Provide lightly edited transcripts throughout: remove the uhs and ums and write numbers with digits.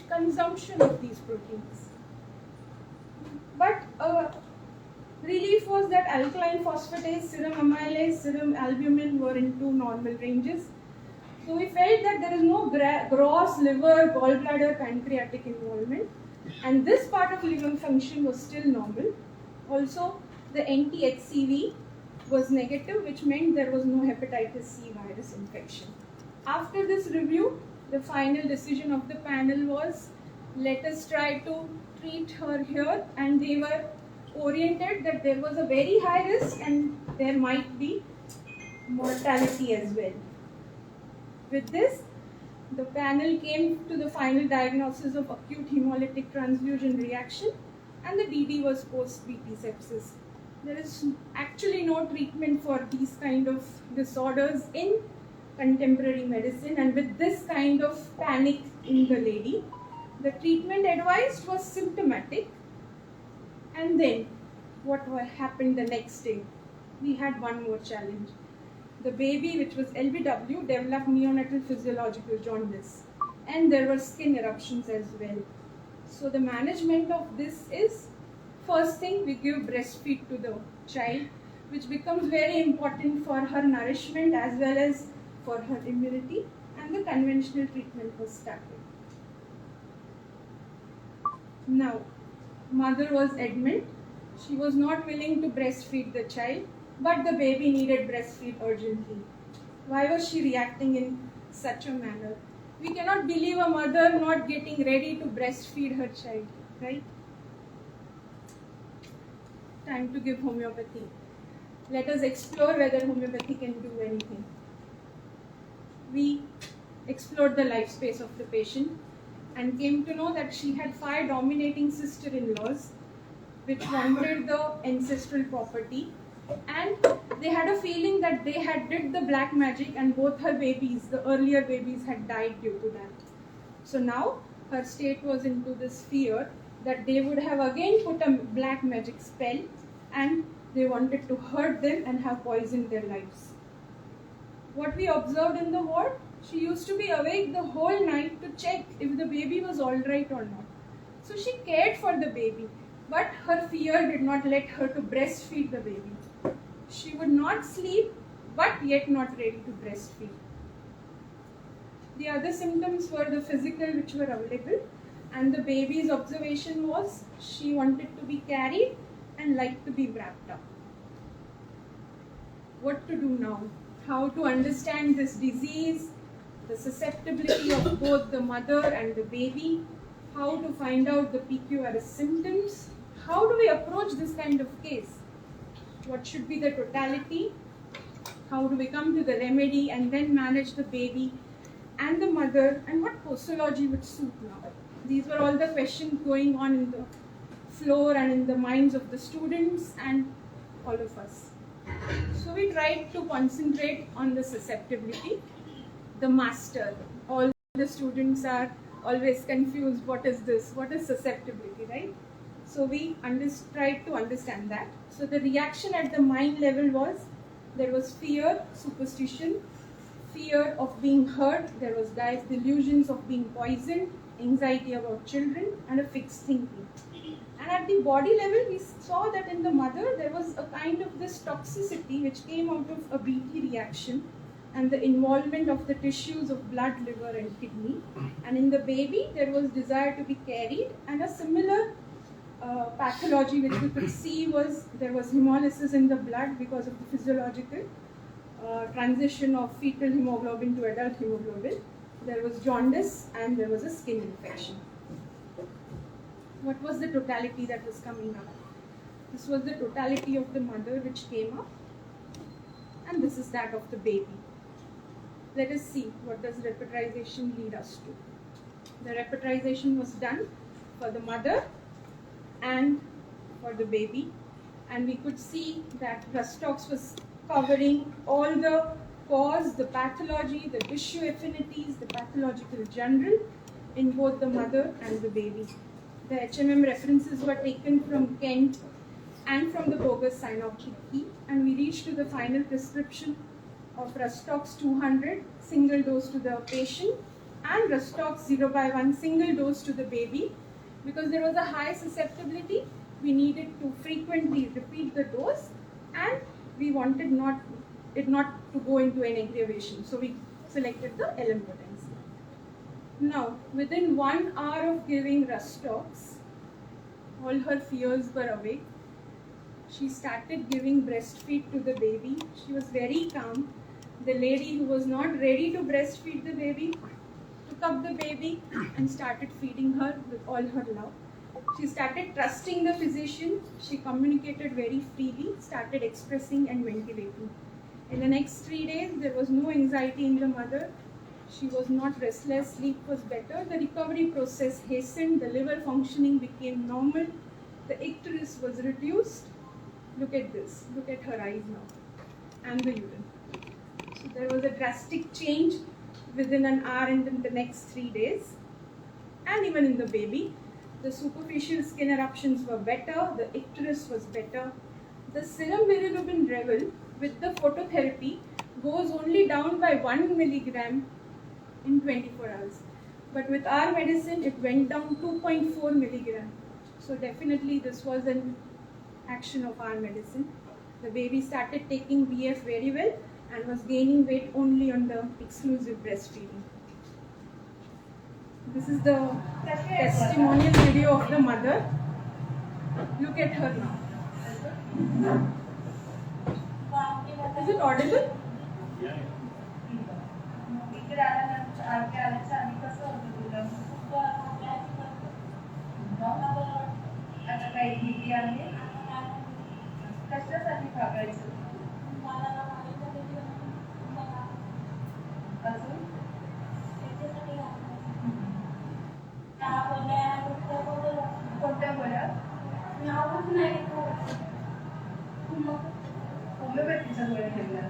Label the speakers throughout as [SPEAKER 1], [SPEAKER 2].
[SPEAKER 1] consumption of these proteins. But relief was that alkaline phosphatase, serum amylase, serum albumin were into normal ranges. So we felt that there is no gross liver, gallbladder, pancreatic involvement, and this part of liver function was still normal. Also, the anti-HCV was negative, which meant there was no hepatitis C virus infection. After this review, the final decision of the panel was, let us try to treat her here, and they were oriented that there was a very high risk and there might be mortality as well. With this, the panel came to the final diagnosis of acute hemolytic transfusion reaction, and the DD was post-BT sepsis. There is actually no treatment for these kind of disorders in contemporary medicine, and with this kind of panic in the lady, the treatment advised was symptomatic. And then what happened the next day? We had one more challenge. The baby, which was LBW, developed neonatal physiological jaundice, and there were skin eruptions as well. So the management of this is, first thing, we give breastfeed to the child, which becomes very important for her nourishment as well as for her immunity, and the conventional treatment was started. Now, mother was adamant. She was not willing to breastfeed the child, but the baby needed breastfeed urgently. Why was she reacting in such a manner? We cannot believe a mother not getting ready to breastfeed her child, right? Time to give homeopathy. Let us explore whether homeopathy can do anything. We explored the life space of the patient and came to know that she had 5 dominating sister-in-laws which wanted the ancestral property, and they had a feeling that they had did the black magic and both her babies, the earlier babies, had died due to that. So now her state was into this fear that they would have again put a black magic spell and they wanted to hurt them and have poisoned their lives. What we observed in the ward, she used to be awake the whole night to check if the baby was alright or not. So she cared for the baby, but her fear did not let her to breastfeed the baby. She would not sleep, but yet not ready to breastfeed. The other symptoms were the physical, which were available, and the baby's observation was she wanted to be carried and liked to be wrapped up. What to do now? How to understand this disease, the susceptibility of both the mother and the baby, how to find out the PQRS symptoms, how do we approach this kind of case? What should be the totality? How do we come to the remedy and then manage the baby and the mother, and what posology would suit now? These were all the questions going on in the floor and in the minds of the students and all of us. So we tried to concentrate on the susceptibility, the master. All the students are always confused, what is this? What is susceptibility, right? So we tried to understand that. So the reaction at the mind level was, there was fear, superstition, fear of being hurt, there was delusions of being poisoned, anxiety about children, and a fixed thinking. And at the body level, we saw that in the mother, there was a kind of this toxicity which came out of a BT reaction and the involvement of the tissues of blood, liver, and kidney. And in the baby, there was desire to be carried, and a similar pathology which we could see was there was hemolysis in the blood because of the physiological transition of fetal hemoglobin to adult hemoglobin. There was jaundice and there was a skin infection. What was the totality that was coming up? This was the totality of the mother which came up, and this is that of the baby. Let us see what does repertorization lead us to. The repertorization was done for the mother and for the baby, and we could see that Rustox was covering all the cause, the pathology, the tissue affinities, the pathological general in both the mother and the baby. The HMM references were taken from Kent and from the bogus synoptic key, and we reached to the final prescription of Rustox 200, single dose to the patient, and Rustox 0/1 single dose to the baby. Because there was a high susceptibility, we needed to frequently repeat the dose, and we wanted it not to go into an aggravation. So we selected the LM potency. Now, within 1 hour of giving Rustox, all her fears were away. She started giving breastfeed to the baby. She was very calm. The lady who was not ready to breastfeed the baby took up the baby and started feeding her with all her love. She started trusting the physician. She communicated very freely, started expressing and ventilating. In the next 3 days, there was no anxiety in the mother. She was not restless, sleep was better. The recovery process hastened, the liver functioning became normal, the icterus was reduced. Look at this, look at her eyes now, and the urine. So there was a drastic change within an hour and in the next 3 days. And even in the baby, the superficial skin eruptions were better, the icterus was better. The serum bilirubin level with the phototherapy goes only down by 1 milligram in 24 hours. But with our medicine, it went down 2.4 milligram. So definitely this was an action of our medicine. The baby started taking BF very well and was gaining weight only on the exclusive breastfeeding. This is the testimonial video of the mother. Look at her now. Is it audible?
[SPEAKER 2] कशासाठी भागायचं अजून कोणत्या गोळ्या होमिओपॅथीच्या गोळ्या घेतल्या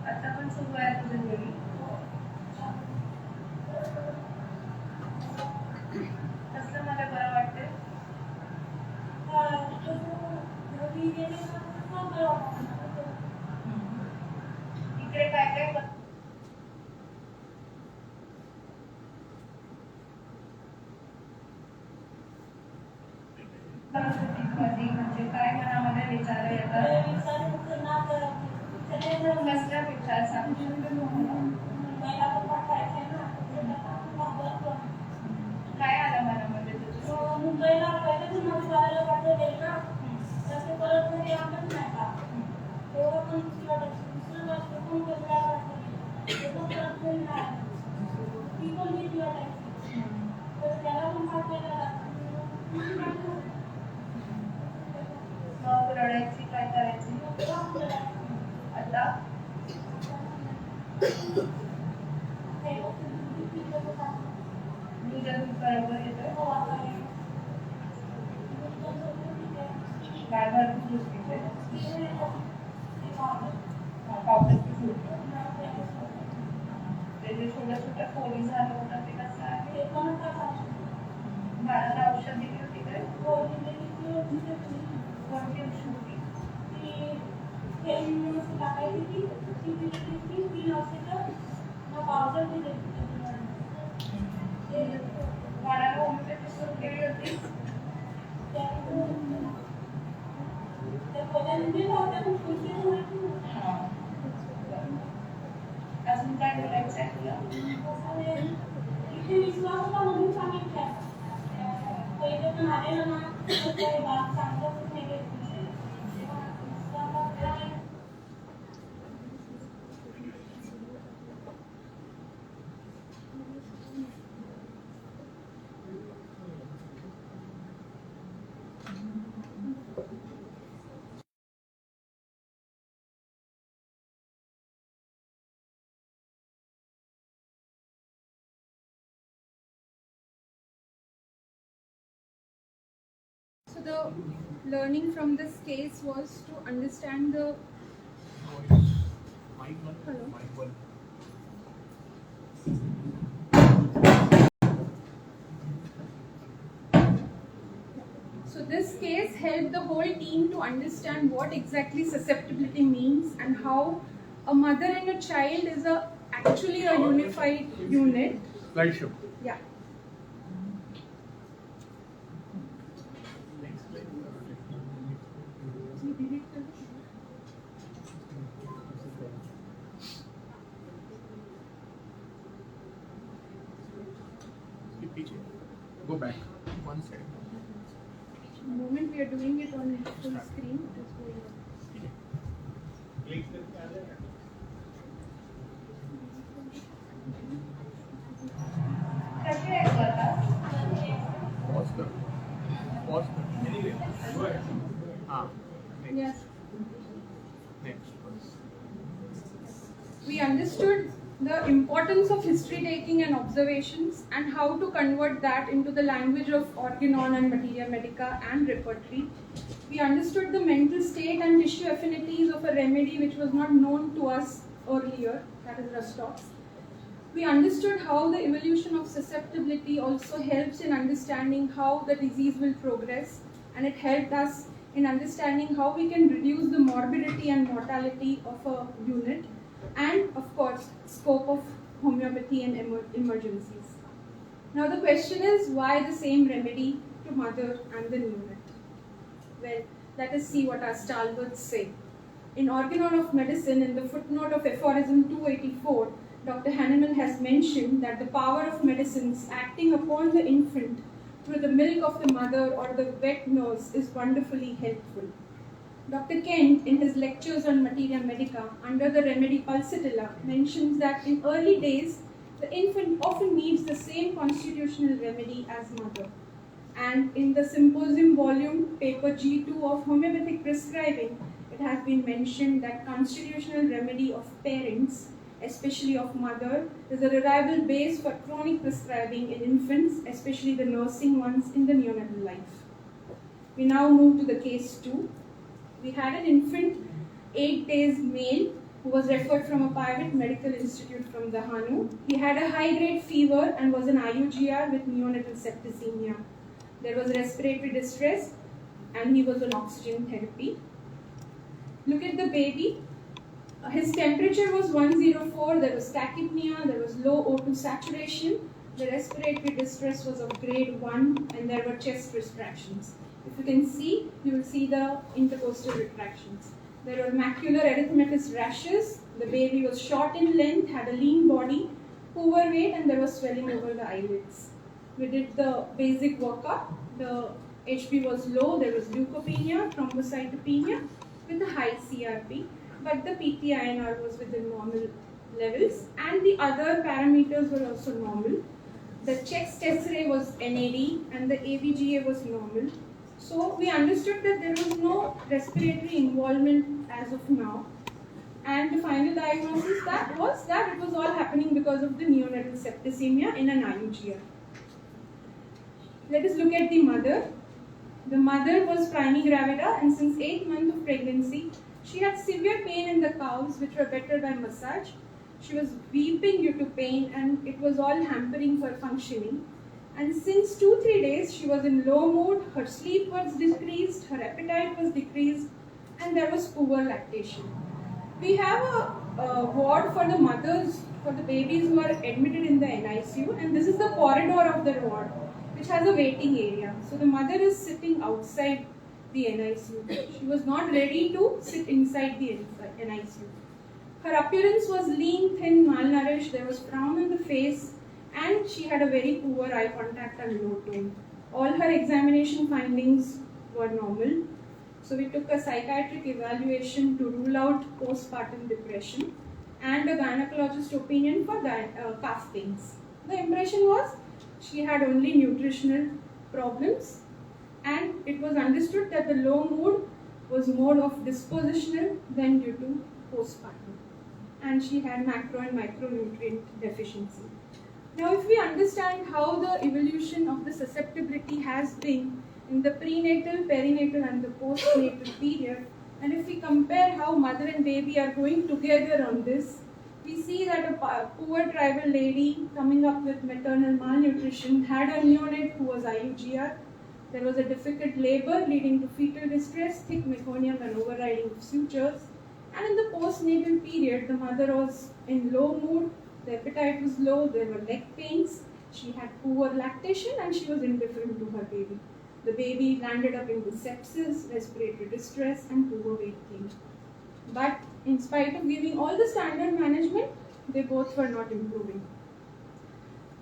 [SPEAKER 2] आता पण सुरू आहे तुझ्या घरी कसलं मला बरं वाटतंय इकडे काय काय म्हणजे काय मनामध्ये विचार येतात कसल्या विचार सांगू शकतो काय आलं मनामध्ये तुझं मुंबईला पहिले माझ्या पाठवले ना तसे परत घरी आणत नाही का तेव्हा पण दुसरं वर्ष पण वेगळ्या वाटली ती पण भीती वाटायची तर त्याला पण पाठवायला मग रडायची काय करायची आता दुधातून बरोबर येतोय काय भरपूर दूध पिते पावसाची सूट त्याचे छोट्या छोट्या फोडी झालं होतं ते कसं आहे मला औषध दिली होती काय कोणती औषध होती टाकायची ती औषधं पावसात दिली बाळाला होमिओपॅथी सुरू केली होती अजून काय बोलायचं आहे तुला इथे विश्वास होता म्हणून सांगितलं पहिले पण आलेलं ना सांगतच नाही
[SPEAKER 1] So the learning from this case was to understand the So this case helped the whole team to understand what exactly susceptibility means and how a mother and a child is a actually a unified unit.
[SPEAKER 3] Slideshow.
[SPEAKER 1] Yeah.
[SPEAKER 3] Go back. One second.
[SPEAKER 1] The moment we are doing it on full screen, it is going on.
[SPEAKER 2] कसे आहे आता?
[SPEAKER 3] Pause कर. Pause कर. Anyway, go ahead.
[SPEAKER 1] Yes.
[SPEAKER 3] Next.
[SPEAKER 1] We understood the importance of history taking and observations and how to convert that into the language of organon and materia medica and repertory. We understood the mental state and tissue affinities of a remedy which was not known to us earlier, that is Rostock's. We understood how the evolution of susceptibility also helps in understanding how the disease will progress, and it helped us in understanding how we can reduce the morbidity and mortality of a unit, and of course, scope of homeopathy and emergencies. Now the question is, why the same remedy to mother and the neonate? Well, let us see what our stalwarts say. In Organon of Medicine, in the footnote of aphorism 284, Dr. Hahnemann has mentioned that the power of medicines acting upon the infant through the milk of the mother or the wet nurse is wonderfully helpful. Dr. Kent, in his lectures on materia medica, under the remedy pulsatilla, mentions that in early days, the infant often needs the same constitutional remedy as mother. And in the symposium volume, paper G2 of homeopathic prescribing, it has been mentioned that constitutional remedy of parents, especially of mother, is a reliable base for chronic prescribing in infants, especially the nursing ones in the neonatal life. We now move to the case 2. We had an infant, 8 days male, who was referred from a private medical institute from the Hanu. He had a high-grade fever and was an IUGR with neonatal septicemia. There was respiratory distress and he was on oxygen therapy. Look at the baby. His temperature was 104, there was tachypnea, there was low O2 saturation, the respiratory distress was of grade 1, and there were chest retractions. If you can see, you will see the intercostal retractions. There were macular erythematous rashes, the baby was short in length, had a lean body, poor weight, and there was swelling over the eyelids. We did the basic workup, the HB was low, there was leukopenia, thrombocytopenia with a high CRP. But the PT-INR was within normal levels and the other parameters were also normal. The chest X-ray was NAD and the ABGA was normal. So we understood that there was no respiratory involvement as of now. And the final diagnosis that it was all happening because of the neonatal septicemia in an IUGR. Let us look at the mother. The mother was primigravida and since 8th month of pregnancy, she had severe pain in the calves which were better by massage. She was weeping due to pain and it was all hampering her functioning. And since 2-3 days she was in low mood, her sleep was decreased, her appetite was decreased and there was poor lactation. We have a ward for the mothers, for the babies who are admitted in the NICU, and this is the corridor of the ward which has a waiting area. So the mother is sitting outside the NICU. She was not ready to sit inside the NICU. Her appearance was lean, thin, malnourished, there was frown on the face and she had a very poor eye contact and low tone. All her examination findings were normal. So we took a psychiatric evaluation to rule out postpartum depression and a gynecologist opinion for calf pains. The impression was she had only nutritional problems. And it was understood that the low mood was more of dispositional than due to postpartum. And she had macro and micronutrient deficiency. Now, if we understand how the evolution of the susceptibility has been in the prenatal, perinatal, and the postnatal period, and if we compare how mother and baby are going together on this, we see that a poor tribal lady coming up with maternal malnutrition had a neonate who was IUGR. There was a difficult labor leading to fetal distress, thick meconium and overriding of sutures. And in the postnatal period, the mother was in low mood, The appetite was low, there were leg pains, she had poor lactation, and she was indifferent to her baby. The baby landed up in sepsis, respiratory distress, and poor weight gain. But in spite of giving all the standard management, they both were not improving.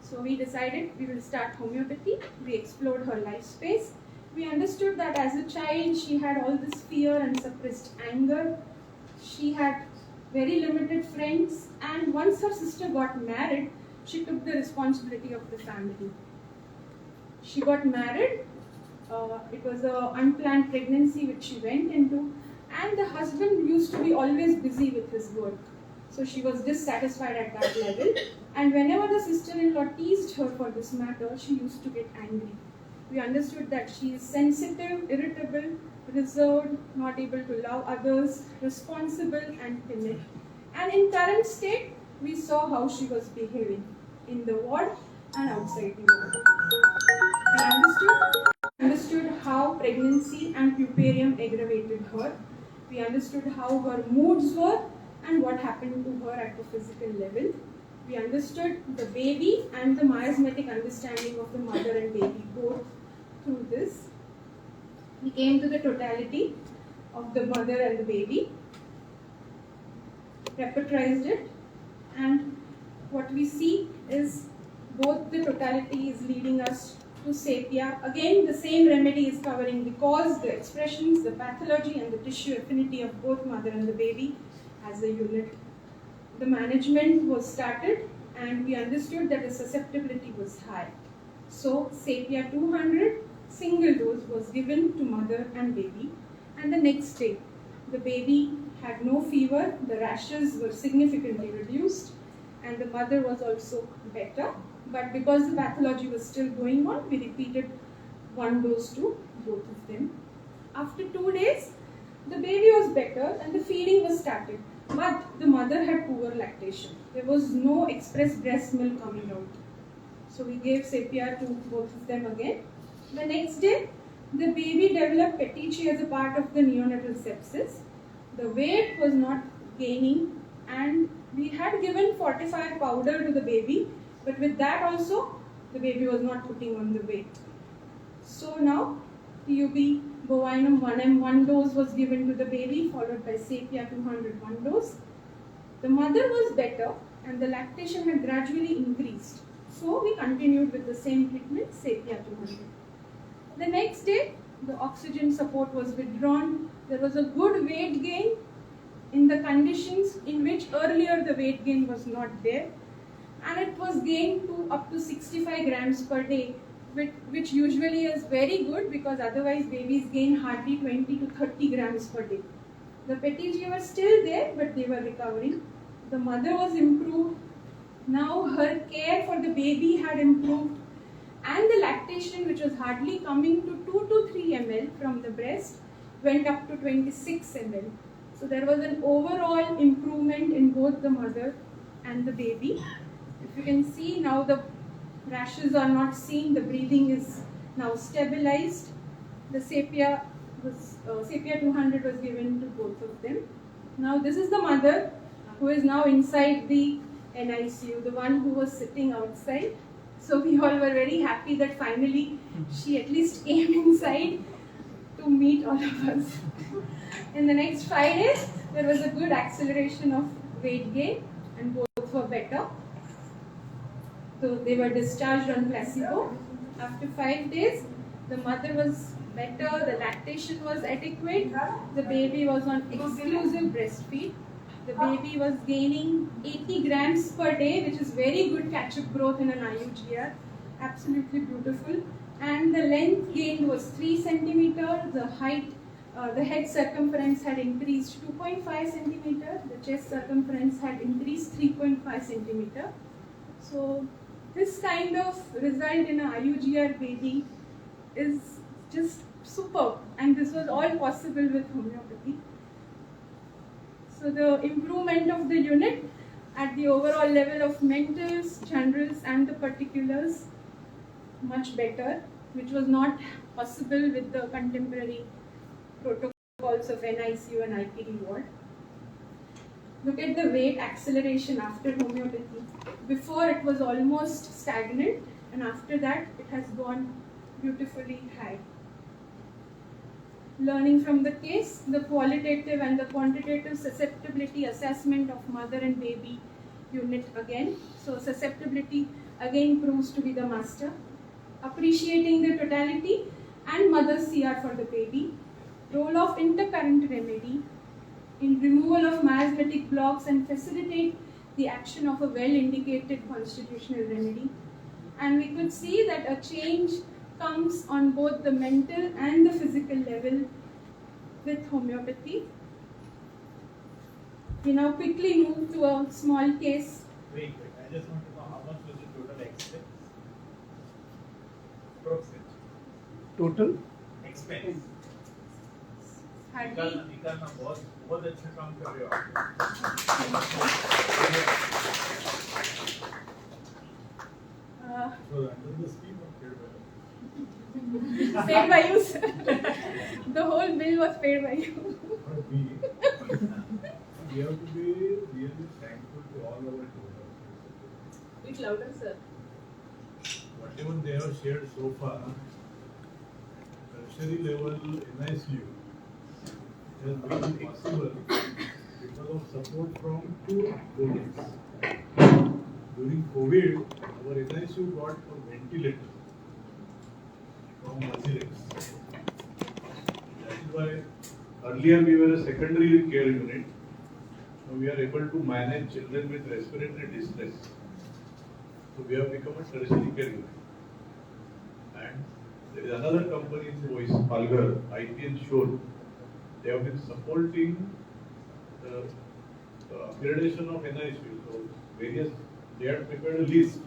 [SPEAKER 1] So we decided we will start homeopathy. We explored her life space. We understood that as a child she had all this fear and suppressed anger. She had very limited friends, and once her sister got married, she took the responsibility of the family. She got married. It was an unplanned pregnancy which she went into, and the husband used to be always busy with his work. So she was dissatisfied at that level, and whenever the sister-in-law teased her for this matter, she used to get angry. We understood that she is sensitive, irritable, reserved, not able to love others, responsible and timid. And in current state, we saw how she was behaving in the ward and outside the ward. We understood how pregnancy and puerperium aggravated her. We understood how her moods were and what happened to her at the physical level. We understood the baby and the miasmatic understanding of the mother and baby both through this. We came to the totality of the mother and the baby, repertorized it, and what we see is both the totality is leading us to sapia. Again, the same remedy is covering the cause, the expressions, the pathology, and the tissue affinity of both mother and the baby as a unit. The management was started, and we understood that the susceptibility was high. So, sapia 200 single dose was given to mother and baby, and the next day, the baby had no fever, the rashes were significantly reduced, and the mother was also better. But because the pathology was still going on, we repeated one dose to both of them. After 2 days, the baby was better and the feeding was started. But the mother had poor lactation. There was no express breast milk coming out. So we gave sapia to both of them again. The next day, the baby developed petechiae as a part of the neonatal sepsis. The weight was not gaining, and we had given fortifier powder to the baby, but with that also, the baby was not putting on the weight. So now, TUB bovinum 1M 1 dose was given to the baby, followed by sapia 200 1 dose. The mother was better and the lactation had gradually increased. So we continued with the same treatment, sapia 200. The next day, the oxygen support was withdrawn. There was a good weight gain in the conditions in which earlier the weight gain was not there. And it was gained to up to 65 grams per day, which usually is very good because otherwise babies gain hardly 20 to 30 grams per day. The petechiae were still there, but they were recovering. The mother was improved. Now her care for the baby had improved, and the lactation, which was hardly coming to 2 to 3 ml from the breast, went up to 26 ml. So there was an overall improvement in both the mother and the baby. If you can see, now the rashes are not seen, the breathing is now stabilized. The sapia 200 was given to both of them. Now this is the mother who is now inside the NICU, the one who was sitting outside. So we all were very happy that finally she at least came inside to meet all of us. In the next 5 days, there was a good acceleration of weight gain and both were better. So they were discharged on placebo. After 5 days, the mother was better, the lactation was adequate, the baby was on exclusive breastfeed. The baby was gaining 80 grams per day, which is very good catch-up growth in an IUGR. Absolutely beautiful. And the length gained was 3 centimeter. The height, the head circumference had increased 2.5 centimeter. The chest circumference had increased 3.5 centimeter. So this kind of result in an IUGR baby is just superb, and this was all possible with homeopathy. So the improvement of the unit at the overall level of mentals, generals and the particulars much better, which was not possible with the contemporary protocols of NICU and IPD ward. Look at the weight acceleration after homeopathy. Before it was almost stagnant, and after that it has gone beautifully high. Learning from the case, the qualitative and the quantitative susceptibility assessment of mother and baby unit again. So susceptibility again proves to be the master. Appreciating the totality and mother's CR for the baby. Role of intercurrent remedy in removal of miasmatic blocks and facilitate the action of a well-indicated constitutional remedy. And we could see that a change comes on both the mental and the physical level with homeopathy. We now quickly move to a small case.
[SPEAKER 3] Wait, I just want to know how much was the total expense? Approximate.
[SPEAKER 4] Total?
[SPEAKER 3] Expense.
[SPEAKER 1] Hardly
[SPEAKER 3] निकालना बहुत अच्छा काम कर रहे हो आप। So under the scheme of
[SPEAKER 1] paid by you, sir. The whole bill was paid by you.
[SPEAKER 3] But we have to be really thankful to all our donors.
[SPEAKER 1] Bit louder, sir.
[SPEAKER 3] Whatever they have shared so far, tertiary level NICU has been possible because of support from two donors. During COVID, our NICU got a ventilator from Mazirex. That is why earlier we were a secondary care unit. Now we are able to manage children with respiratory distress. So we have become a tertiary care unit. And there is another company in Voice, Palghar, IT and Shore. They have been supporting the upgradation of NICU. So various, they had prepared a list.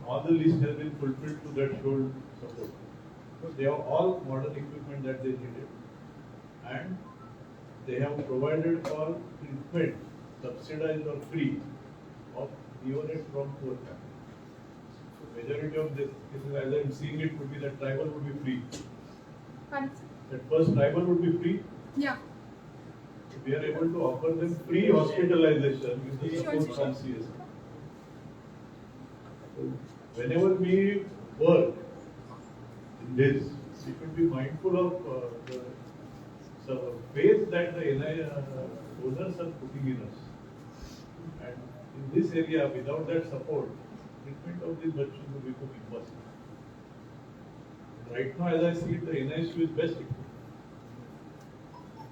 [SPEAKER 3] All the list has been fulfilled to that Shore support. So they have all modern equipment that they needed. And they have provided for treatment, subsidized or free, of neonates from poor families. So majority of this, as I am seeing it, would be that tribal would be free. That first tribal would be free.
[SPEAKER 1] Yeah.
[SPEAKER 3] We are able to offer them free hospitalization with the support from CSR. So whenever we work in this, we should be mindful of the faith that the donors are putting in us. And in this area, without that support, treatment of these children will become impossible. Right now, as I see it, the NICU is best equipped.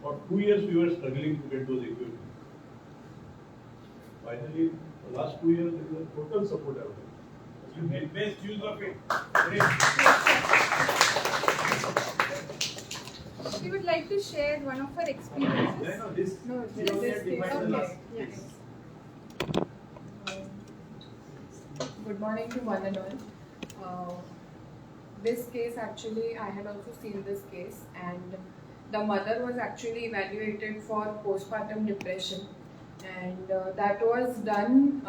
[SPEAKER 3] For 2 years, we were struggling to get those equipment. Finally, the last 2 years, there is a total support available. You made best use of it.
[SPEAKER 1] We would like to share one of our experiences.
[SPEAKER 3] Yeah, no, this.
[SPEAKER 1] No,
[SPEAKER 3] we
[SPEAKER 1] this
[SPEAKER 3] only
[SPEAKER 1] is
[SPEAKER 3] defined the last.
[SPEAKER 1] yes.
[SPEAKER 5] Good morning to one and all. This case actually, I had also seen this case, and the mother was actually evaluated for postpartum depression, and that was done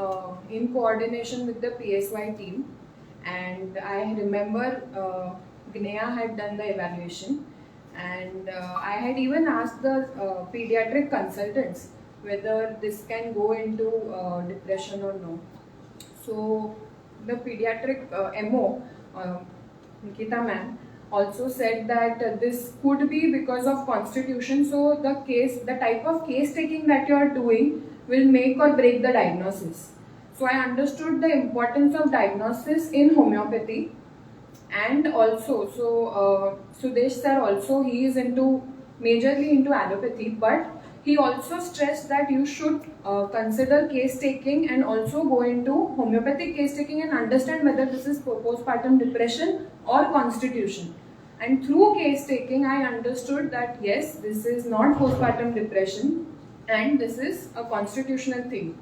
[SPEAKER 5] in coordination with the PSY team. And I remember Gnea had done the evaluation, and I had even asked the pediatric consultants whether this can go into depression or no. So the pediatric MO, Nikita ma'am, also said that this could be because of constitution. So the type of case taking that you are doing will make or break the diagnosis. So I understood the importance of diagnosis in homeopathy, and also Sudesh sir also, he is majorly into allopathy, but he also stressed that you should consider case taking and also go into homeopathic case taking and understand whether this is postpartum depression or constitution. And through case taking, I understood that yes, this is not postpartum depression and this is a constitutional thing.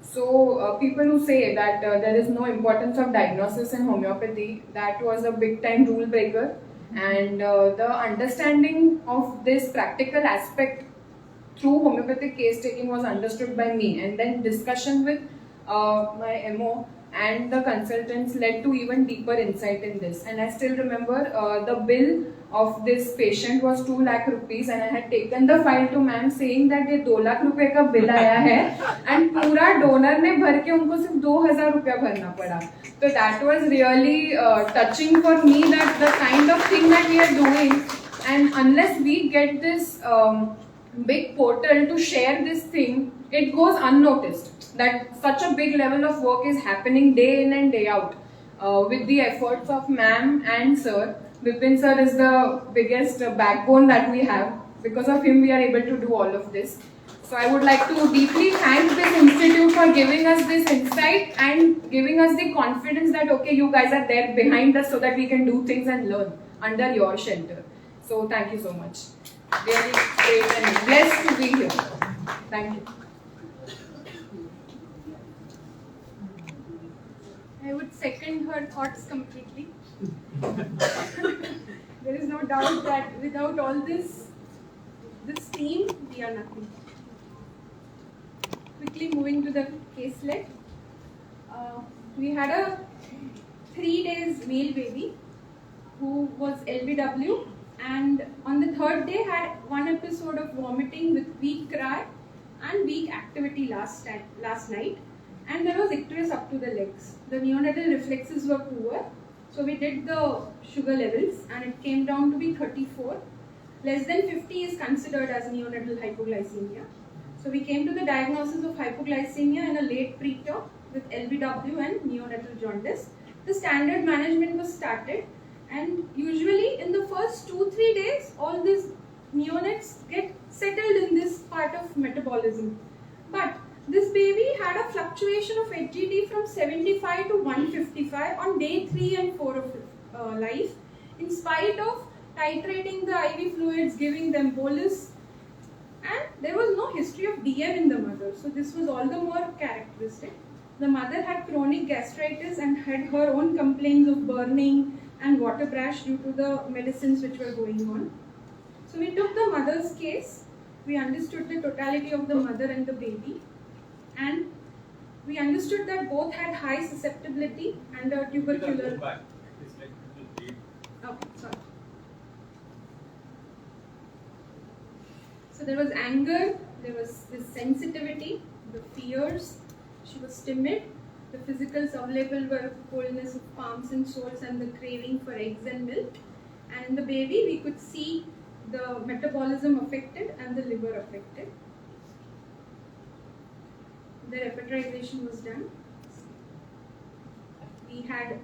[SPEAKER 5] So people who say that there is no importance of diagnosis in homeopathy, that was a big time rule breaker. And the understanding of this practical aspect through homeopathic case taking was understood by me, and then discussion with my MO and the consultants led to even deeper insight in this. And I still remember the bill of this patient was 2 lakh rupees, and I had taken the file to ma'am saying that ये 2 lakh रुपए का bill आया है and पूरा donor ने भर के उनको सिर्फ 2,000 रुपया भरना पड़ा. So that was really touching for me, that the kind of thing that we are doing, and unless we get this big portal to share this thing, it goes unnoticed. That such a big level of work is happening day in and day out with the efforts of ma'am and sir. Vipin sir is the biggest backbone that we have. Because of him, we are able to do all of this. So I would like to deeply thank this institute for giving us this insight and giving us the confidence that okay, you guys are there behind us so that we can do things and learn under your shelter. So thank you so much. Really great and blessed to be here. Thank you.
[SPEAKER 1] I would second her thoughts completely. There is no doubt that without all this team, we are nothing. Quickly moving to the caselet. We had a 3 days male baby who was LBW, and on the 3rd day had one episode of vomiting with weak cry and weak activity last night, and there was icterus up to the legs. The neonatal reflexes were poor, so we did the sugar levels and it came down to be 34. Less than 50 is considered as neonatal hypoglycemia. So we came to the diagnosis of hypoglycemia in a late preterm with LBW and neonatal jaundice. The standard management was started, and usually in the first 2-3 days, all these neonates get settled in this part of metabolism. But this baby had a fluctuation of HGD from 75 to 155 on day 3 and 4 of life, in spite of titrating the IV fluids, giving them bolus, and there was no history of DM in the mother. So this was all the more characteristic. The mother had chronic gastritis and had her own complaints of burning and water brash due to the medicines which were going on. So we took the mother's case, we understood the totality of the mother and the baby, and we understood that both had high susceptibility and a tubercular. Okay, sorry. So there was anger, there was this sensitivity, the fears, she was timid, the physicals available were coldness of palms and soles and the craving for eggs and milk. And in the baby we could see the metabolism affected and the liver affected. The repertorization was done. We had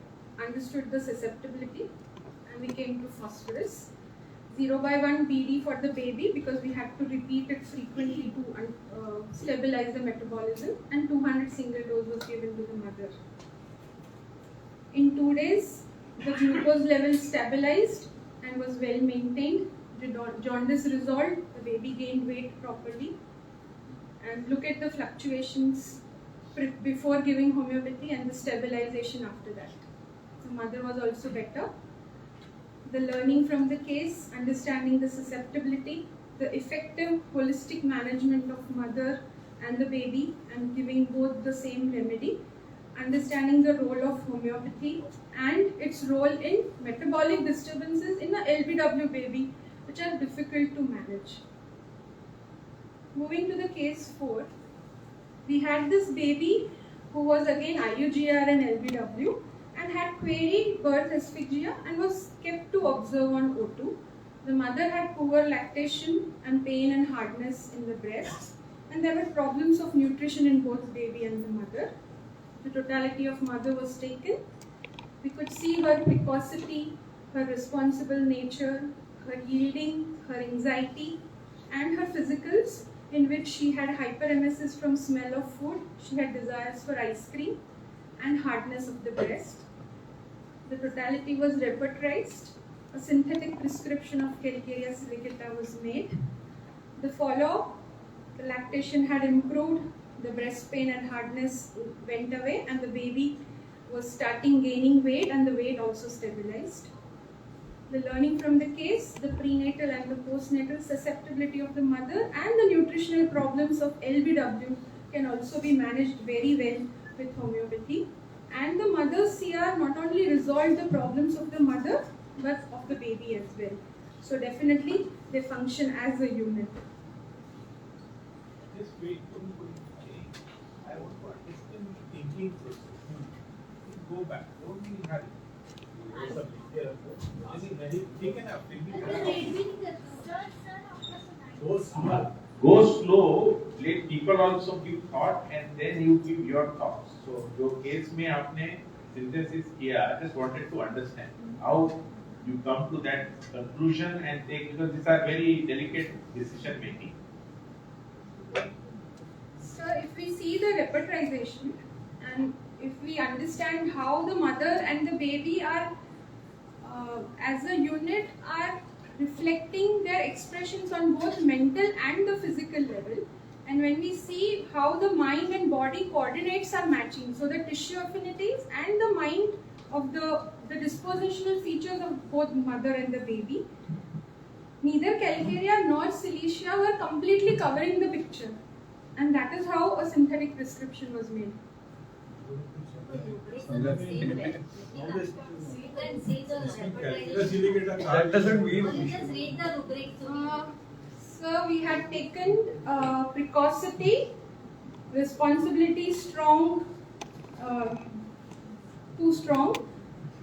[SPEAKER 1] understood the susceptibility and we came to phosphorus. 0/1 BD for the baby because we had to repeat it frequently to stabilize the metabolism, and 200 single dose was given to the mother. In 2 days, the glucose level stabilized and was well maintained. The jaundice resolved, the baby gained weight properly. And look at the fluctuations before giving homeopathy and the stabilization after that. The mother was also better. The learning from the case, understanding the susceptibility, the effective holistic management of mother and the baby and giving both the same remedy, understanding the role of homeopathy and its role in metabolic disturbances in a LBW baby which are difficult to manage. Moving to the case 4, we had this baby who was again IUGR and LBW and had queried birth asphyxia and was kept to observe on O2. The mother had poor lactation and pain and hardness in the breasts, and there were problems of nutrition in both baby and the mother. The totality of mother was taken. We could see her precocity, her responsible nature, her yielding, her anxiety, and her physicals, in which she had hyperemesis from smell of food, she had desires for ice cream, and hardness of the breast. The totality was repertorized. A synthetic prescription of Kerikeria silicata was made. The follow-up, the lactation had improved, the breast pain and hardness went away, and the baby was starting gaining weight, and the weight also stabilized. The learning from the case, the prenatal and the postnatal susceptibility of the mother and the nutritional problems of LBW can also be managed very well with homeopathy. And the mother's CR not only resolved the problems of the mother, but of the baby as well. So definitely they function as a unit.
[SPEAKER 4] Just wait. I want to understand the thinking process. Go back. Don't be in hurry. He can have
[SPEAKER 6] Go slow, let people also give thought and then you give your thoughts. So, your case में आपने synthesis किया, I just wanted to understand how you come to that conclusion and take, because these are very delicate decision making.
[SPEAKER 1] So if we see the repertorization and if we understand how the mother and the baby are as a unit are reflecting their expressions on both mental and the physical level, and when we see how the mind and body coordinates are matching, so the tissue affinities and the mind of the dispositional features of both mother and the baby, neither calcarea nor silicea were completely covering the picture, and that is how a synthetic prescription was made.
[SPEAKER 3] That doesn't mean.
[SPEAKER 2] Just read the rubric.
[SPEAKER 1] So we had taken precocity, responsibility strong, too strong,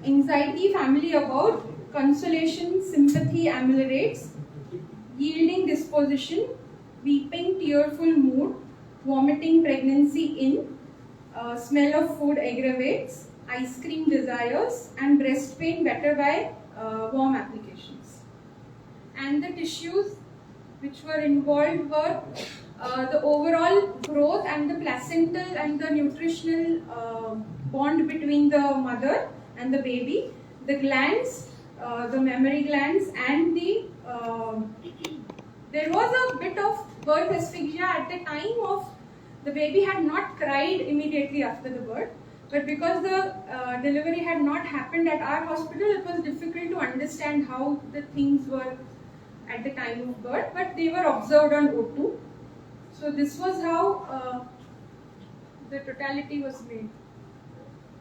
[SPEAKER 1] anxiety family about, consolation sympathy ameliorates, yielding disposition, weeping tearful mood, vomiting pregnancy in, smell of food aggravates, ice cream desires, and breast pain better by warm applications. And the tissues which were involved were the overall growth and the placental and the nutritional bond between the mother and the baby, the glands, the mammary glands, and the there was a bit of birth asphyxia at the time of the baby had not cried immediately after the birth, but because the delivery had not happened at our hospital, it was difficult to understand how the things were at the time of birth, but they were observed on O2. So this was how the totality was made.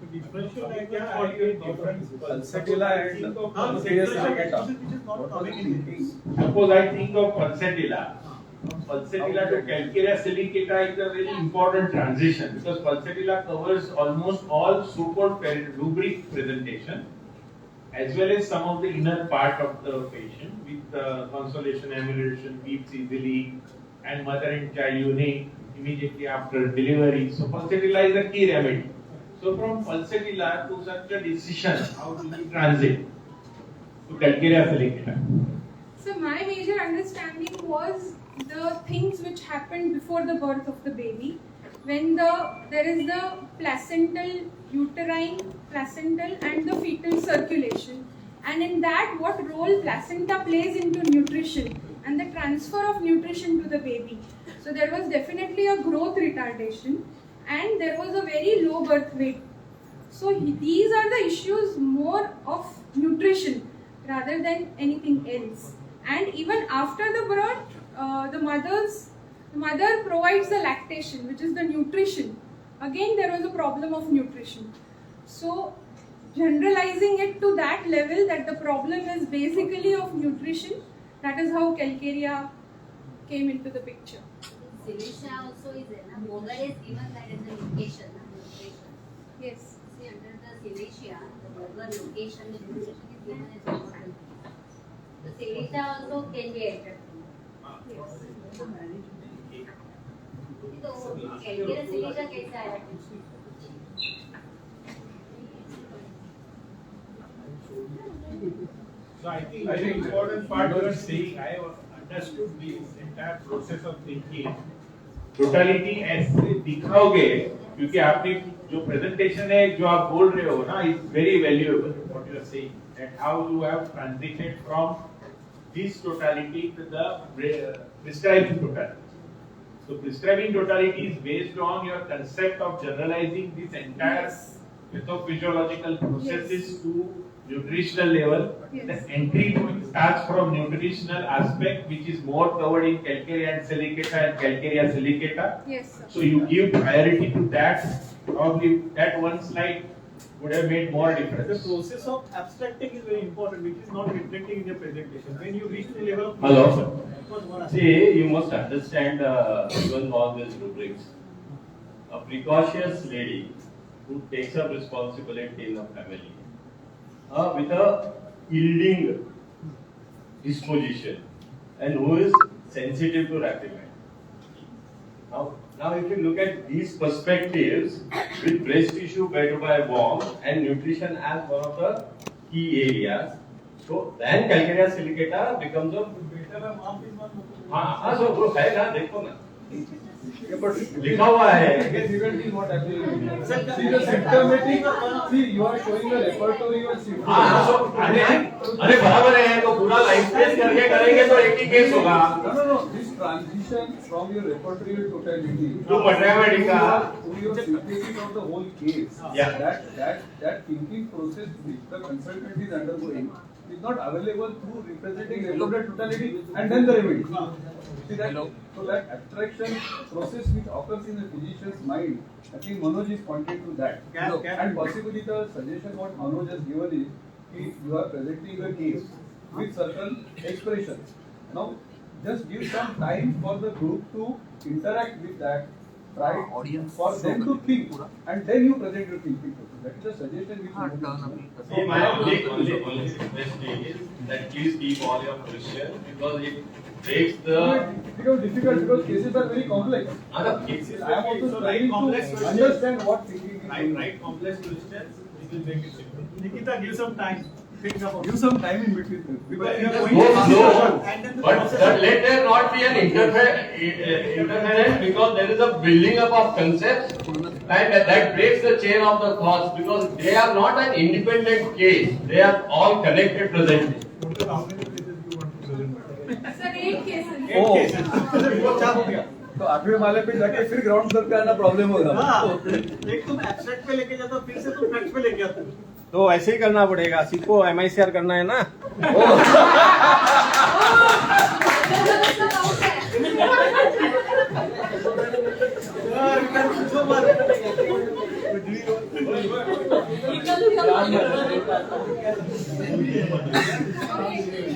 [SPEAKER 4] differential idea or difference
[SPEAKER 3] Pulsatilla and
[SPEAKER 6] Suppose I think of pulsatilla. Pulsatilla to calcarea silicata is a very important transition because pulsatilla covers almost all so-called rubric presentation as well as some of the inner part of the patient with consolation, amelioration, weeps easily, and mother and child unique immediately after delivery. So pulsatilla is a key remedy. So from pulsatilla to such a decision, how do we transit to calcarea silicata?
[SPEAKER 1] So my major understanding was the things which happened before the birth of the baby, when there is the placental, uterine, placental and the fetal circulation, and in that what role placenta plays into nutrition and the transfer of nutrition to the baby. So there was definitely a growth retardation and there was a very low birth weight. So these are the issues more of nutrition rather than anything else. And even after the birth, the mother provides the lactation, which is the nutrition. Again, there was a problem of nutrition. So generalizing it to that level that the problem is basically of nutrition, that is how calcarea came into the picture.
[SPEAKER 2] Silicea also is there. Molar is given that as a location.
[SPEAKER 1] Yes.
[SPEAKER 2] See, under the silicea, the molar location, the nutrition is given as important. The silicea also can be entered.
[SPEAKER 1] Yes.
[SPEAKER 2] तो calcarea silicea कैसा है?
[SPEAKER 4] So I think very important part you are saying, I have understood this entire process of thinking.
[SPEAKER 6] Totality ऐसे दिखाओगे क्योंकि आपने जो presentation है जो आप बोल रहे हो ना is very valuable what you are saying that how you have transited from this totality to the prescribing totality. So prescribing totality is based on your concept of generalizing this entire pathophysiological processes to nutritional level.
[SPEAKER 1] Yes.
[SPEAKER 6] The entry point starts from nutritional aspect, which is more covered in calcarea and silicata and calcarea silicata.
[SPEAKER 1] Yes, sir.
[SPEAKER 6] So you give priority to that. Probably that one slide would have made more
[SPEAKER 4] The
[SPEAKER 6] difference.
[SPEAKER 4] process of abstracting is very important, which is not reflecting in your presentation. When you reach the level of
[SPEAKER 6] Hello.
[SPEAKER 4] that was one aspect.
[SPEAKER 6] See, you must understand even all these rubrics. A precocious lady who takes up responsibility in the family with a yielding disposition and who is sensitive to rapid. Now, if you look at these perspectives, with breast tissue better by warmth and nutrition as one of the key areas, so then calcarea silicata becomes a so वो है ना देखो ना लिखा हुआ है
[SPEAKER 7] you are showing a repertory of symptoms.
[SPEAKER 6] so अरे बराबर है तो पूरा लाइफ टेस्ट करके करेंगे तो एक ही केस होगा
[SPEAKER 7] No. This transition from your repertory to totality
[SPEAKER 6] to mathematics
[SPEAKER 7] to your synthesis of the whole case.
[SPEAKER 6] Yeah.
[SPEAKER 7] That thinking process which the consultant is undergoing is not available through representing reported totality and then the remedy. See that? So that abstraction process which occurs in the physician's mind, I think Manoj is pointing to that. And possibly the suggestion what Manoj has given is, if you are presenting a case with certain expressions. Now, just give some time for the group to interact with that, try for them to think, and then you present your thinking process. That is a suggestion which
[SPEAKER 6] See, my only request is that please keep all your questions because it breaks the.
[SPEAKER 7] It becomes difficult because cases are very complex.
[SPEAKER 6] Other cases.
[SPEAKER 7] I am also
[SPEAKER 4] So
[SPEAKER 7] trying
[SPEAKER 4] complex
[SPEAKER 7] to
[SPEAKER 4] questions.
[SPEAKER 7] understand what thinking is. going on.
[SPEAKER 4] Write complex questions, it will make it simple. Nikita, give some time. Think about
[SPEAKER 7] Give some time in between.
[SPEAKER 4] Because you are
[SPEAKER 6] Just
[SPEAKER 4] going
[SPEAKER 6] go
[SPEAKER 4] to
[SPEAKER 6] slow,
[SPEAKER 4] and then the
[SPEAKER 6] but
[SPEAKER 4] process.
[SPEAKER 6] let there not be an interference because there is a building up of concepts and that breaks the chain of the thoughts because they are not an independent case. They are all connected presently.
[SPEAKER 3] Total how many cases you want to present, madam?
[SPEAKER 1] Sir, 8 cases.
[SPEAKER 4] 8 cases. वो क्या हो गया?
[SPEAKER 7] तो 8वें माले पे जाके फिर ground floor पे आना प्रॉब्लम होगा.
[SPEAKER 4] हाँ, एक तुम एब्स्ट्रैक्ट पे लेके जाते हो, फिर से तुम फैक्ट पे लेके आते हो. तो ऐसे ही करना पड़ेगा. सीखो MICR करना है ना.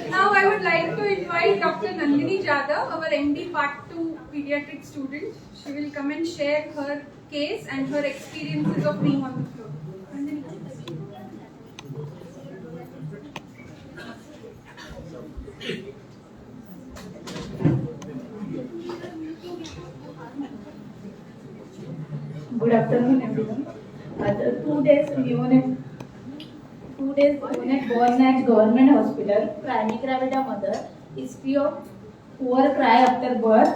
[SPEAKER 1] Now I would like to invite Dr. Nandini Jadhav, our MD Part 2 Pediatric student. She will come and share her case and her experiences of being on the floor. Nandini.
[SPEAKER 2] Good afternoon, everyone. The 2 days neonate born at government hospital. Primary gravida mother. History of poor cry after birth.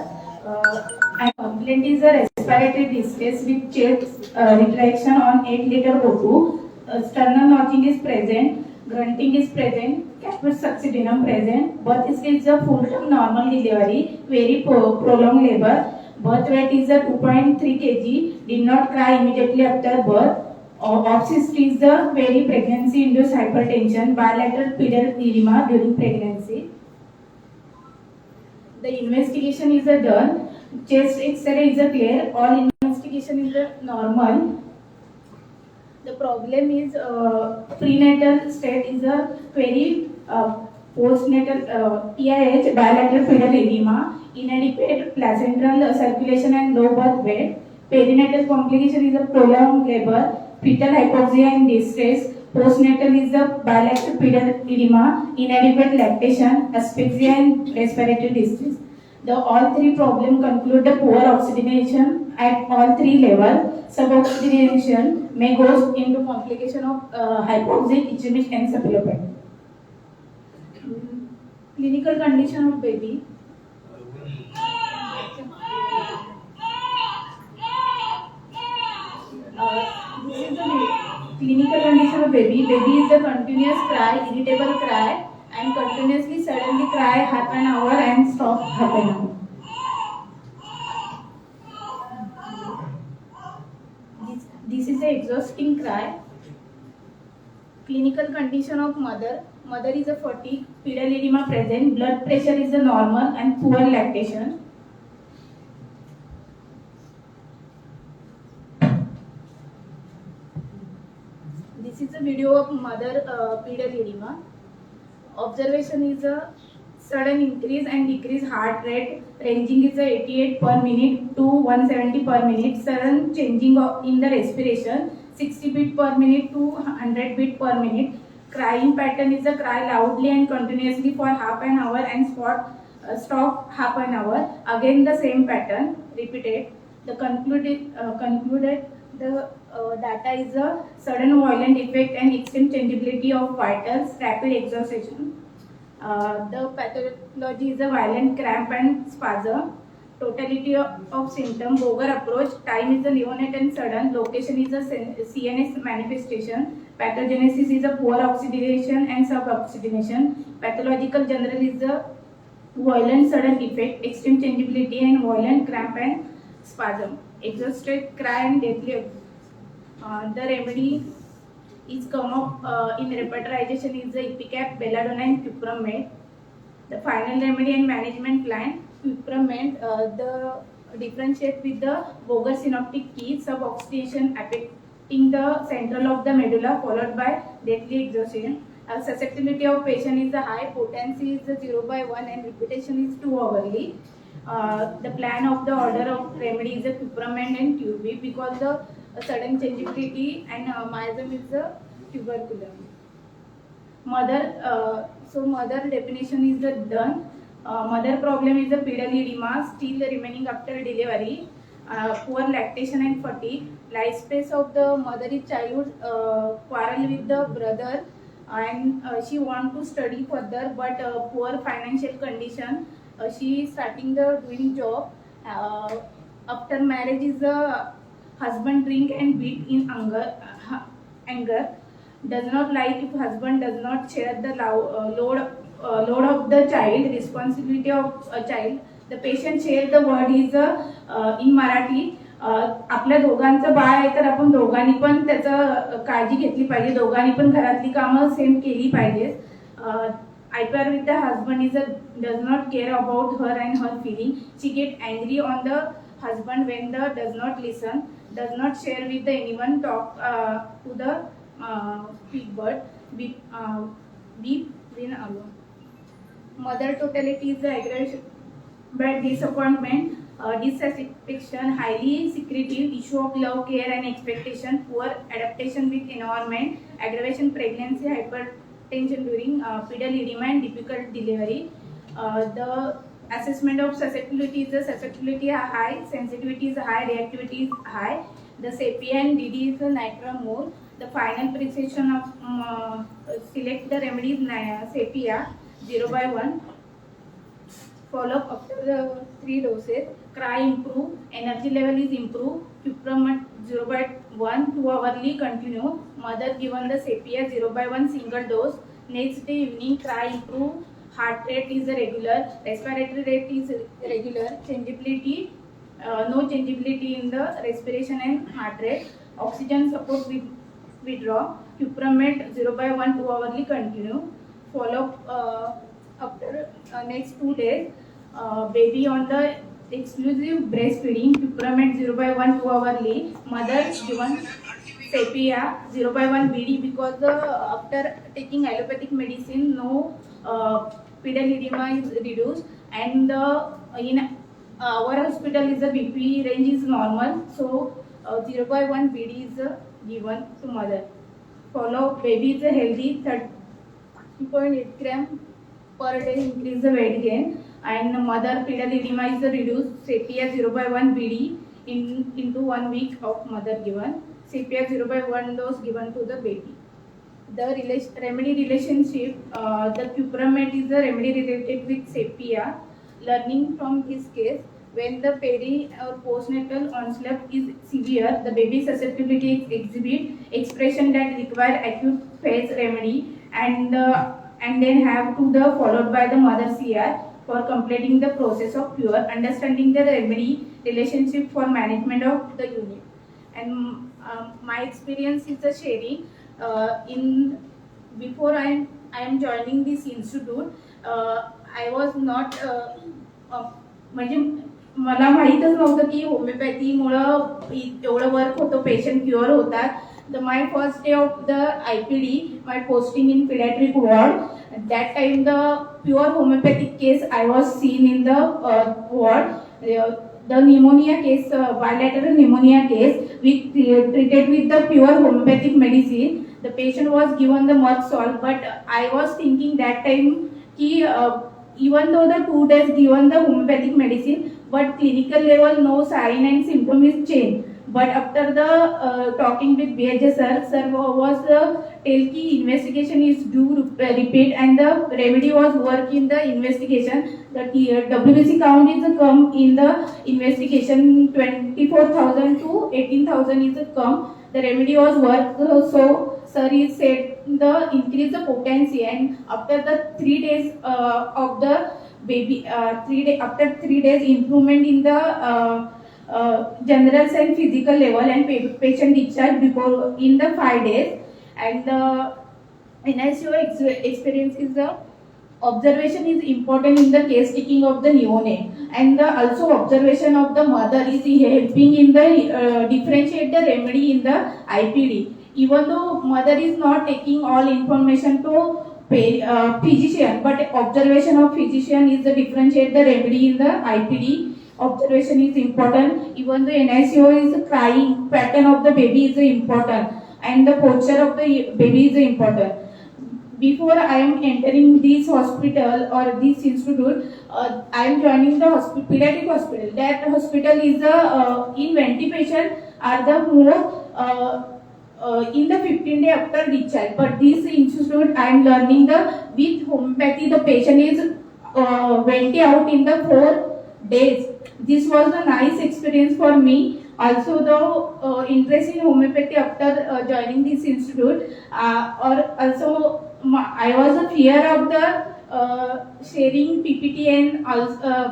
[SPEAKER 2] And complaint is a respiratory distress with chest retraction on 8-liter O2. Sternal notching is present. Grunting is present. Caput succedaneum present. Birth is a full-term normal delivery. Very prolonged labor. Birth weight is a 2.3 kg. Did not cry immediately after birth. Obsessed is the very pregnancy-induced hypertension. Bilateral pedal edema during pregnancy. The investigation is done. Chest X-ray is clear. All investigation is normal. The problem is prenatal state is a very postnatal PIH, bilateral pedal edema, inadequate placental circulation and low birth weight. Perinatal complication is a prolonged labor, fetal hypoxia and distress. Postnatal is a bilateral pedal edema, inadequate lactation, asphyxia and respiratory distress. All three problems conclude the poor oxygenation at all three levels. Suboxygenation may go into complication of hypoxic, ischemic encephalopathy. Clinical condition of baby. This is the clinical condition of baby. Baby is a continuous cry, irritable cry, and continuously suddenly cry half an hour and stop half an hour. This is the exhausting cry. Clinical condition of mother. Mother is a fatigue, pedal edema present, blood pressure is a normal and poor lactation. a video of mother pedal. Observation is a sudden increase and decrease heart rate ranging is 88 per minute to 170 per minute. Sudden changing in the respiration 60 beat per minute to 100 beat per minute. Crying pattern is a cry loudly and continuously for half an hour and stop half an hour. Again the same pattern repeated. The concluded the data is a sudden violent effect and extreme changeability of vitals, rapid exhaustion. The pathology is a violent cramp and spasm. Totality of symptom, Boger approach, time is a neonate and sudden, location is a CNS manifestation, pathogenesis is a poor oxidation and suboxidation, pathological general is a violent sudden effect, extreme changeability and violent cramp and spasm, exhausted, cry and deathly. The remedy is come up in repertorization is the Epicap, Belladonna and Cupromet. The final remedy and management plan, Cupromet, the differentiate with the Boger synoptic key, suboxidation affecting the central of the medulla followed by deathly exhaustion. Susceptibility of patient is high, potency is 0/1 and repetition is 2 hourly. The plan of the order of remedy is a Cupromet and Tube because the sudden changeability and miasm is the tuberculum. Mother definition is done. Mother problem is the pedal edema still remaining after delivery. Poor lactation and fatigue. Life space of the mother is childhood quarrel with the brother and she want to study further but poor financial condition. She is starting the doing job. After marriage is the husband drink and beat in anger. Does not like if husband does not share the load of the child, responsibility of a child. The patient share the word is in Marathi. आपल्या दोघांचं बाळ आहे तर आपण दोघांनी पण त्याचं काळजी घेतली पाहिजे, दोघांनी पण घरातली कामं सेम केली पाहिजे. ICR with the husband is does not care about her and her feeling. She get angry on the husband when the does not listen, does not share with the anyone, talk to the pig bird, beep then alone. Mother totality is the aggravation by disappointment, dissatisfaction, highly secretive, issue of love, care and expectation, poor adaptation with environment, aggravation, pregnancy, hypertension during pedal edema and difficult delivery. The assessment of susceptibility is the susceptibility are high, sensitivity is high, reactivity is high. The sepia and DD is the nitramole. The final precision of select the remedy is sepia 0/1. Follow up after the 3 doses. Cry improve, energy level is improved. Cupromet 0/1 2 hourly continue. Mother given the sepia 0/1 single dose. Next day evening cry improve. Heart rate is regular. Respiratory rate is regular. Changeability, no changeability in the respiration and heart rate. Oxygen support withdraw. Cupromet 0/1 2 hourly continue. Follow up after next 2 days. Baby on the exclusive breastfeeding. Cupromet 0/1 2 hourly. Mother given sepia 0/1 BD because after taking allopathic medicine no pedal edema is reduced and in our hospital is the BP range is normal, so 0/1 BD is given to mother. Follow baby is healthy, 30.8 gram per day increase the weight gain and mother pedal edema is reduced. Sepia 0/1 BD into 1 week of mother given. Sepia 0/1 dose given to the baby. The remedy relationship, the Cupromet is the remedy related with sepia. Learning from this case, when the peri or postnatal onslaught is severe, the baby susceptibility exhibit expression that require acute phase remedy and then have to the followed by the mother CR for completing the process of cure, understanding the remedy relationship for management of the unit. And my experience is the sharing. Before I am joining this institute, I was not म्हणजे मला माहीतच नव्हतं की होमिओपॅथीमुळं एवढं work होतं, patient cure होतात. my first day of the IPD, my posting in pediatric ward. At that time, the pure homeopathic case I was seen in the ward. The pneumonia case, bilateral pneumonia case, we treated with the pure homeopathic medicine. The patient was given the mud salt, but I was thinking that time, even though the 2 days given the homeopathic medicine, but clinical level no sign and symptom is changed. But after the talking with BHS sir was tell ki investigation is due repeat and the remedy was work in the investigation. The WBC count is come in the investigation 24,000 to 18,000 is come. The remedy was work, so sir is said the increase the potency, and after the 3 days of the baby, after 3 days improvement in the general and physical level, and patient discharge before in the 5 days. And the NICU experience is the observation is important in the case taking of the neonate, and the also observation of the mother is helping in the differentiate the remedy in the IPD. Even though mother is not taking all information to physician, but observation of physician is the differentiate the remedy in the IPD. Observation is important. Even the NICU is crying pattern of the baby is important, and the posture of the baby is important. Before I am entering this hospital or this institute, I am joining the pediatric hospital. That hospital is the in 20 patients are the more in the 15 day after discharge. But this institute I am learning the with homeopathy. The patient is went out in the 4 days. This was a nice experience for me. Also, the interest in homeopathy after joining this institute, or also I was a fear of the sharing PPT and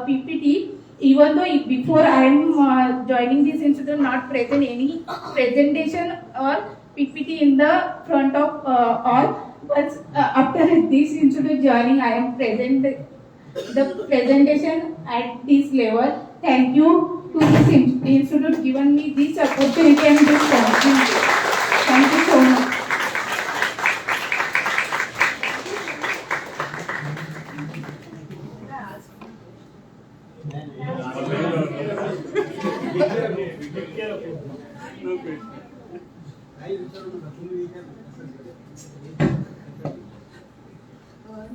[SPEAKER 2] PPT. Even though before I am joining this institute, not present any presentation or PPT in the front of all, but after this institute joining, I am present the presentation at this level. Thank you to this institute given me this opportunity and this opportunity. Thank you so much.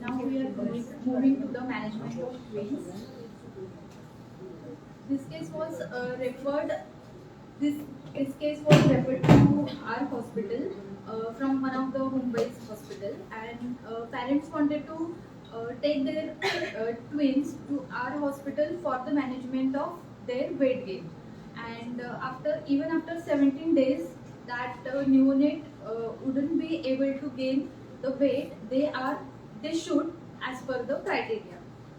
[SPEAKER 8] Now we are moving to the management of twins. This case was referred. This case was referred to our hospital from one of the Mumbai's hospital, and parents wanted to take their twins to our hospital for the management of their weight gain. And after 17 days, that neonate wouldn't be able to gain the weight they should as per the criteria.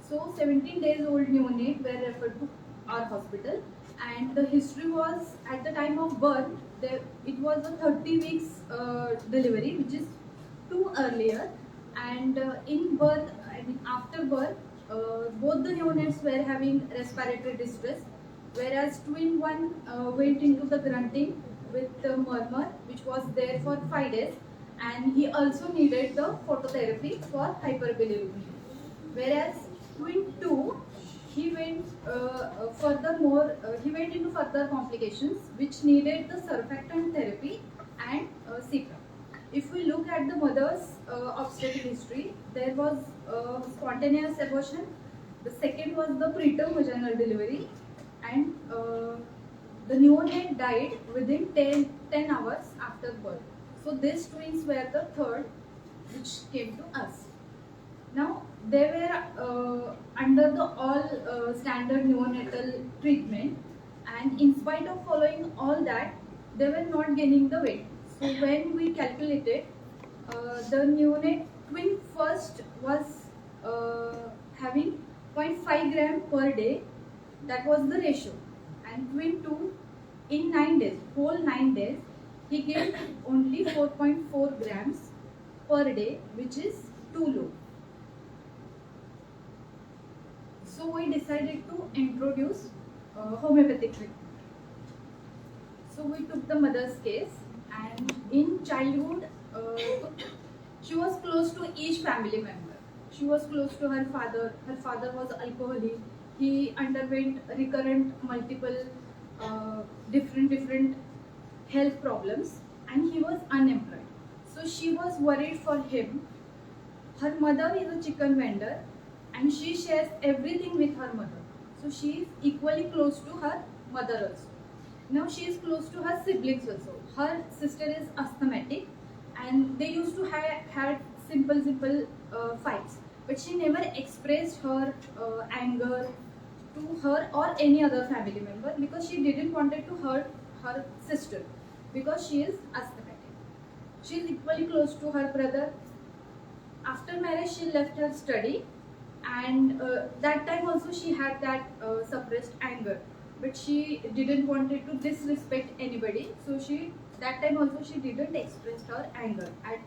[SPEAKER 8] So 17 days old neonate were referred to our hospital, and the history was at the time of birth it was a 30 weeks delivery, which is too earlier. And in birth, after birth, both the neonates were having respiratory distress, whereas twin one went into the grunting with the murmur, which was there for 5 days, and he also needed the phototherapy for hyperbilirubinemia. Whereas twin 2, he went he went into further complications, which needed the surfactant therapy and CPAP. If we look at the mother's obstetric history, there was spontaneous abortion. The second was the preterm vaginal delivery, and the neonate died within 10 hours after birth. So these twins were the third which came to us. Now they were under the all standard neonatal treatment, and in spite of following all that, they were not gaining the weight. So when we calculated, the neonate twin first was having 0.5 gram per day. That was the ratio. And twin 2, in 9 days, whole 9 days, he gained only 4.4 grams per day, which is too low. So we decided to introduce homeopathic treatment. So we took the mother's case, And in childhood, she was close to each family member. She was close to her father. Her father was alcoholic. He underwent recurrent multiple different health problems, and he was unemployed. So she was worried for him. Her mother is a chicken vendor, and she shares everything with her mother. So she is equally close to her mother also. Now she is close to her siblings also. Her sister is asthmatic, and they used to had simple fights. But she never expressed her anger to her or any other family member because she didn't wanted to hurt her sister because she is asthmatic. She is equally close to her brother. After marriage, she left her study, and that time also she had that suppressed anger, but she didn't wanted to disrespect anybody. So she that time also she didn't express her anger at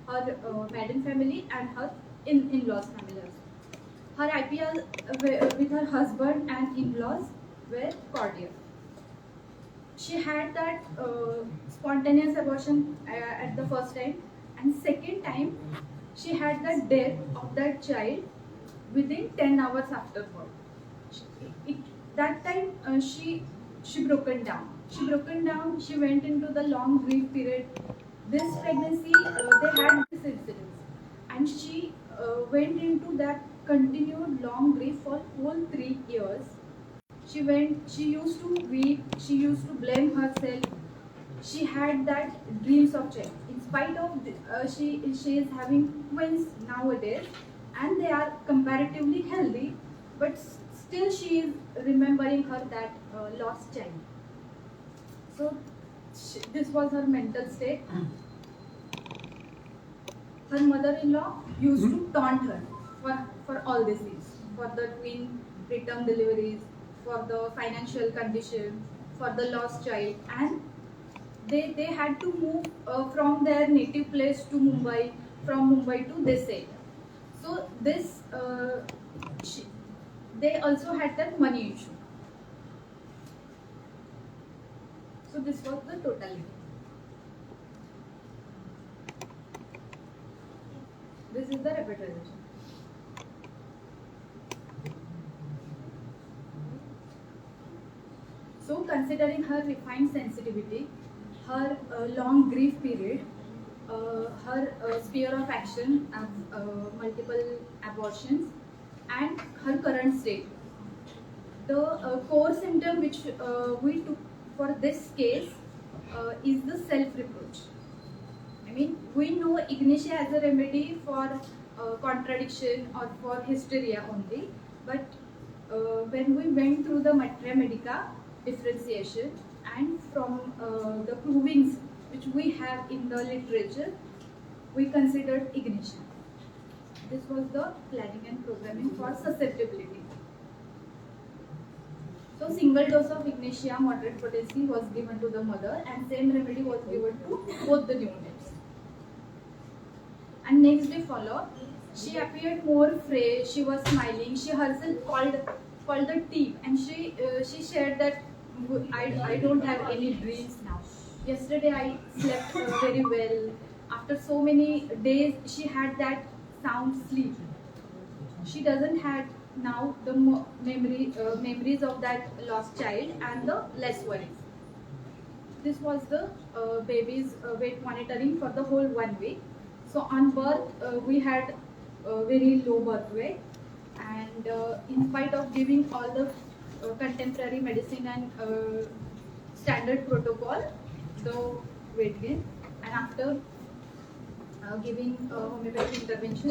[SPEAKER 8] her maiden family and her in-laws family also. Her IPR with her husband and in-laws were cordial. She had that spontaneous abortion at the first time, and second time she had the death of that child within 10 hours after birth. That time she broken down. She went into the long grief period. This pregnancy, they had this incident, and she went into that continued long grief for whole 3 years. She used to weep, she used to blame herself. She had that dreams of change. In spite of she is having twins nowadays, and they are comparatively healthy, but still she is remembering her that lost child. So this was her mental state. Her mother-in-law used to taunt her for all these things, for the twin preterm deliveries, for the financial condition, for the lost child, and they had to move from their native place to Mumbai, from Mumbai to this area. So this they also had that money issue. So this was the totality. This is the repetition. So considering her refined sensitivity, her long grief period, her sphere of action, multiple abortions, and her current state, the core symptom which we took for this case is the self-reproach. I mean, we know ignitia as a remedy for contradiction or for hysteria only, but when we went through the materia medica differentiation and from the provings which we have in the literature, we considered ignitia. This was the planning and programming for susceptibility. So single dose of ignitia, moderate potency, was given to the mother, and same remedy was given to both the neonates. And next day follow-up, she appeared more fresh. She was smiling. She herself called the team, and she shared that I don't have any dreams now. Yesterday I slept very well. After so many days, she had that sound sleep. She doesn't have now the memories of that lost child and the less worries. This was the baby's weight monitoring for the whole 1 week. So on birth, we had very low birth weight, and in spite of giving all the contemporary medicine and standard protocol, the weight gain, and after giving homeopathic intervention.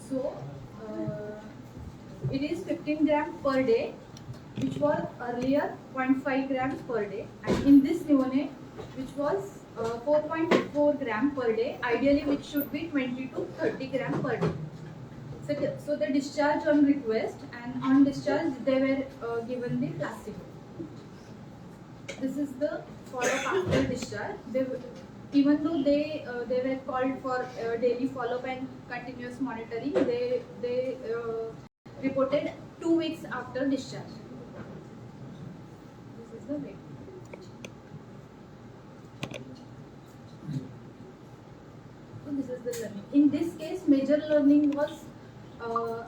[SPEAKER 8] So it is 15 grams per day, which was earlier 0.5 grams per day, and in this neonate, which was 4.4 grams per day, ideally which should be 20 to 30 grams per day. So the discharge on request, and on discharge they were given the placebo. This is the follow-up after discharge. Even though they were called for daily follow-up and continuous monitoring, they reported 2 weeks after discharge. This is
[SPEAKER 5] the way.
[SPEAKER 8] So this is the learning. In this case, major learning was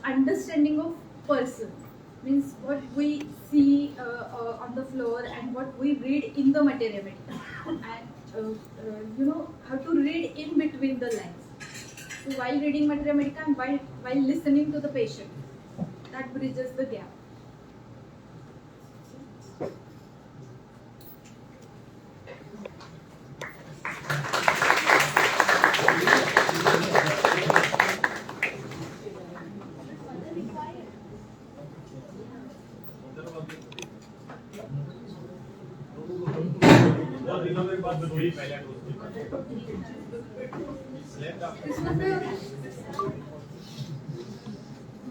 [SPEAKER 8] understanding of person. Means what we see on the floor and what we read in the materia medica, and how to read in between the lines. So while reading materia medica and while listening to the patient, that bridges the gap.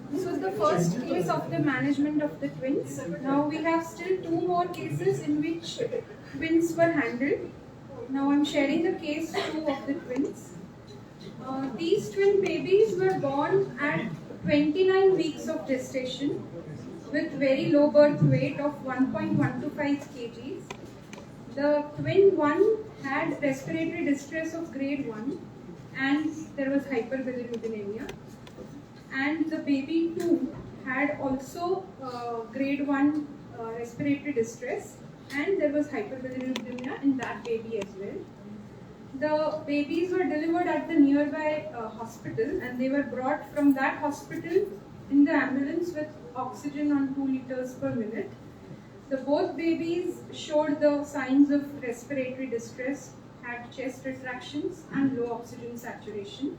[SPEAKER 1] This was the first case of the management of the twins. Now we have still 2 more cases in which twins were handled. Now I'm sharing the case 2 of the twins. These twin babies were born at 29 weeks of gestation with very low birth weight of 1.125 kgs. The twin 1 had respiratory distress of grade 1 and there was hyperbilirubinemia. And the baby 2 had also grade 1 respiratory distress and there was hyperbilirubinemia in that baby as well. The babies were delivered at the nearby hospital and they were brought from that hospital in the ambulance with oxygen on 2 liters per minute. Both babies showed the signs of respiratory distress, had chest retractions and low oxygen saturation.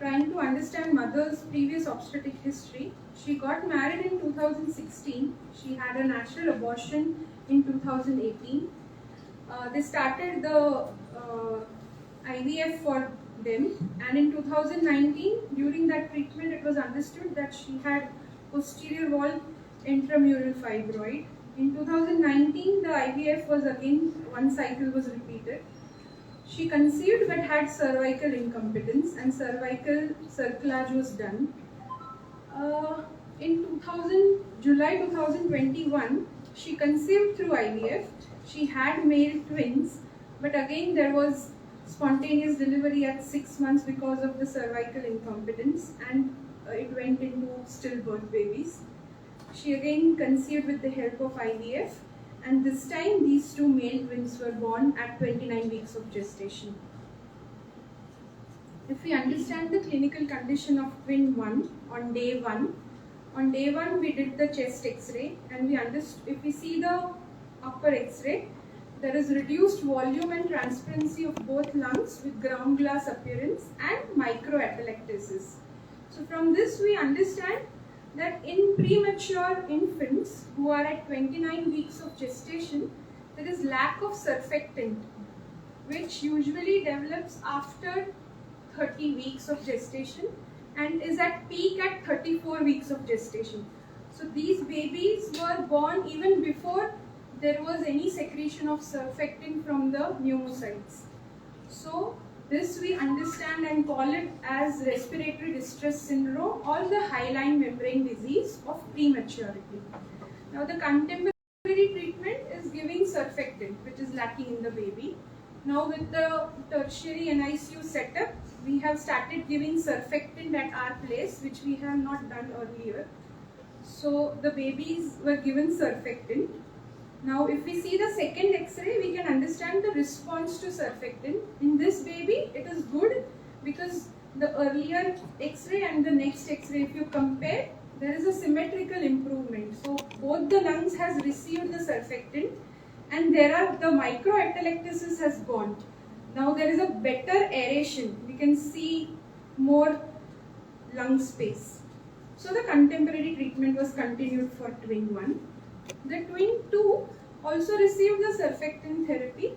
[SPEAKER 1] Trying to understand mother's previous obstetric history, she got married in 2016. She had a natural abortion in 2018. They started the IVF for them, and in 2019, during that treatment, it was understood that she had posterior wall intramural fibroid. In 2019, the IVF was again, 1 cycle was repeated. She conceived but had cervical incompetence and cervical cerclage was done. In July 2021, she conceived through IVF. She had male twins, but again there was spontaneous delivery at 6 months because of the cervical incompetence, and it went into stillbirth babies. She again conceived with the help of IVF, and this time these 2 male twins were born at 29 weeks of gestation. If we understand the clinical condition of twin 1 on day 1 we did the chest X-ray, and if we see the upper X-ray, there is reduced volume and transparency of both lungs with ground glass appearance and microatelectasis. So from this we understand that in premature infants who are at 29 weeks of gestation, there is lack of surfactant, which usually develops after 30 weeks of gestation and is at peak at 34 weeks of gestation. So these babies were born even before there was any secretion of surfactant from the pneumocytes. So this we understand and call it as respiratory distress syndrome or the hyaline membrane disease of prematurity. Now the contemporary treatment is giving surfactant, which is lacking in the baby. Now with the tertiary NICU setup, we have started giving surfactant at our place, which we have not done earlier. So the babies were given surfactant. Now if we see the second X-ray, we can understand the response to surfactant. In this baby, it is good because the earlier X-ray and the next X-ray, if you compare, there is a symmetrical improvement. So both the lungs has received the surfactant and the microatelectasis has gone. Now there is a better aeration. We can see more lung space. So the contemporary treatment was continued for twin 1. The twin 2 also received the surfactant therapy,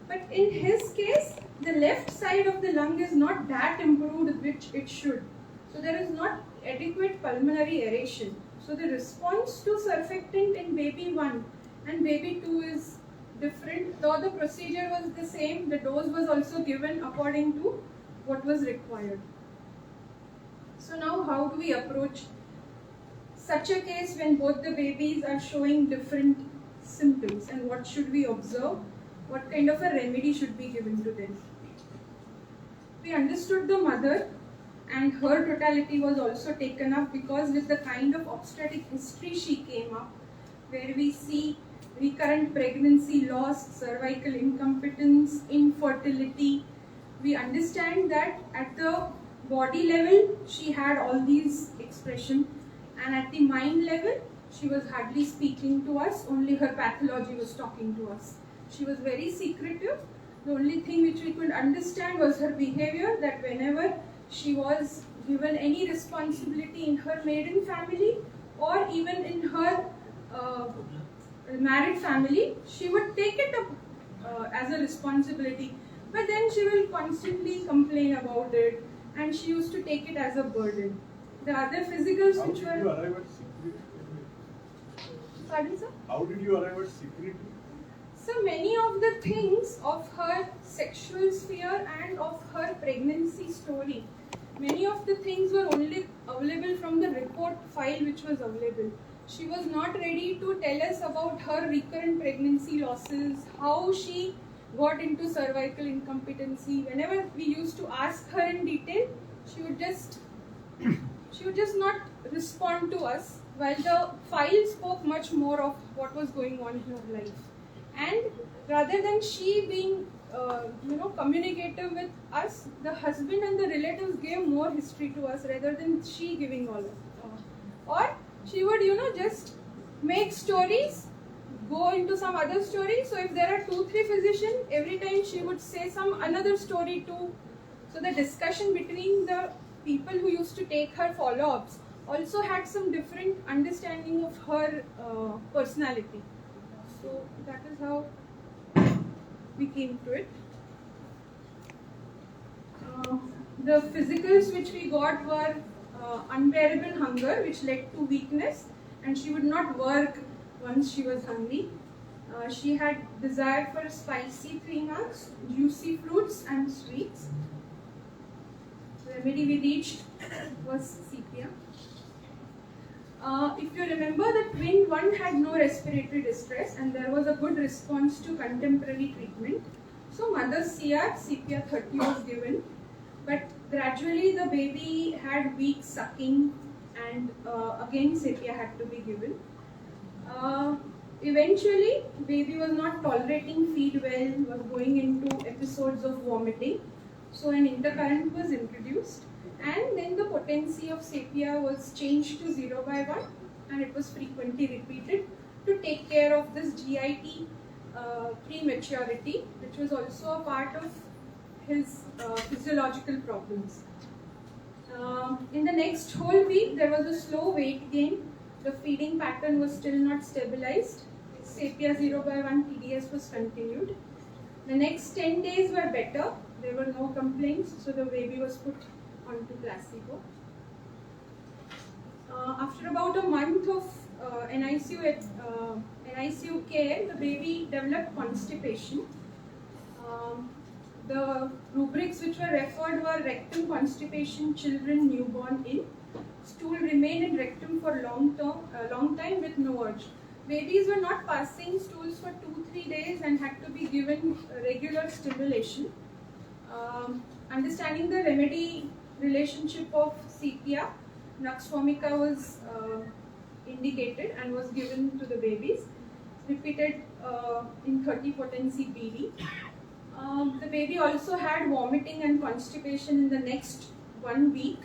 [SPEAKER 1] but in his case, the left side of the lung is not that improved which it should. So there is not adequate pulmonary aeration. So the response to surfactant in baby 1 and baby 2 is different. Though the procedure was the same, the dose was also given according to what was required. So now how do we approach such a case when both the babies are showing different symptoms and what should we observe, what kind of a remedy should be given to them. We understood the mother and her totality was also taken up because with the kind of obstetric history she came up, where we see recurrent pregnancy loss, cervical incompetence, infertility, we understand that at the body level she had all these expressions, and at the mind level she was hardly speaking to us, only her pathology was talking to us. She was very secretive. The only thing which we could understand was her behavior, that whenever she was given any responsibility in her maiden family or even in her married family, she would take it up as a responsibility, but then she will constantly complain about it and she used to take it as a burden. The other physicals
[SPEAKER 3] How
[SPEAKER 1] which
[SPEAKER 3] did
[SPEAKER 1] were...
[SPEAKER 3] you arrive at security?
[SPEAKER 1] Pardon, sir?
[SPEAKER 3] How did you arrive at security?
[SPEAKER 1] So many of the things of her sexual sphere and of her pregnancy story, many of the things were only available from the report file which was available. She was not ready to tell us about her recurrent pregnancy losses, how she got into cervical incompetency. Whenever we used to ask her in detail, she would just not respond to us, while the file spoke much more of what was going on in her life. And rather than she being communicative with us, the husband and the relatives gave more history to us rather than she giving all of it. Or she would just make stories, go into some other story. So if there are 2-3 physicians, every time she would say some another story too. So the discussion between the people who used to take her follow-ups also had some different understanding of her personality. So that is how we came to it. The physicals which we got were unbearable hunger, which led to weakness, and she would not work once she was hungry. She had desire for spicy 3 marks, juicy fruits and sweets. The remedy we reached was sepia. If you remember, the twin one had no respiratory distress and there was a good response to contemporary treatment. So mother's CR, sepia 30 was given, but gradually the baby had weak sucking and again sepia had to be given. Eventually, baby was not tolerating feed well, was going into episodes of vomiting. So an intercurrent was introduced, and then the potency of sepia was changed to 0/1, and it was frequently repeated to take care of this GIT prematurity, which was also a part of his physiological problems. In the next whole week, there was a slow weight gain. The feeding pattern was still not stabilized. Sepia 0/1 PDS was continued. The next 10 days were better. There were no complaints, so the baby was put onto placebo. After about a month of NICU care, the baby developed constipation. The rubrics which were referred were rectum constipation, children newborn in. Stool remained in rectum for long time with no urge. Babies were not passing stools for 2-3 days and had to be given regular stimulation. Understanding the remedy relationship of sepia, nux vomica was indicated and was given to the babies, repeated in 30 potency BD. The baby also had vomiting and constipation in the next 1 week,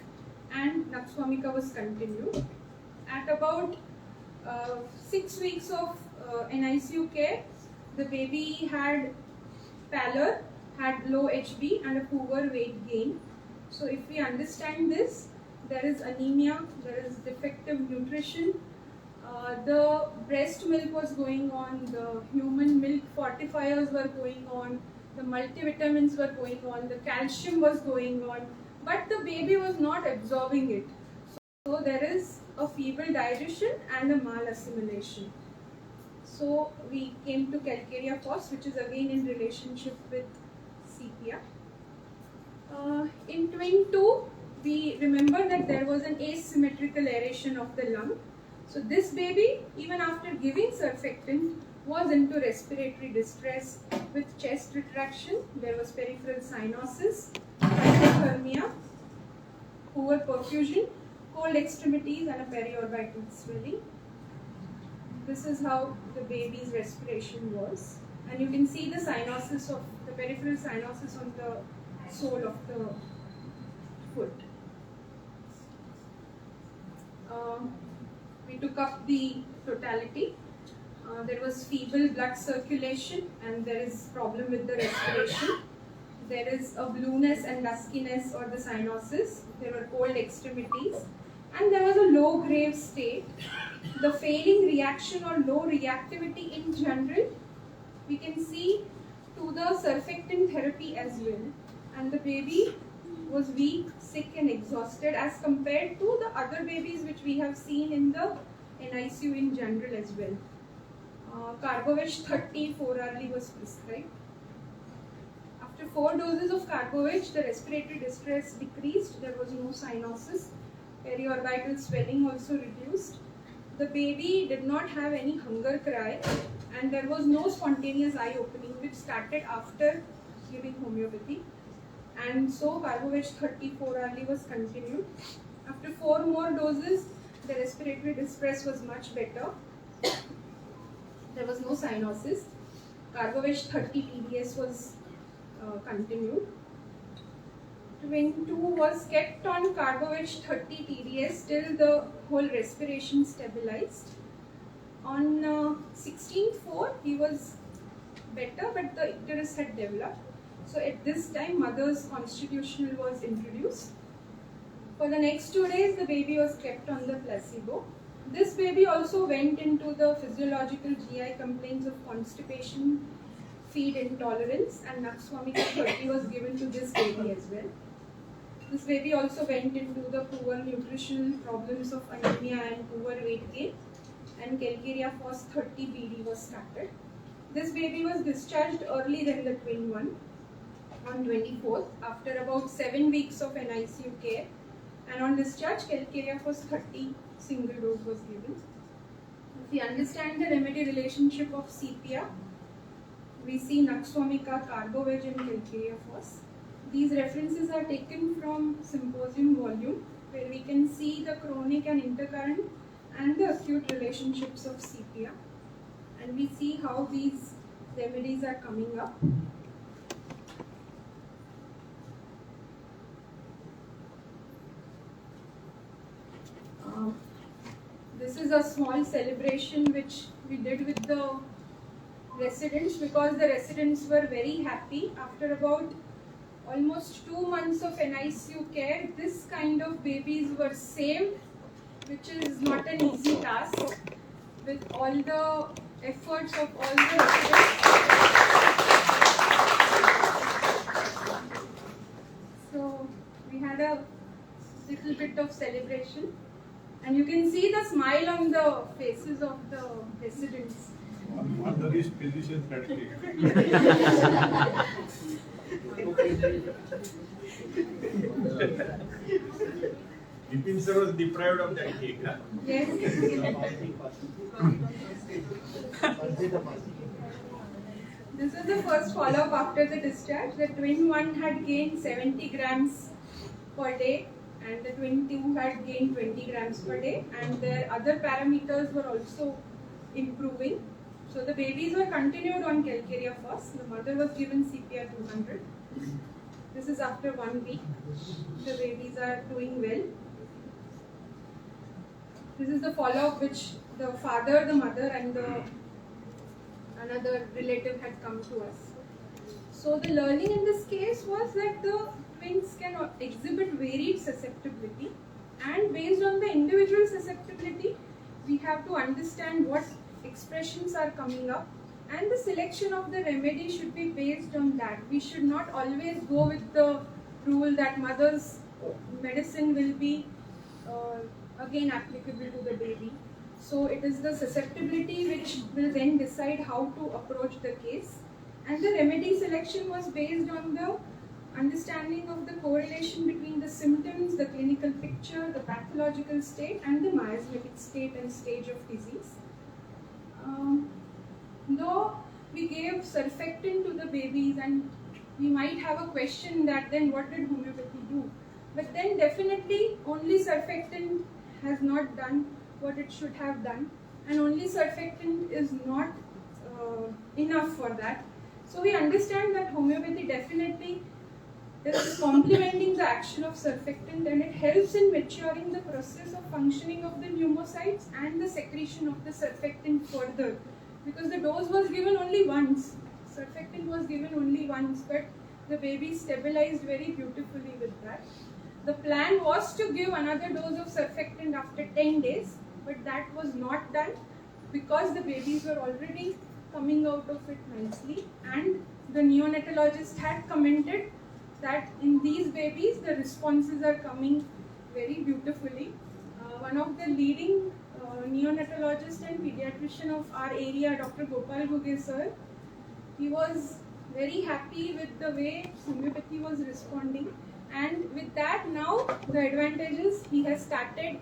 [SPEAKER 1] and nux vomica was continued. At about 6 weeks of NICU care, the baby had pallor, had low HB and a poor weight gain. So if we understand this, there is anemia, there is defective nutrition, the breast milk was going on, the human milk fortifiers were going on, the multivitamins were going on, the calcium was going on, but the baby was not absorbing it. So there is a feeble digestion and a malassimilation. So we came to calcarea phos, which is again in relationship with sepia. In twin 2, we remember that there was an asymmetrical aeration of the lung. So this baby, even after giving surfactant, was into respiratory distress with chest retraction. There was peripheral cyanosis, hypothermia, poor perfusion, cold extremities, and a periorbital swelling. This is how the baby's respiration was. And you can see the cyanosis of the peripheral cyanosis on the sole of the foot. We took up the totality. There was feeble blood circulation and there is problem with the respiration. There is a blueness and duskiness or the cyanosis. There were cold extremities and there was a low grave state. The failing reaction or low reactivity in general, we can see to the surfactant therapy as well. And the baby was weak, sick and exhausted as compared to the other babies which we have seen in the NICU in general as well. Carbovec 30 4-hourly was prescribed. After 4 doses of Carbovec, the respiratory distress decreased. There was no cyanosis. Periorbital swelling also reduced. The baby did not have any hunger cry and there was no spontaneous eye opening which started after giving homeopathy. And so Carbovec 30 4-hourly was continued. After 4 more doses, the respiratory distress was much better. There was no cyanosis. Carbovec 30 TDS was continued. Twin 2 was kept on Carbovec 30 TDS till the whole respiration stabilized. On 16/4, he was better, but the icterus had developed. So at this time, mother's constitutional was introduced. For the next 2 days, the baby was kept on the placebo. This baby also went into the physiological GI complaints of constipation, feed intolerance, and Naxwamika 30 was given to this baby as well. This baby also went into the poor nutritional problems of anemia and poor weight gain, and Calcarea Phos 30 BD was started. This baby was discharged early than the twin one on 24th after about 7 weeks of NICU care, and on discharge Calcarea Phos 30 single dose was given. If we understand the remedy relationship of sepia, we see Naxwamika, Carbovec and Calcarea Phos. These references are taken from symposium volume where we can see the chronic and intercurrent and the acute relationships of sepia, and we see how these remedies are coming up. This is a small celebration which we did with the residents because the residents were very happy. After about almost 2 months of NICU care, this kind of babies were saved, which is not an easy task with all the efforts of all the residents. So we had a little bit of celebration. And you can see the smile on the faces of the residents.
[SPEAKER 3] Mother is physician fatigue.
[SPEAKER 4] Vipin sir was deprived of that cake. Huh?
[SPEAKER 1] Yes. This is the first follow-up after the discharge. The twin one had gained 70 grams per day and the twin 2 had gained 20 grams per day, and their other parameters were also improving. So the babies were continued on Calcarea Phos. The mother was given CPR 200. This is after 1 week. The babies are doing well. This is the follow-up which the father, the mother and another relative had come to us. So the learning in this case was that the twins can exhibit varied susceptibility, and based on the individual susceptibility, we have to understand what expressions are coming up, and the selection of the remedy should be based on that. We should not always go with the rule that mother's medicine will be again applicable to the baby. So it is the susceptibility which will then decide how to approach the case, and the remedy selection was based on the understanding of the correlation between the symptoms, the clinical picture, the pathological state and the miasmatic state and stage of disease. Though we gave surfactant to the babies, and we might have a question that then what did homeopathy do? But then definitely only surfactant has not done what it should have done, and only surfactant is not enough for that. So we understand that homeopathy definitely is complementing the action of surfactant, and it helps in maturing the process of functioning of the pneumocytes and the secretion of the surfactant further. Because the dose was given only once, surfactant was given only once, but the baby stabilized very beautifully with that. The plan was to give another dose of surfactant after 10 days, but that was not done because the babies were already coming out of it nicely, and the neonatologist had commented that in these babies the responses are coming very beautifully. One of the leading neonatologist and pediatrician of our area, Dr. Gopal Guge sir, he was very happy with the way homeopathy was responding, and with that now the advantages, he has started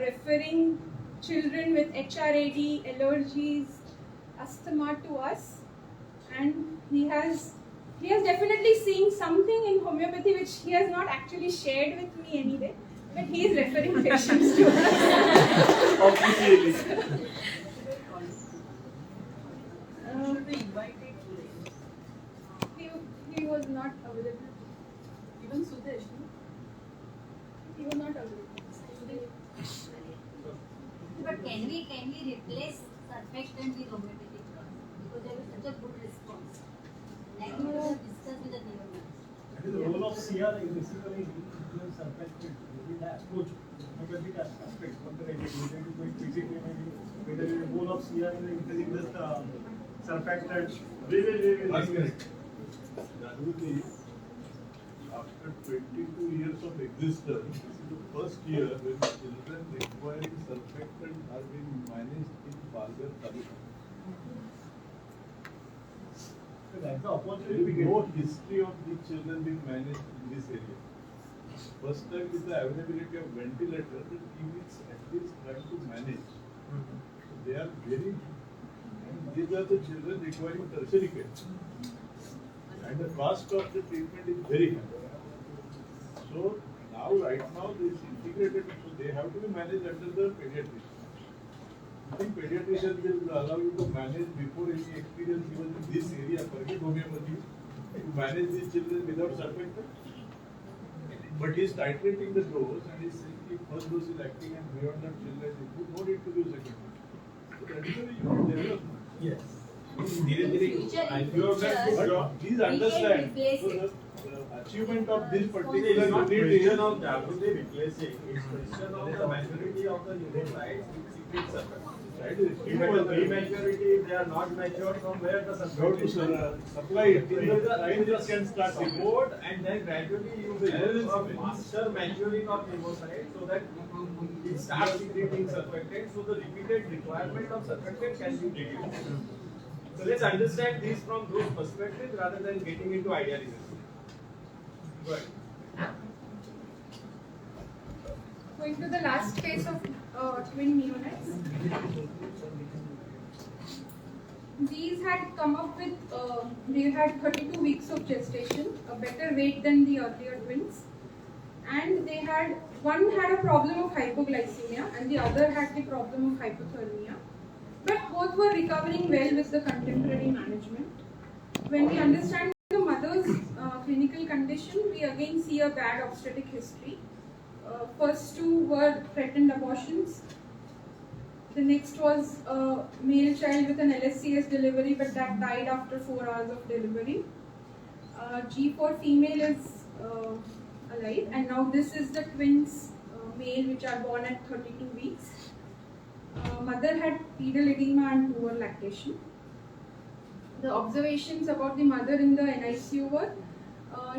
[SPEAKER 1] referring children with HRAD, allergies, asthma to us, and he has definitely seen something in homeopathy which he has not actually shared with me anyway, but he is referring patients to us.
[SPEAKER 6] Obviously.
[SPEAKER 1] He was not available.
[SPEAKER 5] Even Sudesh, no?
[SPEAKER 1] He was not available.
[SPEAKER 9] But can we replace surfactant with homeopathic drugs? Because there is such a good response. Like we have discussed with the neonatal.
[SPEAKER 4] The role of CR is basically influence surfactant. Maybe the approach, homeopathic aspects, maybe going physically, maybe whether the role of CR in increasing this surfactant.
[SPEAKER 3] We will. That will be after 22 years of existence. This is the first year when children requiring surfactant are being managed in Balgar Taluka.
[SPEAKER 4] That's the
[SPEAKER 3] There
[SPEAKER 4] opportunity we
[SPEAKER 3] is
[SPEAKER 4] get.
[SPEAKER 3] no history of the children being managed in this area. First time with the availability of ventilator, the team is at least trying to manage. So they are very, and these are the children requiring tertiary care. And the cost of the treatment is very high. So now, right now, this integrated, so they have to be managed under the pediatrician. I think pediatrician will allow you to manage before any experience given in this area, forget homeopathy, to manage these children without surfactant. But he is titrating the dose and he is saying the first dose is acting and beyond that children, you don't need to give second dose. So that is why you will develop.
[SPEAKER 4] Yes.
[SPEAKER 3] And you have done good job. Please understand. So the achievement of this particular
[SPEAKER 10] It is not
[SPEAKER 3] unit
[SPEAKER 10] question
[SPEAKER 3] is
[SPEAKER 10] of Jagrati replacing, it's question of the maturity of the pneumocytes which secrete surfactant.
[SPEAKER 3] right.
[SPEAKER 10] If at the prematurity, if they are not matured, from where the
[SPEAKER 3] How to
[SPEAKER 10] surfactant
[SPEAKER 3] supply it in the time
[SPEAKER 10] will
[SPEAKER 3] it can start secreting.
[SPEAKER 10] support and then gradually you will do a faster maturing of pneumocytes so that it starts secreting surfactant, so the repeated requirement of surfactant can be reduced. So let's understand this from those perspectives rather than getting into idealism. Go ahead.
[SPEAKER 1] Going to the last phase of twin neonates. These had come up with, they had 32 weeks of gestation, a better weight than the earlier twins. And they had, one had a problem of hypoglycemia and the other had the problem of hypothermia. But both were recovering well with the contemporary management. When we understand the mother's clinical condition, we again see a bad obstetric history. First two were threatened abortions. The next was a male child with an LSCS delivery, but that died after 4 hours of delivery. G4 female is alive, and now this is the twins male which are born at 32 weeks. Mother had pedal edema and poor lactation. The observations about the mother in the NICU were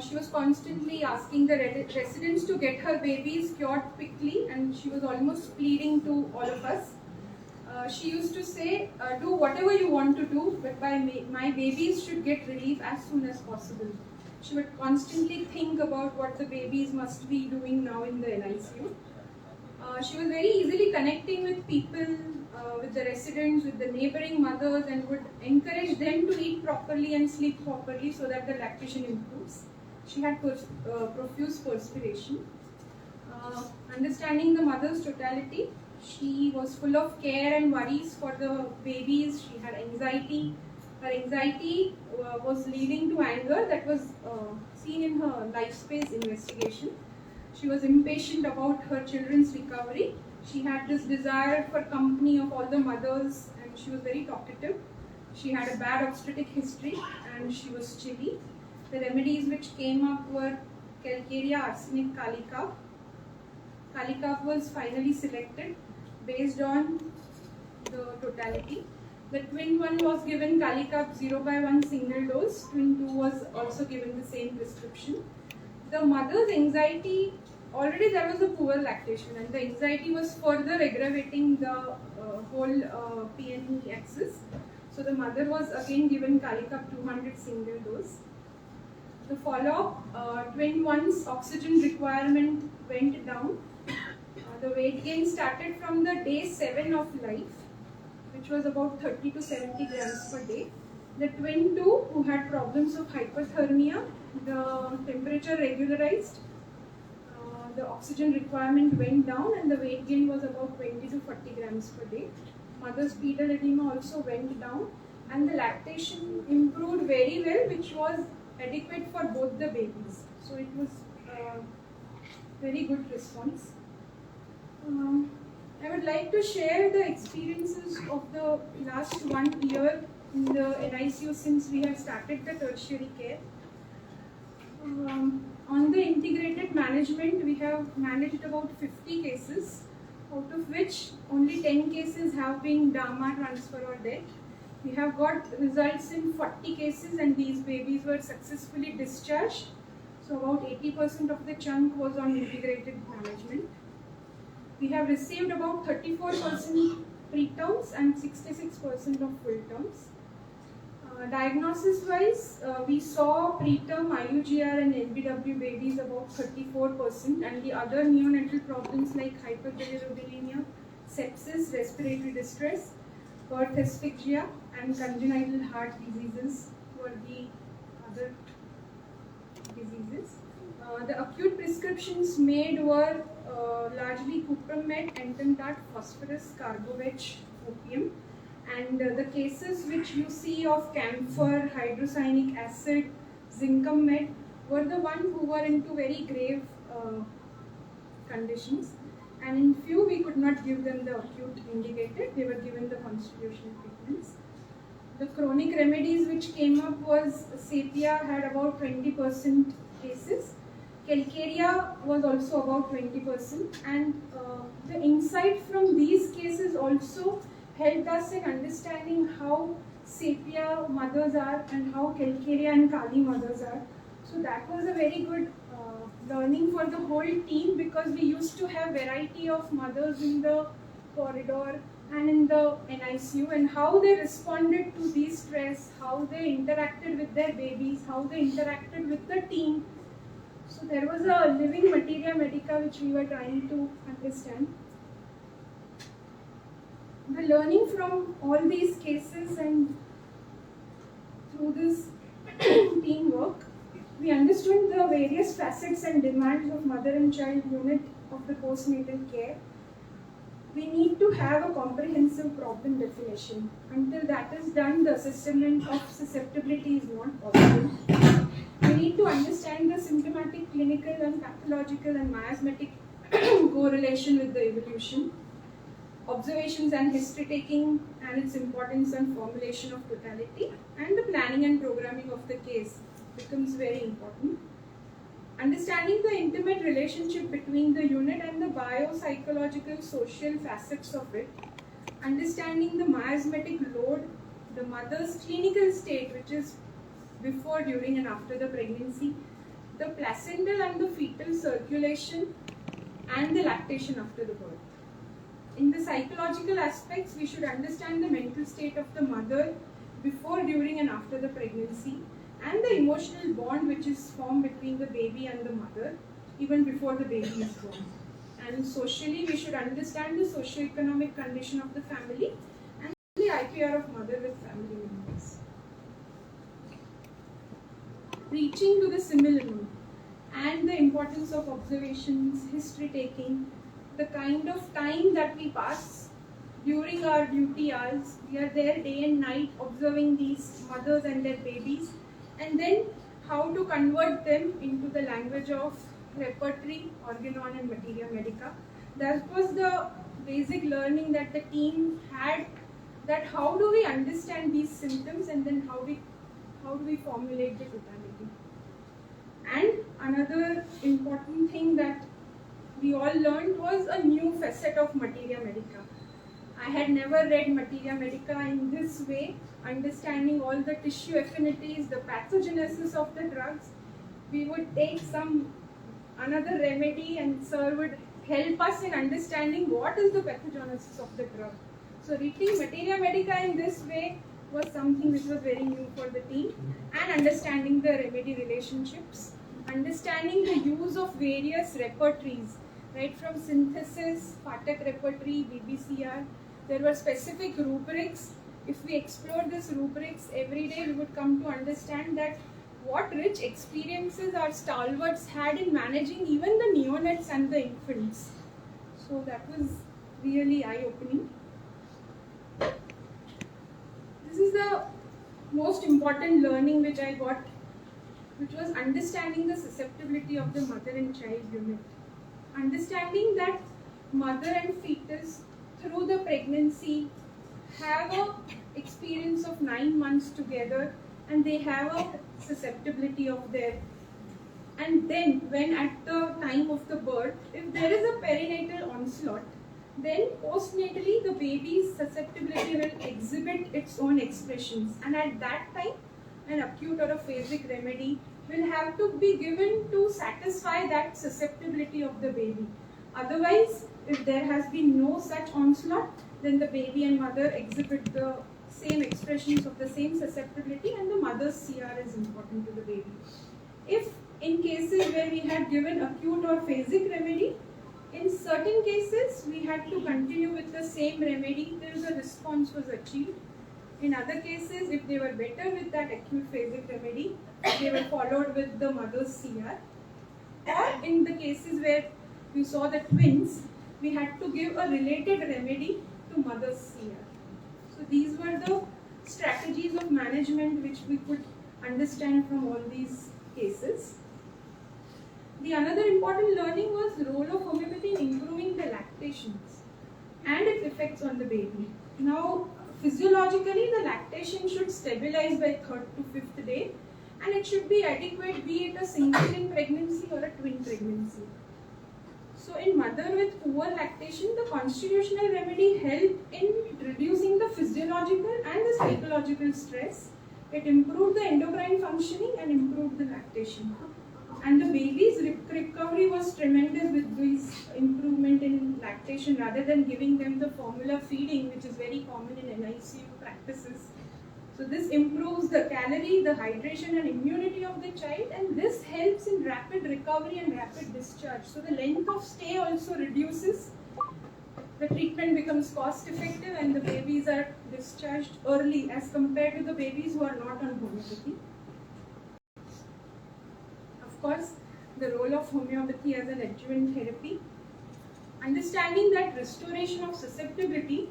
[SPEAKER 1] she was constantly asking the residents to get her babies cured quickly, and she was almost pleading to all of us. She used to say, do whatever you want to do, but my babies should get relief as soon as possible. She would constantly think about what the babies must be doing now in the NICU. She was very easily connecting with people with the residents, with the neighboring mothers, and would encourage them to eat properly and sleep properly so that the lactation improves. She had profuse perspiration. Understanding the mother's totality, she was full of care and worries for the babies. She had anxiety. Her anxiety was leading to anger that was seen in her life space investigation. She was impatient about her children's recovery. She had this desire for company of all the mothers, and she was very talkative. She had a bad obstetric history and she was chilly. The remedies which came up were calcarea, arsenic, kalikap. Kalikap was finally selected based on the totality. The twin one was given Kalikap 0/1 single dose. Twin 2 was also given the same prescription. The mother's anxiety, already there was a poor lactation, and the anxiety was further aggravating the whole PNE axis. So the mother was again given Kalikap 200 single dose. The follow-up, twin 1's oxygen requirement went down. The weight gain started from the day 7 of life, which was about 30 to 70 grams per day. The twin 2, who had problems of hypothermia, the temperature regularized, the oxygen requirement went down, and the weight gain was about 20 to 40 grams per day. Mother's pedal edema also went down, and the lactation improved very well, which was adequate for both the babies. So it was a very good response. I would like to share the experiences of the last 1 year in the NICU since we have started the tertiary care. On the integrated management, we have managed about 50 cases, out of which only 10 cases have been DAMA transfer or death. We have got results in 40 cases, and these babies were successfully discharged. So about 80% of the chunk was on integrated management. We have received about 34% preterms and 66% of full terms. Diagnosis wise, we saw preterm IUGR and LBW babies about 34%, and the other neonatal problems like hyperbilirubinemia, sepsis, respiratory distress, birth asphyxia, and congenital heart diseases were the other diseases. The acute prescriptions made were largely cupromet, ententat, phosphorus, carbovetch, opium. And the cases which you see of camphor, hydrocyanic acid, zincum med were the ones who were into very grave conditions. And in few we could not give them the acute indicated, they were given the constitutional treatments. The chronic remedies which came up was sepia had about 20% cases. Calcarea was also about 20%, and the insight from these cases also helped us in understanding how sepia mothers are and how calcarea and kali mothers are. So that was a very good learning for the whole team, because we used to have variety of mothers in the corridor and in the NICU, and how they responded to these stress, how they interacted with their babies, how they interacted with the team. So there was a living materia medica which we were trying to understand. The learning from all these cases and through this teamwork, we understood the various facets and demands of mother and child unit of the postnatal care. We need to have a comprehensive problem definition. Until that is done, the assessment of susceptibility is not possible. We need to understand the symptomatic, clinical and pathological and miasmatic correlation with the evolution. Observations and history taking and its importance and formulation of totality, and the planning and programming of the case becomes very important. Understanding the intimate relationship between the unit and the biopsychological social facets of it. Understanding the miasmatic load, the mother's clinical state, which is before, during and after the pregnancy, the placental and the fetal circulation, and the lactation after the birth. In the psychological aspects, we should understand the mental state of the mother before, during and after the pregnancy, and the emotional bond which is formed between the baby and the mother even before the baby is born. And socially, we should understand the socio-economic condition of the family and the IPR of mother with family members. Reaching to the simillimum and the importance of observations, history taking, the kind of time that we pass during our duty hours. We are there day and night observing these mothers and their babies, and then how to convert them into the language of repertory, organon and materia medica. That was the basic learning that the team had, that how do we understand these symptoms and then how do we formulate the totality. And another important thing that we all learned was a new facet of materia medica. I had never read materia medica in this way, understanding all the tissue affinities, the pathogenesis of the drugs. We would take another remedy and sir would help us in understanding what is the pathogenesis of the drug. So reading materia medica in this way was something which was very new for the team, and understanding the remedy relationships, understanding the use of various repertories, right from synthesis, Patak repertory, BBCR. There were specific rubrics. If we explore these rubrics every day, we would come to understand that what rich experiences our stalwarts had in managing even the neonates and the infants. So that was really eye-opening. This is the most important learning which I got, which was understanding the susceptibility of the mother and child unit. Understanding that mother and fetus through the pregnancy have a experience of 9 months together, and they have a susceptibility of their. And then when at the time of the birth, if there is a perinatal onslaught, then postnatally the baby's susceptibility will exhibit its own expressions, and at that time an acute or a phasic remedy will have to be given to satisfy that susceptibility of the baby. Otherwise, if there has been no such onslaught, then the baby and mother exhibit the same expressions of the same susceptibility, and the mother's CR is important to the baby. If in cases where we had given acute or phasic remedy, in certain cases we had to continue with the same remedy till the response was achieved. In other cases, if they were better with that acute phasic remedy, they were followed with the mother's CR. Or in the cases where we saw the twins, we had to give a related remedy to mother's CR. So these were the strategies of management which we could understand from all these cases. The another important learning was the role of homeopathy in improving the lactations and its effects on the baby. Now, physiologically, the lactation should stabilize by 3rd to 5th day, and it should be adequate, be it a single pregnancy or a twin pregnancy. So in mother with poor lactation, the constitutional remedy helped in reducing the physiological and the psychological stress. It improved the endocrine functioning and improved the lactation. And the baby's recovery was tremendous with this improvement in lactation, rather than giving them the formula feeding, which is very common in NICU practices. So this improves the calorie, the hydration and immunity of the child, and this helps in rapid recovery and rapid discharge. So the length of stay also reduces. The treatment becomes cost effective and the babies are discharged early as compared to the babies who are not on homeopathy. Of course, the role of homeopathy as an adjuvant therapy. Understanding that restoration of susceptibility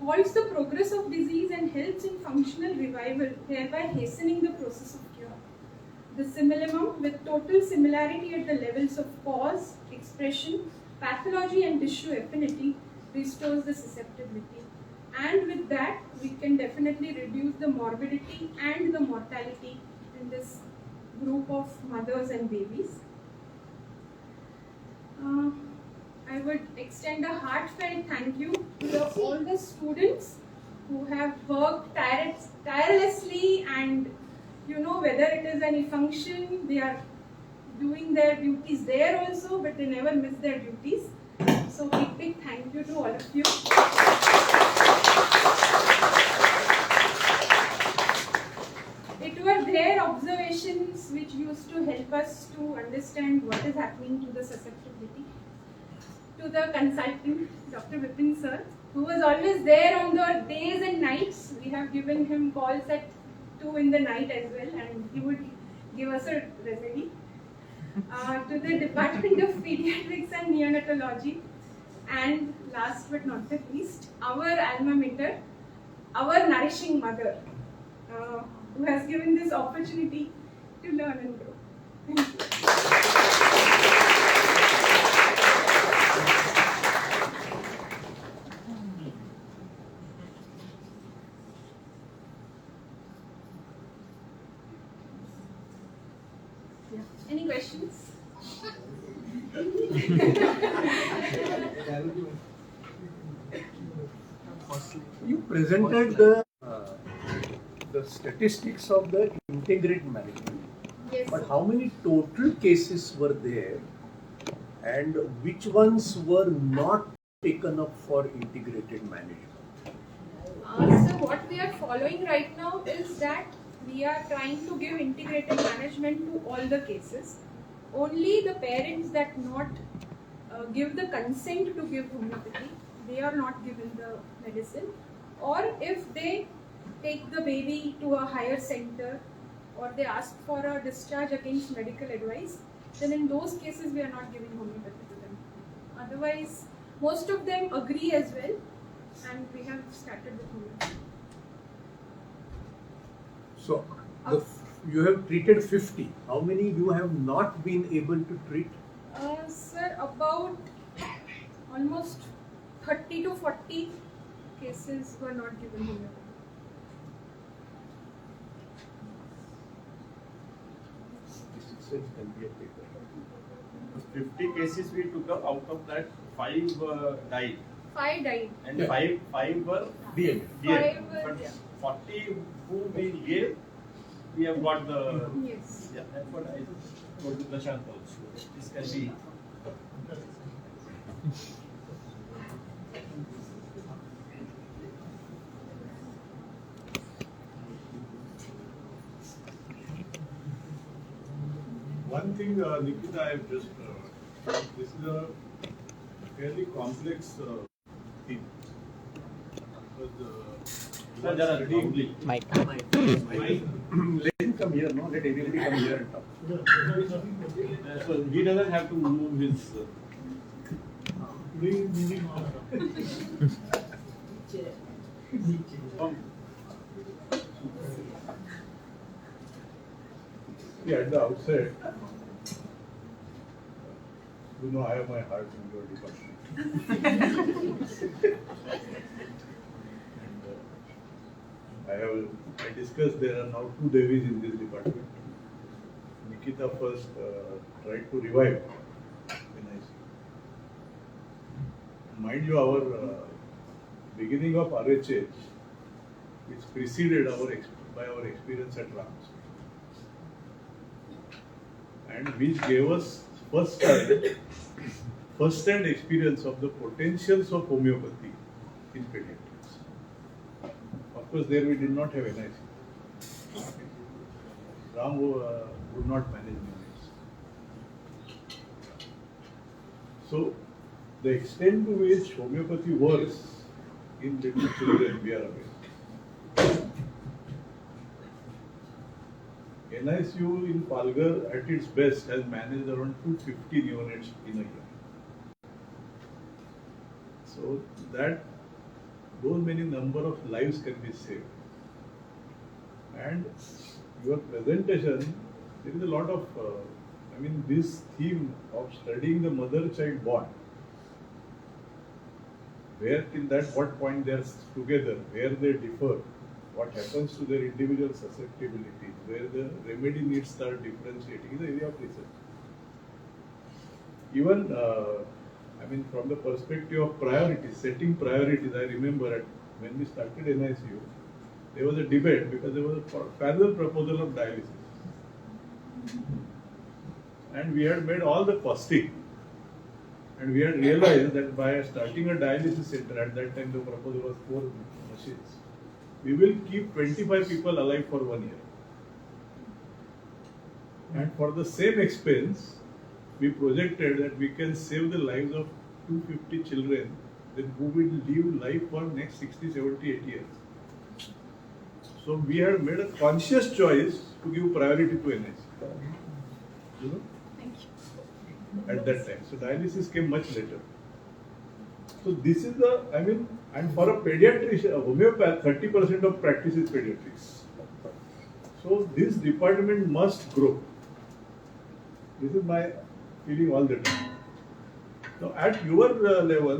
[SPEAKER 1] halts the progress of disease and helps in functional revival, thereby hastening the process of cure. The simillimum, with total similarity at the levels of cause, expression, pathology and tissue affinity, restores the susceptibility. And with that, we can definitely reduce the morbidity and the mortality in this group of mothers and babies. I would extend a heartfelt thank you to all the students who have worked tirelessly, and whether it is any function, they are doing their duties there also, but they never miss their duties. So big thank you to all of you. It were their observations which used to help us to understand what is happening to the susceptibility. to the consultant, Dr. Vipin sir, who was always there on the days and nights. We have given him calls at 2 in the night as well, and he would give us a remedy. To the Department of Pediatrics and Neonatology, and last but not the least, our alma mater, our nourishing mother, who has given this opportunity to learn and grow. Thank you. Any questions?
[SPEAKER 11] You presented the statistics of the integrated management.
[SPEAKER 1] Yes.
[SPEAKER 11] But how many total cases were there, and which ones were not taken up for integrated management?
[SPEAKER 1] So what we are following right now is that we are trying to give integrated management to all the cases. Only the parents that not give the consent to give homeopathy, they are not given the medicine. Or if they take the baby to a higher center, or they ask for a discharge against medical advice, then in those cases we are not giving homeopathy to them. Otherwise, most of them agree as well, and we have started with homeopathy.
[SPEAKER 11] So you have treated 50. How many you have not been able to treat?
[SPEAKER 1] Sir, about almost 30 to 40 cases were not given homeopathy.
[SPEAKER 11] Can be a paper.
[SPEAKER 10] 50 cases we took up, out of that 5 died.
[SPEAKER 1] 5 died.
[SPEAKER 10] And
[SPEAKER 11] Yeah.
[SPEAKER 10] five were
[SPEAKER 11] DL.
[SPEAKER 1] Five were,
[SPEAKER 10] But
[SPEAKER 1] yeah.
[SPEAKER 10] 40 who we gave, we have got the.
[SPEAKER 1] Yes.
[SPEAKER 10] Yeah, that's what I told to Prashant also. This can be.
[SPEAKER 3] One thing, Nikita, I have just, this is a fairly complex thing. Because
[SPEAKER 10] Mike.
[SPEAKER 11] Let him come here, no? Let everybody come here and talk.
[SPEAKER 10] So he doesn't have to move his.
[SPEAKER 3] Yeah, at the outset, you know, I have my heart in your department. And I discussed there are now 2 Devis in this department. Nikita first tried to revive NIC. Mind you, our beginning of RHH, which preceded by our experience at Rams, and which gave us first-hand experience of the potentials of homeopathy in pediatrics. Of course, there we did not have NIC. Ram would not manage units. So, the extent to which homeopathy works in little children, we are aware. NICU in Palghar at its best has managed around 250 neonates in a year. So that those many number of lives can be saved. And your presentation, there is a lot of, this theme of studying the mother-child bond. Where till that what point they are together, where they differ, what happens to their individual susceptibilities, where the remedy needs start differentiating is the area of research. Even, from the perspective of priorities, setting priorities, I remember when we started NICU, there was a debate because there was a parallel proposal of dialysis. And we had made all the costing. And we had realized that by starting a dialysis center, at that time the proposal was 4 machines, we will keep 25 people alive for 1 year. And for the same expense, we projected that we can save the lives of 250 children, then who will live life for next 60, 70, 80 years. So we had made a conscious choice to give priority to NIC. You know? At that time. So dialysis came much later. So this is the, I mean, and for a pediatrician, a homeopath, 30% of practice is pediatrics. So this department must grow. This is my feeling all the time. Now at your level,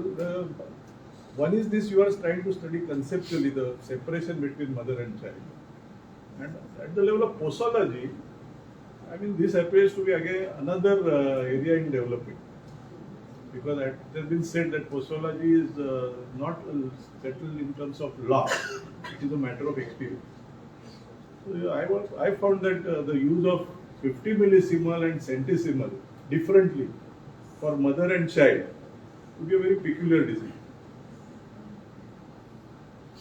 [SPEAKER 3] one is this, you are trying to study conceptually the separation between mother and child. And at the level of posology, I mean, this appears to be again another area in development. Because it has been said that posology is not settled in terms of law, it is a matter of experience. So I found that the use of 50 millisimal and centesimal differently for mother and child would be a very peculiar disease.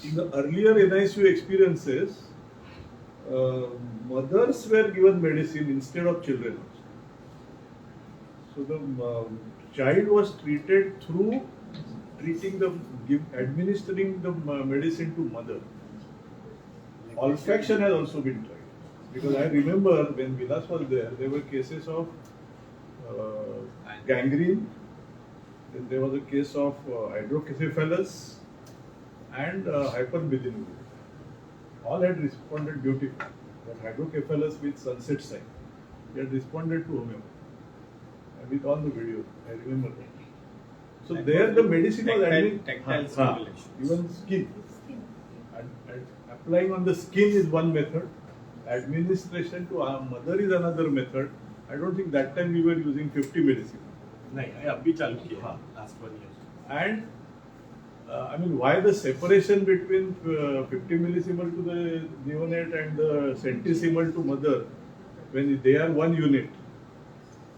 [SPEAKER 3] In the earlier NICU experiences, mothers were given medicine instead of children. So the child was treated through administering the medicine to mother. Olfaction has also been tried. Because I remember when Vilas was there were cases of gangrene, then there was a case of hydrocephalus and hyperbilirubinemia. All had responded beautifully. But hydrocephalus with sunset sign, they had responded to homeopathy. And with all the videos, I remember that. So there the medicine was
[SPEAKER 6] tactile stimulation.
[SPEAKER 3] Even skin. And applying on the skin is one method. Administration to our mother is another method. I don't think that time we were using 50 medicine.
[SPEAKER 10] last 1 year.
[SPEAKER 3] And I mean, why the separation between 50 millisimal to the neonate and the centesimal to mother when they are one unit?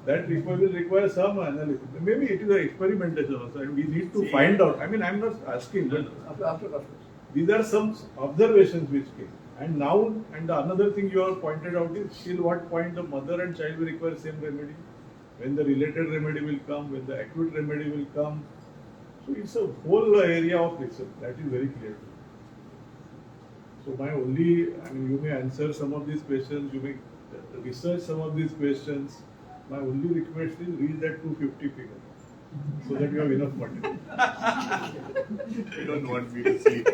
[SPEAKER 3] That will require some analysis. Maybe it is an experimentation also, and we need to find out. I mean, I'm not asking, but these are some observations which came. And now, and the another thing you have pointed out is till what point the mother and child will require same remedy, when the related remedy will come, when the acute remedy will come. So it's a whole area of research that is very clear. So my only, I mean, you may answer some of these questions, you may research some of these questions. My only request is read that 250 figure so that you have enough material.
[SPEAKER 6] You don't want me to sleep.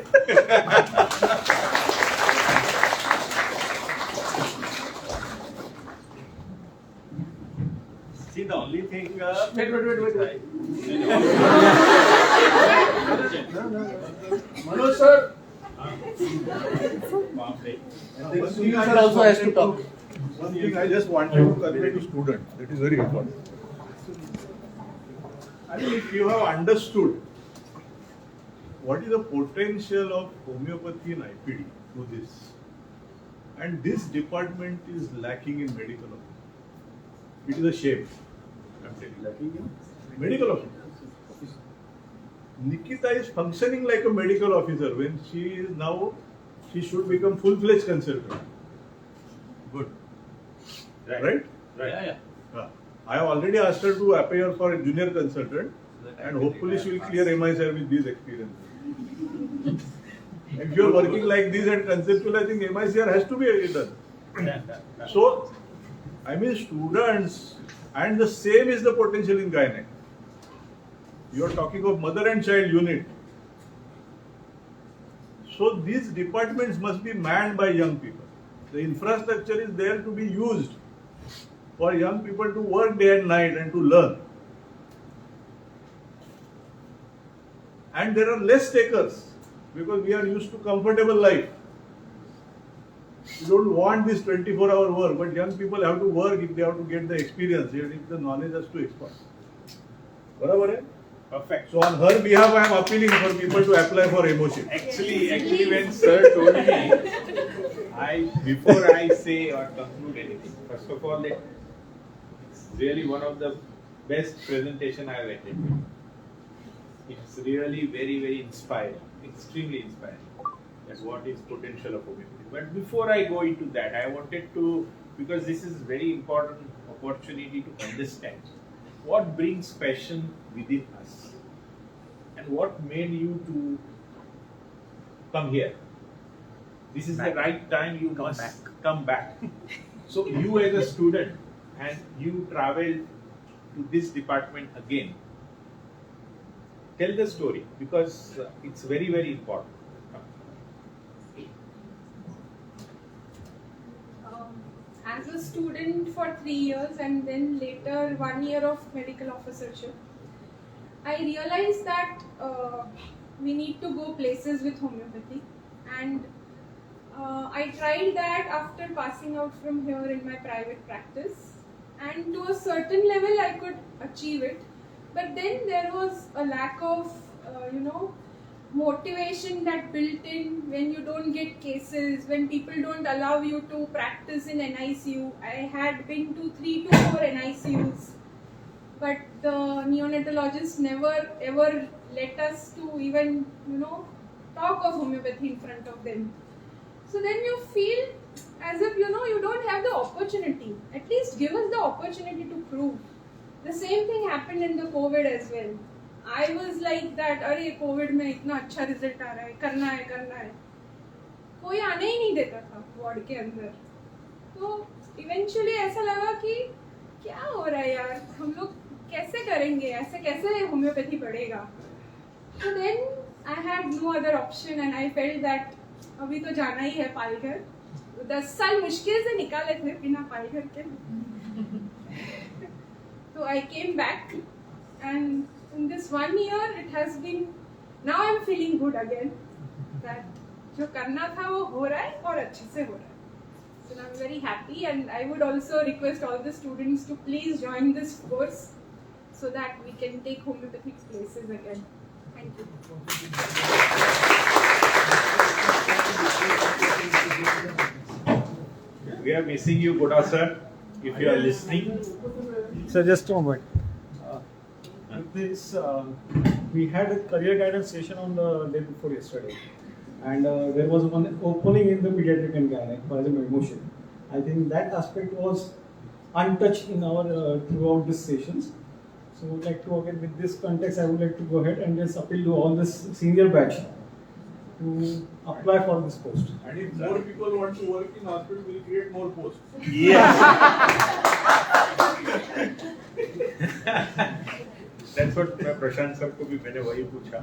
[SPEAKER 10] See, the only thing.
[SPEAKER 7] Wait. Manoj sir.
[SPEAKER 11] Sir also has to talk.
[SPEAKER 3] One thing I just want you to convey to students, that is very important. I mean, if you have understood what is the potential of homeopathy in IPD to this, and this department is lacking in medical office. It is a shame. I'm telling you.
[SPEAKER 11] Lacking in
[SPEAKER 3] Medical officer. Nikita is functioning like a medical officer when she is now, she should become full-fledged consultant. Good. Right?
[SPEAKER 10] Yeah.
[SPEAKER 3] I have already asked her to appear for a junior consultant, and hopefully she will clear MICR with these experiences. If you are working like this and conceptual, I think MICR has to be done. So, I mean, students, and the same is the potential in gynec. You are talking of mother and child unit. So these departments must be manned by young people. The infrastructure is there to be used for young people to work day and night and to learn. And there are less takers because we are used to comfortable life. We don't want this 24-hour work, but young people have to work if they have to get the experience, if the knowledge has to expand. Barabar hai?
[SPEAKER 6] Perfect.
[SPEAKER 3] So on her behalf, I am appealing for people to apply for emotion.
[SPEAKER 6] Actually, when sir told me, before I say or conclude anything, first of all, it's really one of the best presentation I have attended. It's really very, very inspiring, extremely inspiring. That's what is potential of homeopathy. But before I go into that, I wanted to, because this is very important opportunity to understand what brings passion within us. And what made you to come here? This is the right time, you must come back. So you as a student and you traveled to this department again. Tell the story because it's very, very important.
[SPEAKER 1] As a student for 3 years and then later 1 year of medical officership, I realized that we need to go places with homeopathy, and I tried that after passing out from here in my private practice, and to a certain level I could achieve it, but then there was a lack of motivation that built in when you don't get cases, when people don't allow you to practice in NICU. I had been to 3 to 4 NICUs, but the neonatologists never ever let us to even talk of homeopathy in front of them. So then you feel as if you don't have the opportunity. At least give us the opportunity to prove. The same thing happened in the COVID as well. I was like that, अरे Covid में इतना अच्छा result आ रहा है, करना है, कोई आने ही नहीं देता था वार्ड के अंदर. तो इवेंचुअली ऐसा लगा कि क्या हो रहा है यार, हम लोग कैसे करेंगे, ऐसे कैसे होम्योपैथी बढ़ेगा. तो then I had no other option and I felt that अभी तो जाना ही है पालघर. 10 साल मुश्किल से निकाले थे बिना पालघर के. तो I came back and in this 1 year it has been, now I'm feeling good again that जो करना था वो हो रहा है और अच्छे से हो रहा है. So I'm very happy, and I would also request all the students to please join this course so that we can take homeopathic places again. Thank you.
[SPEAKER 6] We are missing you, Goda sir, if you are listening.
[SPEAKER 4] So just a moment. This we had a career guidance session on the day before yesterday, and there was one opening in the pediatric and gynec for the emotion. I think that aspect was untouched in our throughout these sessions. So, I would like to, again with this context, I would like to go ahead and just appeal to all this senior batch to apply for this post.
[SPEAKER 7] And if more people want to work in hospital, we'll create more posts.
[SPEAKER 6] Yes. That's what Prashant sir को भी मैंने वही पूछा.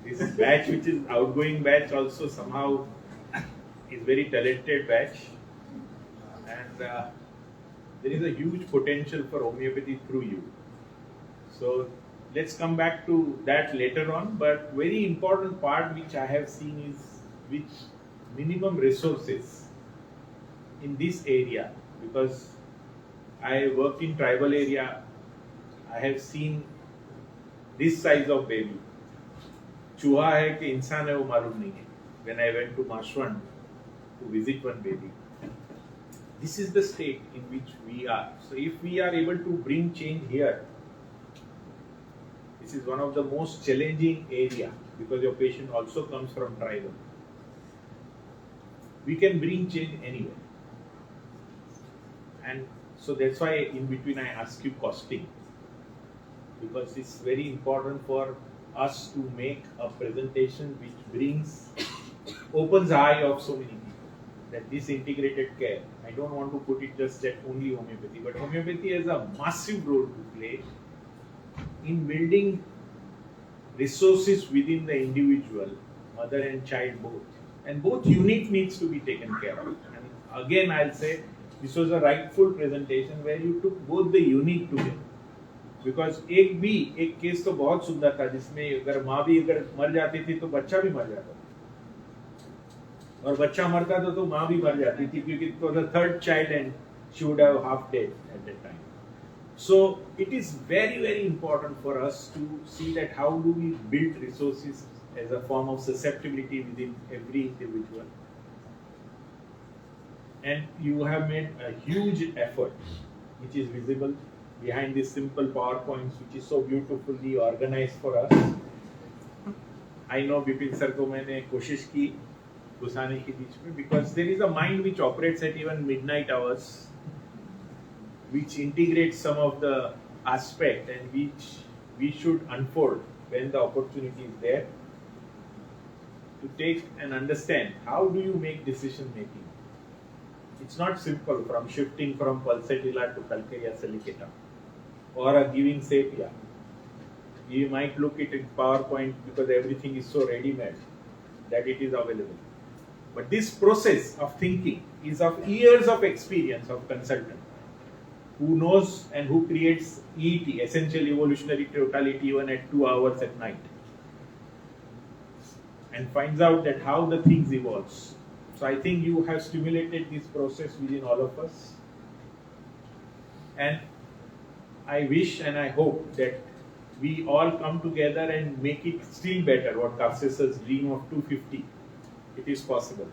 [SPEAKER 6] This batch, which is outgoing batch, also somehow is very talented batch, and there is a huge potential for homeopathy through you. So let's come back to that later on. But very important part which I have seen is which minimum resources in this area, because I worked in tribal area. I have seen this size of baby. चूहा है कि इंसान है वो मालूम नहीं है. When I went to Mashwan to visit one baby, this is the state in which we are. So if we are able to bring change here, this is one of the most challenging area because your patient also comes from tribal. We can bring change anywhere, and so that's why in between I ask you costing, because it's very important for us to make a presentation which opens the eye of so many people, that this integrated care, I don't want to put it just at only homeopathy, but homeopathy has a massive role to play in building resources within the individual, mother and child both, and both unit needs to be taken care of. And again I'll say this was a rightful presentation where you took both the unit together. Because एक case तो बहुत सुंदर था जिसमें अगर माँ भी अगर मर जाती थी तो बच्चा भी मर जाता था, और बच्चा मरता था तो माँ भी मर जाती थी क्योंकि it was the third child and she would have half dead at that time. So it is very, very important for us to see that how do we build resources as a form of susceptibility within every individual. And you have made a huge effort which is visible behind these simple PowerPoints, which is so beautifully organized for us. I know Bipin sir को मैंने कोशिश की घुसाने के बीच में, because there is a mind which operates at even midnight hours, which integrates some of the aspect and which we should unfold when the opportunity is there, to take and understand how do you make decision making. It's not simple from shifting from pulsatilla to calcarea silicata or a giving sepia. You might look at it in PowerPoint because everything is so ready-made that it is available. But this process of thinking is of years of experience of consultant who knows and who creates EET, essential evolutionary totality, even at 2 hours at night, and finds out that how the things evolves. So I think you have stimulated this process within all of us, and I wish and I hope that we all come together and make it still better. What Carcas's dream of 250, it is possible.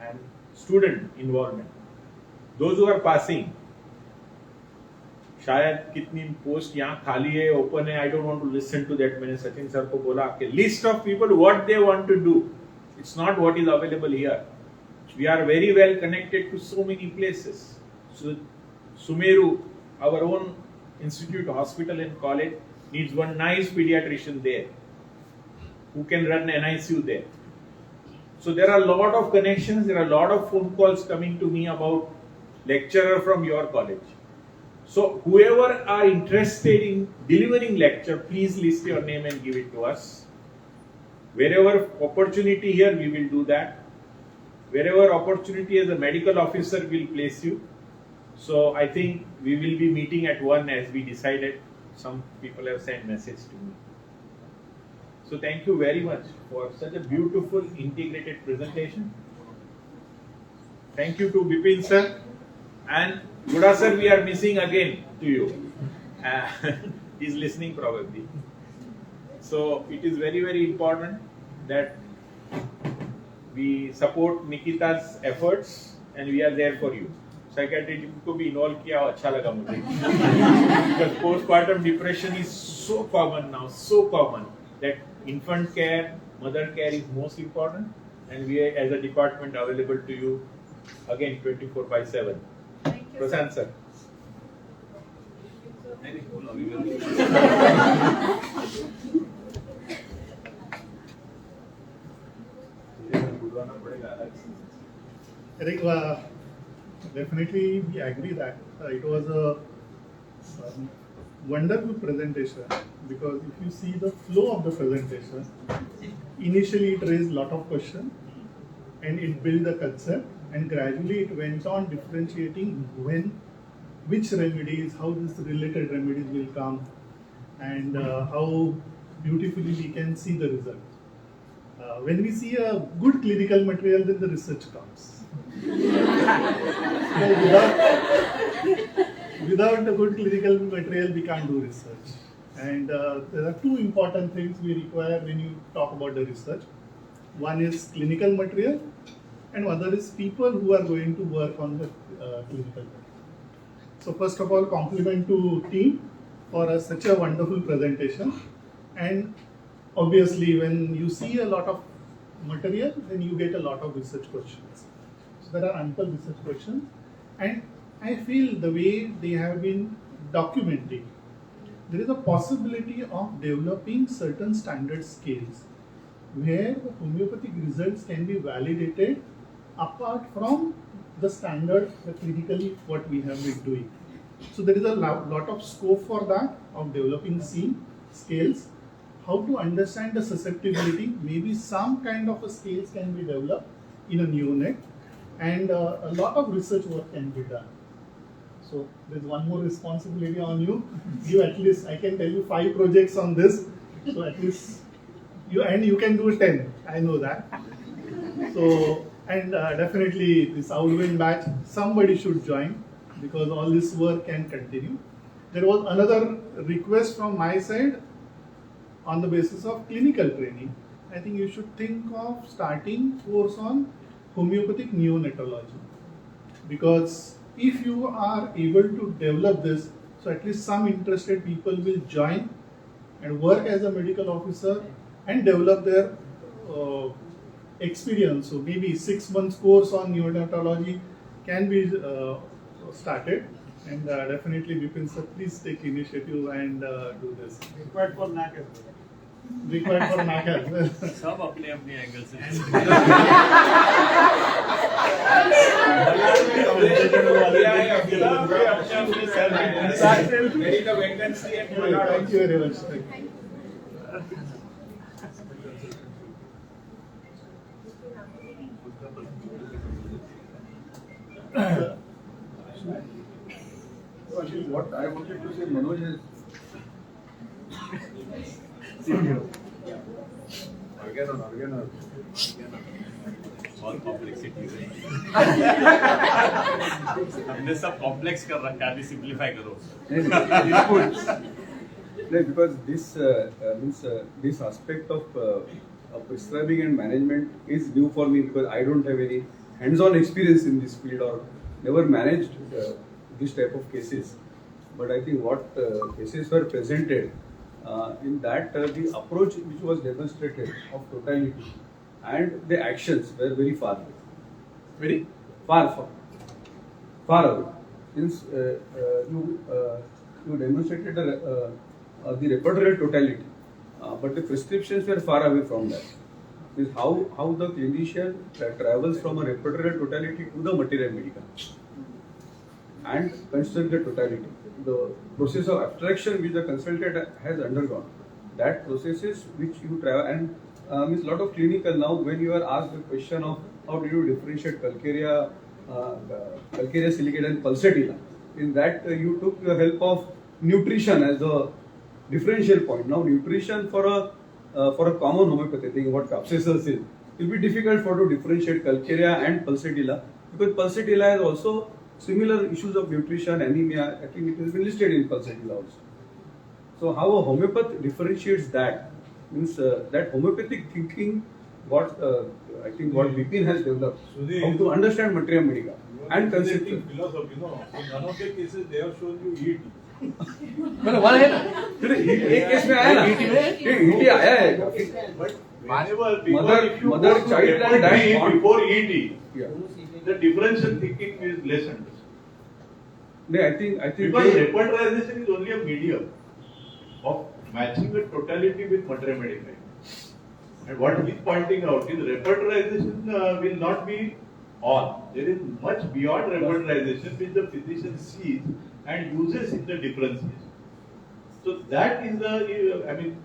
[SPEAKER 6] And student involvement, those who are passing, शायद कितनी post यहाँ खाली है, open है, I don't want to listen to that. मैंने Sachin sir को बोला कि list of people what they want to do. It's not what is available here. We are very well connected to so many places. So Sumeru, our own institute, hospital and college needs one nice pediatrician there who can run NICU there. So there are a lot of connections, there are a lot of phone calls coming to me about lecturer from your college. So whoever are interested in delivering lecture, please list your name and give it to us. Wherever opportunity here, we will do that. Wherever opportunity as a medical officer will place you. So I think we will be meeting at 1 as we decided. Some people have sent message to me. So thank you very much for such a beautiful integrated presentation. Thank you to Bipin sir, and Guda sir, we are missing again to you. He's listening probably. So it is very, very important that we support Nikita's efforts and we are there for you. Psychiatry team को भी involve किया, अच्छा लगा मुझे. Because postpartum depression is so common now, so common that infant care, mother care is most important, and we are as a department available to you again 24/7. Prashant sir.
[SPEAKER 4] I think definitely we agree that it was a wonderful presentation, because if you see the flow of the presentation, initially it raised a lot of questions and it built the concept, and gradually it went on differentiating which remedies, how these related remedies will come, and how beautifully we can see the result. When we see a good clinical material, then the research comes. Without a good clinical material, we can't do research. And there are two important things we require when you talk about the research. One is clinical material, and other is people who are going to work on the clinical material. So first of all, compliment to team for such a wonderful presentation. And obviously, when you see a lot of material, then you get a lot of research questions. So there are ample research questions, and I feel the way they have been documenting, there is a possibility of developing certain standard scales where the homeopathic results can be validated apart from the standard, the clinically what we have been doing. So there is a lot of scope for that, of developing scales. How to understand the susceptibility, maybe some kind of a scales can be developed in a neonate, and a lot of research work can be done. So there's one more responsibility on you. You at least, I can tell you 5 projects on this, so at least you can do 10, I know that. So, and definitely this Outwind batch, somebody should join, because all this work can continue. There was another request from my side on the basis of clinical training. I think you should think of starting course on homeopathic neonatology, because if you are able to develop this, so at least some interested people will join and work as a medical officer and develop their experience. So maybe 6 months course on neonatology can be started, And definitely, Vipin sir, please take initiative and do this. Required for NAC as well. Required for NAC as well.
[SPEAKER 10] सब अपने अपने angle से
[SPEAKER 4] Thank you very much. Thank you.
[SPEAKER 7] So actually, what I wanted to say, Manoj, is organon.
[SPEAKER 10] बहुत complexity है हमने सब complex कर रखा है, अभी सिंपलीफाई करो
[SPEAKER 7] Because this means this aspect of prescribing and management is new for me, because I don't have any hands-on experience in this field or never managed this type of cases. But I think what cases were presented in that the approach which was demonstrated of totality and the actions were very far away. Very far away. Since you demonstrated the repertorial totality, but the prescriptions were far away from that. Is how the clinician travels from a repertorial totality to the material medica and construct the totality. The process of abstraction which the consultant has undergone, that processes which you travel, and means lot of clinical now when you are asked the question of how do you differentiate calcarea silicate and pulsatilla, in that you took the help of nutrition as the differential point. Now nutrition for a common homeopathy thing, what capsaicin is, it will be difficult for to differentiate calcarea and pulsatilla, because pulsatilla has also similar issues of nutrition, anemia. I think it has been listed in pulsatilla also. So how a homeopath differentiates that means that homeopathic thinking, what I think what Vipin has developed, how to understand materia medica and conceptual
[SPEAKER 3] philosophy. No, in none of the cases they have shown you ET.
[SPEAKER 7] मतलब वहाँ है ना, एक case में आया ना, ET आया है,
[SPEAKER 3] But whenever
[SPEAKER 7] mother child and dad
[SPEAKER 3] before ET,
[SPEAKER 7] yeah.
[SPEAKER 3] the differential thinking is less understood.
[SPEAKER 7] No, I think
[SPEAKER 3] Because repertorization is only a medium of matching the totality with materia medica. And what he is pointing out is repertorization will not be all. There is much beyond repertorization which the physician sees and uses in the differences. So that is the,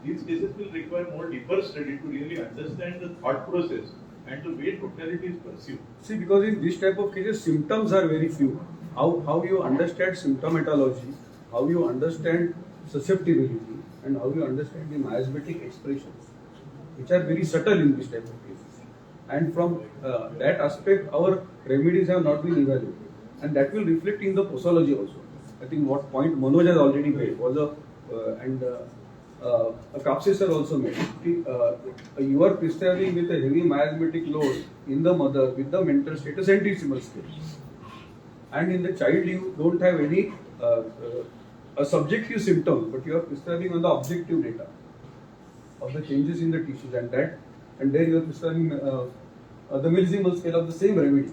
[SPEAKER 3] these cases will require more deeper study to really understand the thought process and the way totality is perceived.
[SPEAKER 7] See, because in this type of cases, symptoms are very few. How you understand symptomatology, how you understand susceptibility, and how you understand the miasmatic expressions, which are very subtle in this type of cases. And from that aspect, our remedies have not been evaluated. And that will reflect in the posology also. I think what point Manoj has already made was a capsaicin also made. You are prescribing with a heavy miasmatic load in the mother with the mental state, a centesimal scale. And in the child, you don't have any a subjective symptom, but you are prescribing on the objective data of the changes in the tissues, and there you are prescribing the millisimal scale of the same remedy.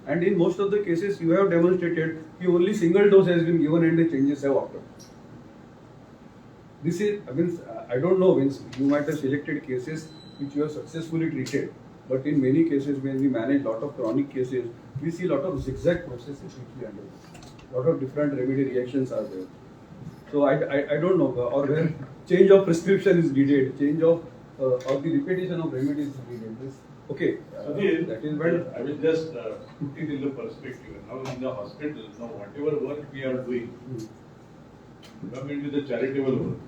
[SPEAKER 7] And in most of the cases, you have demonstrated only single dose has been given and the changes have occurred. This is, I don't know, you might have selected cases which you have successfully treated, but in many cases when we manage lot of chronic cases, we see lot of zigzag processes which we undergo. Lot of different remedy reactions are there. So I don't know, or where change of prescription is needed, change of or the repetition of remedies is needed. Okay,
[SPEAKER 3] that is well. I will just put it in the perspective. Now in the hospital, now whatever work we are doing, come into the charitable work.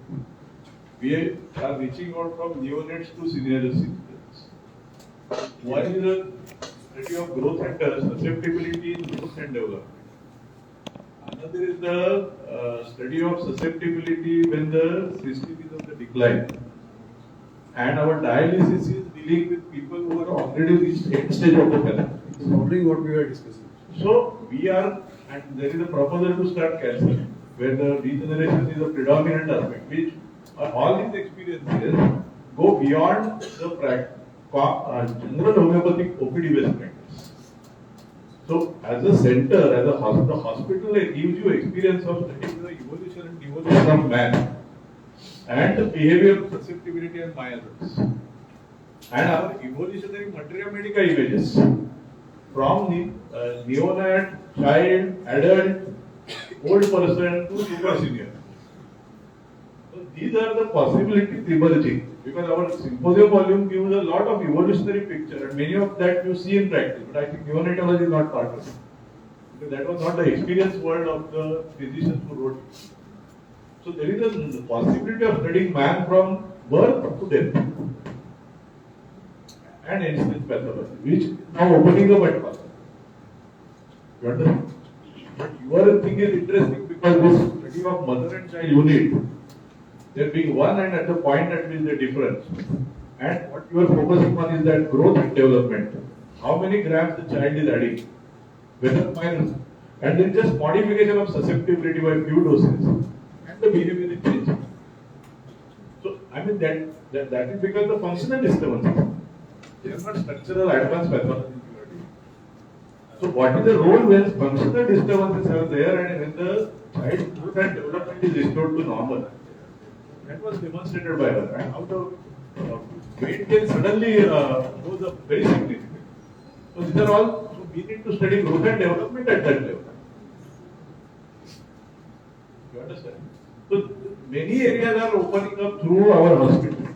[SPEAKER 3] We are reaching out from neonates to senior citizens. One is the study of growth and susceptibility in growth and development. Another is the study of susceptibility when the system is on the decline. And our dialysis is dealing with people who are already reached end stage of the therapy.
[SPEAKER 7] Following what we were discussing.
[SPEAKER 3] So we are, and there is a proposal to start calcium, where the regeneration is a predominant aspect, which all these experiences go beyond the general homeopathic OPD based practice.
[SPEAKER 12] So, as a center, as a hospital, it gives you experience of studying the evolution and devolution of man and the behavior of susceptibility and myelins. And our evolutionary materia medica images from the neonat, child, adult, old person to super senior. So these are the possibilities emerging because our symposium volume gives a lot of evolutionary picture and many of that you see in practice. But I think neonatology is not part of it because that was not the experience world of the physicians who wrote it. So there is a possibility of studying man from birth up to death and end-stage pathology, which is now opening up at first. You understand? But your thing is interesting because this study of mother and child unit, there being one and at the point at which they difference. And what you are focusing on is that growth and development. How many grams the child is adding, whether minus, and then just modification of susceptibility by few doses, and the behavior is changing. So I mean that is because the functional disturbances. They are not structural advanced pathology. So what is the role when functional disturbances are there and when the child growth and development is restored to normal? That was demonstrated by her. And how the weight gain suddenly goes up very significantly. So these are all, so we need to study growth and development at that level. You understand? So many areas are opening up through our hospital.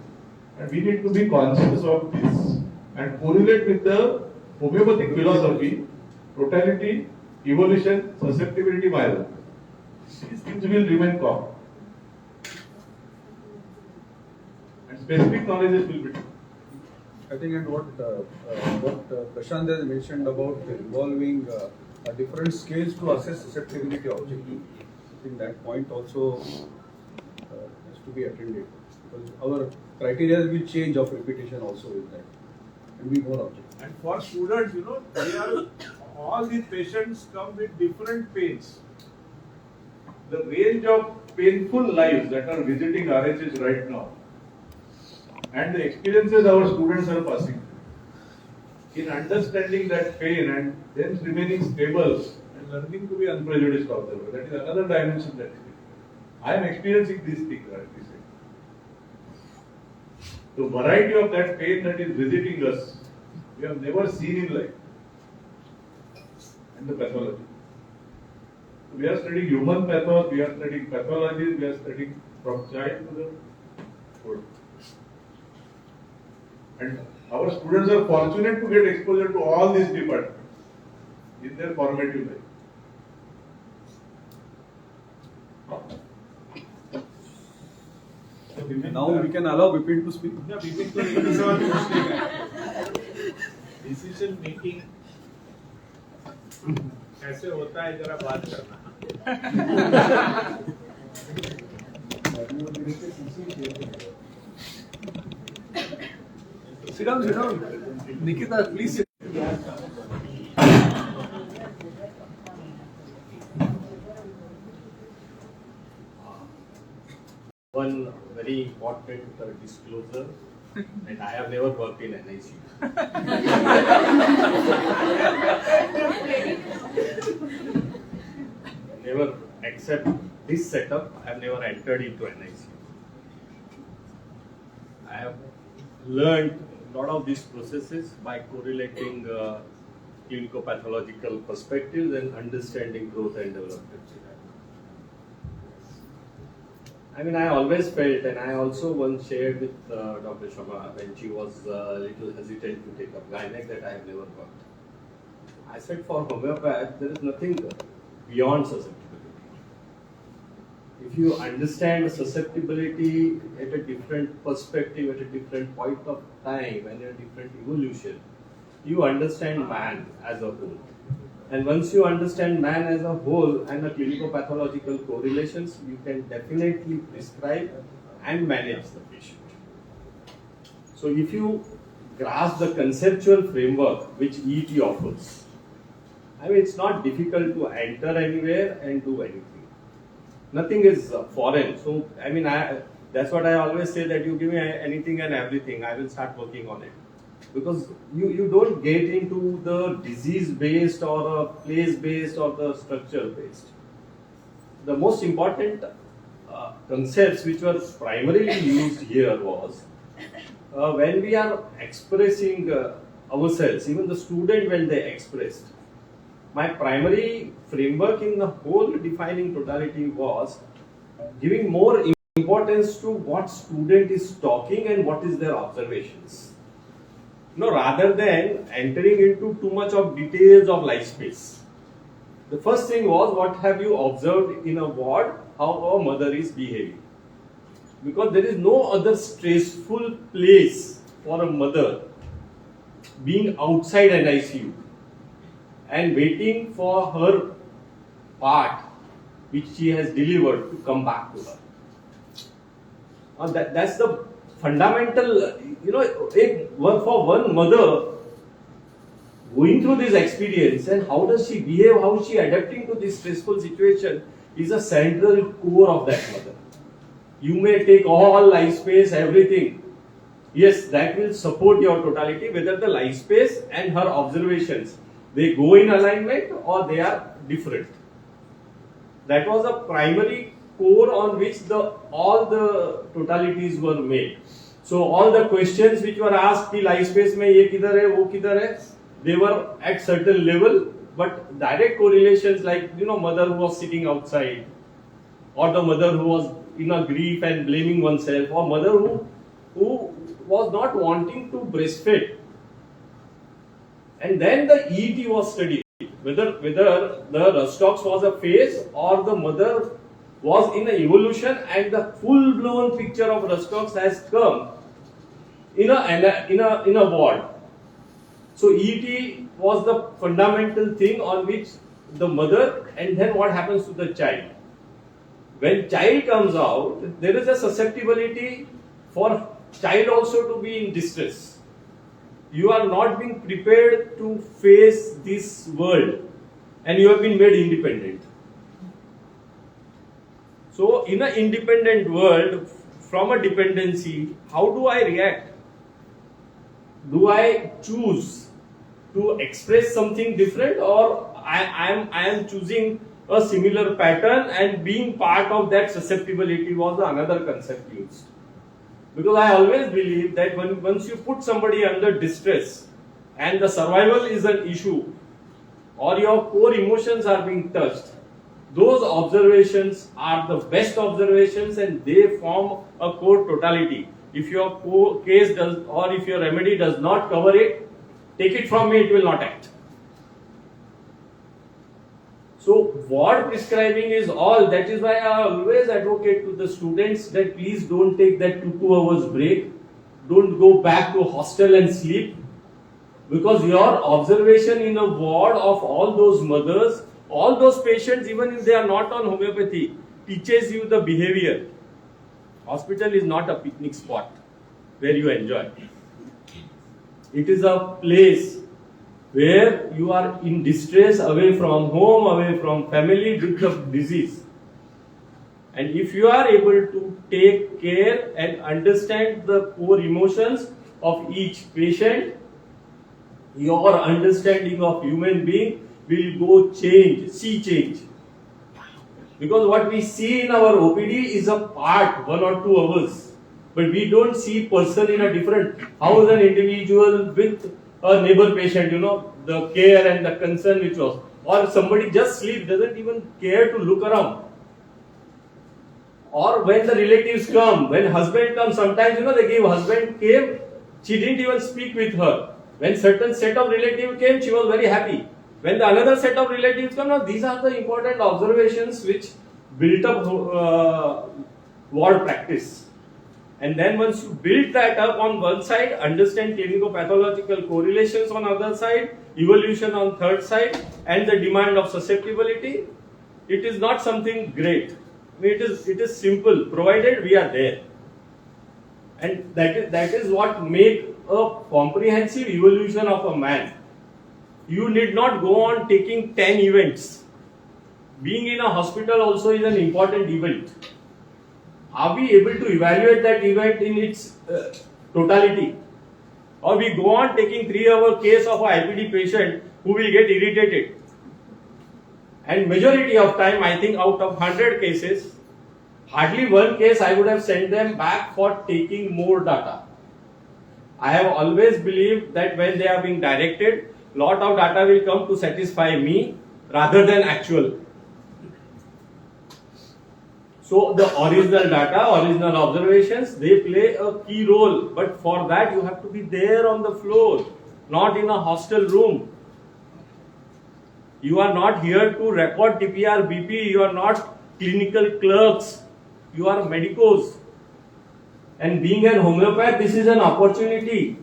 [SPEAKER 12] And we need to be conscious of this and correlate with the homeopathic philosophy, totality, evolution, susceptibility, myelin. These things will remain common. And specific knowledges will be different.
[SPEAKER 7] I think and what Prashant has mentioned about involving different scales to assess susceptibility objectively. I think that point also has to be attended because our criteria will change of repetition also with that and be more objective.
[SPEAKER 10] And for students, you know, all these patients come with different pains.
[SPEAKER 12] The range of painful lives that are visiting RHS right now and the experiences our students are passing in understanding that pain and then remaining stable and learning to be unprejudiced observer. That is another dimension that is it. I am experiencing these things at this age. The variety of that pain that is visiting us, we have never seen in life. And the pathology. We are studying human pathology, we are studying pathology, we are studying from child to the old. And our students are fortunate to get exposure to all these departments in their formative life.
[SPEAKER 7] Now we can allow Vipin to speak.
[SPEAKER 10] Yeah, Vipin to make this one mostly decision making कैसे होता है जरा बात करना.
[SPEAKER 11] Sit down. Nikita, please sit.
[SPEAKER 13] One very important disclosure that I have never worked in NICU. Never, except this setup, I have never entered into NICU. I have learned a lot of these processes by correlating clinico-pathological perspectives and understanding growth and development. I mean, I always felt, and I also once shared with Dr. Shama when she was a little hesitant to take up gynec that I have never worked. I said for homeopath, there is nothing beyond susceptibility. If you understand susceptibility at a different perspective, at a different point of time, and a different evolution, you understand man as a whole. And once you understand man as a whole and the clinico-pathological correlations, you can definitely prescribe and manage the patient. So if you grasp the conceptual framework which ET offers, I mean, it's not difficult to enter anywhere and do anything. Nothing is foreign. So, I mean, that's what I always say, that you give me anything and everything, I will start working on it. because you don't get into the disease based or a place based or the structure based. The most important concepts which were primarily used here was when we are expressing ourselves, even the student when they expressed, my primary framework in the whole defining totality was giving more importance to what student is talking and what is their observations. Rather than entering into too much of details of life space. The first thing was, what have you observed in a ward, how a mother is behaving? Because there is no other stressful place for a mother being outside an ICU and waiting for her part which she has delivered to come back to her. That's the fundamental, for one mother going through this experience and how does she behave, how is she adapting to this stressful situation is a central core of that mother. You may take all life space, everything. Yes, that will support your totality, whether the life space and her observations, they go in alignment or they are different. That was a primary core on which all the totalities were made. So all the questions which were asked, ki life space mein ye kidhar hai, wo kidhar hai, they were at certain level, but direct correlations like, mother who was sitting outside, or the mother who was in a grief and blaming oneself, or mother who was not wanting to breastfeed. And then the EET was studied, whether the Rustox was a phase or the mother was in an evolution, and the full-blown picture of Rustox has come in a ward. So EET was the fundamental thing on which the mother, and then what happens to the child. When child comes out, there is a susceptibility for child also to be in distress. You are not being prepared to face this world, and you have been made independent. So in an independent world, from a dependency, how do I react? Do I choose to express something different, or I am choosing a similar pattern, and being part of that susceptibility was another concept used. Because I always believe that once you put somebody under distress and the survival is an issue, or your core emotions are being touched, those observations are the best observations and they form a core totality. If your case does, or if your remedy does not cover it, take it from me, it will not act. So ward prescribing is all. That is why I always advocate to the students that please don't take that 2 hours break. Don't go back to hostel and sleep. Because your observation in a ward of all those mothers, all those patients, even if they are not on homeopathy, teaches you the behavior. Hospital is not a picnic spot where you enjoy. It is a place where you are in distress, away from home, away from family, with the disease. And if you are able to take care and understand the core emotions of each patient, your understanding of human being will go see change. Because what we see in our OPD is a part, 1 or 2 hours. But we don't see person in a different, how is an individual with a neighbor patient, the care and the concern which was, or somebody just sleeps, doesn't even care to look around. Or when the relatives come, when husband comes, sometimes, they give husband came, she didn't even speak with her. When certain set of relatives came, she was very happy. When the another set of relatives come, now these are the important observations which built up ward practice. And then once you build that up on one side, understand clinico-pathological correlations on other side, evolution on third side, and the demand of susceptibility, it is not something great. It is simple, provided we are there. And that is what makes a comprehensive evolution of a man. You need not go on taking 10 events. Being in a hospital also is an important event. Are we able to evaluate that event in its totality? Or we go on taking 3-hour case of a IPD patient who will get irritated. And majority of time, I think out of 100 cases, hardly one case I would have sent them back for taking more data. I have always believed that when they are being directed, lot of data will come to satisfy me rather than actual. So the original data, original observations, they play a key role. But for that you have to be there on the floor, not in a hostel room. You are not here to record TPR, BP, you are not clinical clerks, you are medicos. And being an homeopath, this is an opportunity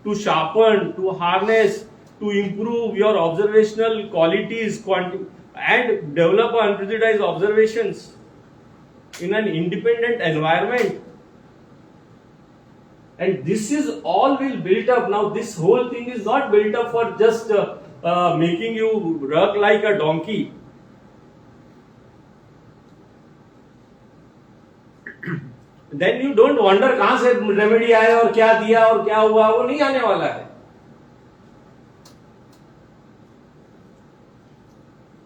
[SPEAKER 13] to sharpen, to harness, to improve your observational qualities and develop unprejudiced observations in an independent environment. And this is all will build up. Now this whole thing is not built up for just making you work like a donkey. Then you don't wonder कहाँ से remedy आया और क्या दिया और क्या हुआ, वो नहीं आने वाला है.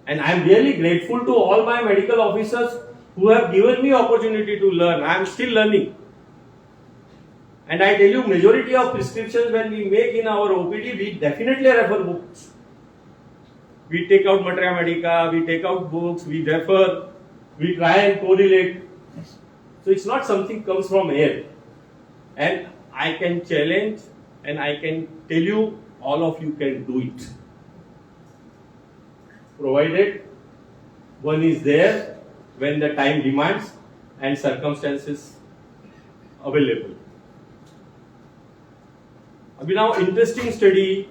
[SPEAKER 13] And I am really grateful to all my medical officers who have given me opportunity to learn. I am still learning. And I tell you, majority of prescriptions when we make in our OPD, we definitely refer books. We take out materia medica, we take out books, we refer, we try and correlate. So it's not something comes from air. And I can challenge and I can tell you, all of you can do it. Provided one is there when the time demands and circumstances available. Now, interesting study,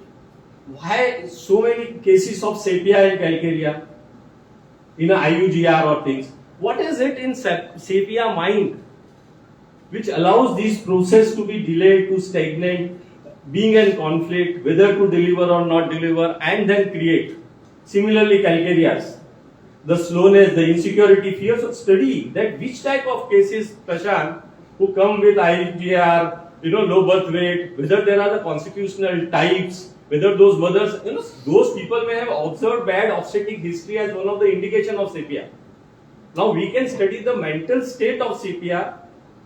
[SPEAKER 13] why so many cases of sepia and calcarea in a IUGR or things. What is it in sepia mind which allows this process to be delayed, to stagnate, being in conflict, whether to deliver or not deliver, and then create? Similarly, calcareas, the slowness, the insecurity, fears of study, that which type of cases, Prashant, who come with IGR, low birth weight, whether there are the constitutional types, whether those mothers, those people may have observed bad obstetric history as one of the indication of sepia. Now we can study the mental state of sepia,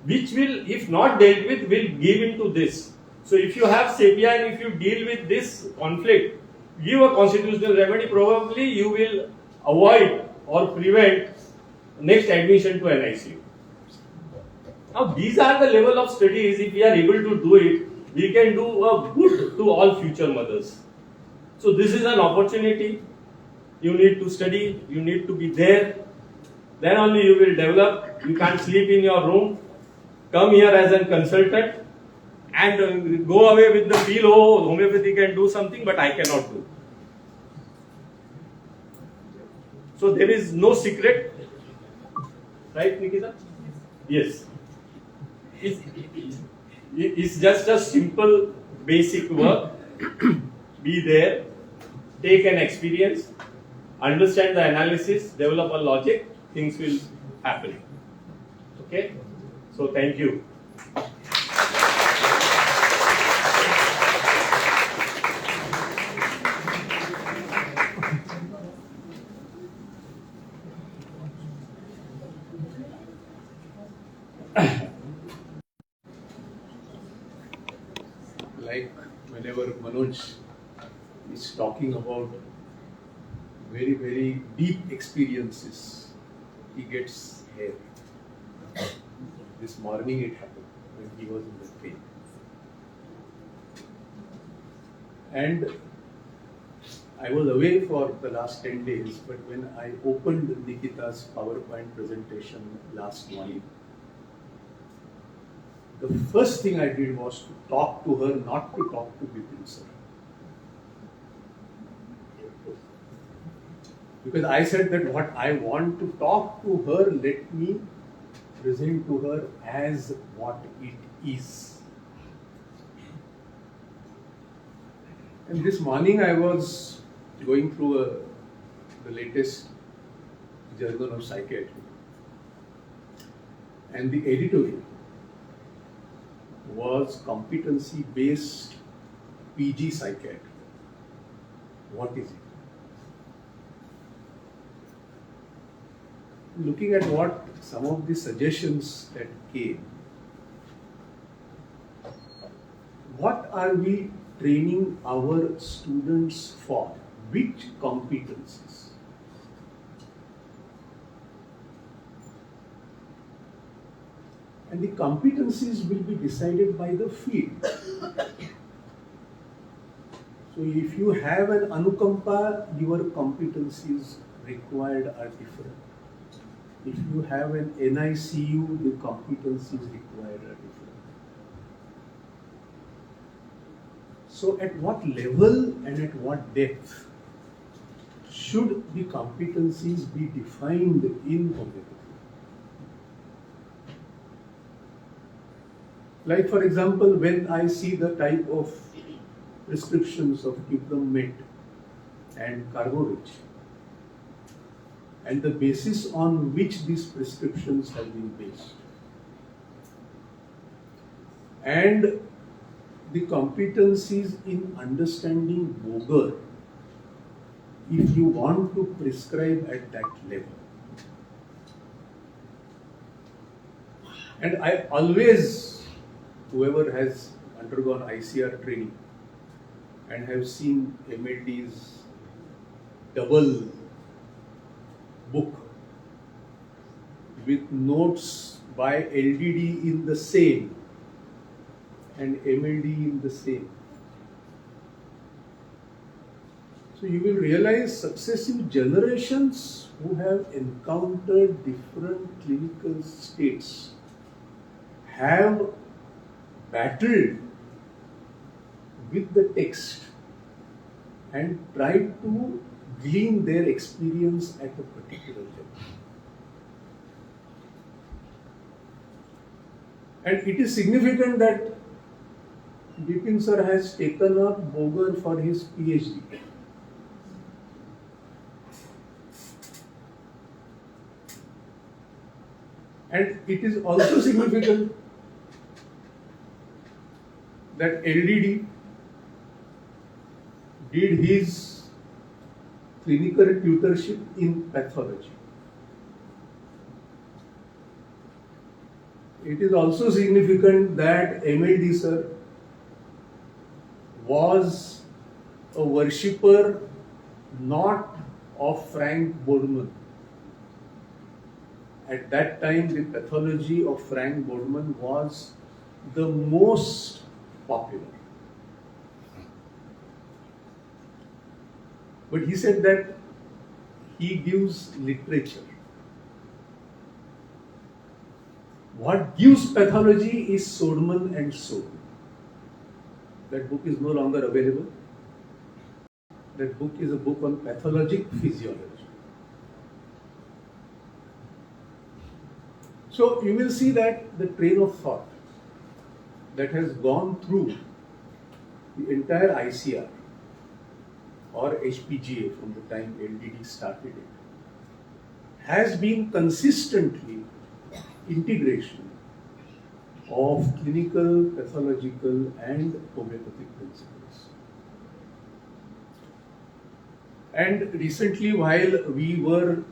[SPEAKER 13] which will, if not dealt with, will give into this. So if you have sepia and if you deal with this conflict, give a constitutional remedy, probably you will avoid or prevent next admission to NICU. Now these are the level of studies, if we are able to do it, we can do a good to all future mothers. So this is an opportunity. You need to study, you need to be there. Then only you will develop. You can't sleep in your room. Come here as a consultant and go away with the feel, oh, homeopathy can do something, but I cannot do. So there is no secret. Right, Nikita? Yes. It's just a simple, basic work. Be there, take an experience, understand the analysis, develop a logic, things will happen. Okay? So thank you.
[SPEAKER 11] Like whenever Manoj is talking about very, very deep experiences, he gets hair. This morning it happened when he was in the train. And I was away for the last 10 days, but when I opened Nikita's PowerPoint presentation last morning, the first thing I did was to talk to her, not to talk to Bipin sir. Because I said that what I want to talk to her, let me present to her as what it is. And this morning I was going through the latest journal of psychiatry, and the editorial was competency based PG psychiatry. What is it? Looking at what some of the suggestions that came, what are we training our students for? Which competencies? And the competencies will be decided by the field. So if you have an Anukampa, your competencies required are different. If you have an NICU, the competencies required are different. So at what level and at what depth should the competencies be defined in homeopathy? Like for example, when I see the type of prescriptions of Cuprum-Met and Carborich, and the basis on which these prescriptions have been based, and the competencies in understanding Boger, if you want to prescribe at that level. And I always, whoever has undergone ICR training and have seen MLD's double book with notes by LDD in the same and MLD in the same. So you will realize successive generations who have encountered different clinical states have battled with the text and tried to glean their experience at a particular level. And it is significant that Bipin sir has taken up Boger for his PhD. And it is also significant that LDD did his clinical tutorship in pathology. It is also significant that MLD sir was a worshipper not of Frank Boardman. At that time, the pathology of Frank Boardman was the most popular. But he said that he gives literature. What gives pathology is Sodman and Sodman. That book is no longer available. That book is a book on pathologic physiology. So you will see that the train of thought that has gone through the entire ICR or HPGA from the time LDD started it has been consistently integration of clinical, pathological and homeopathic principles. And recently, while we were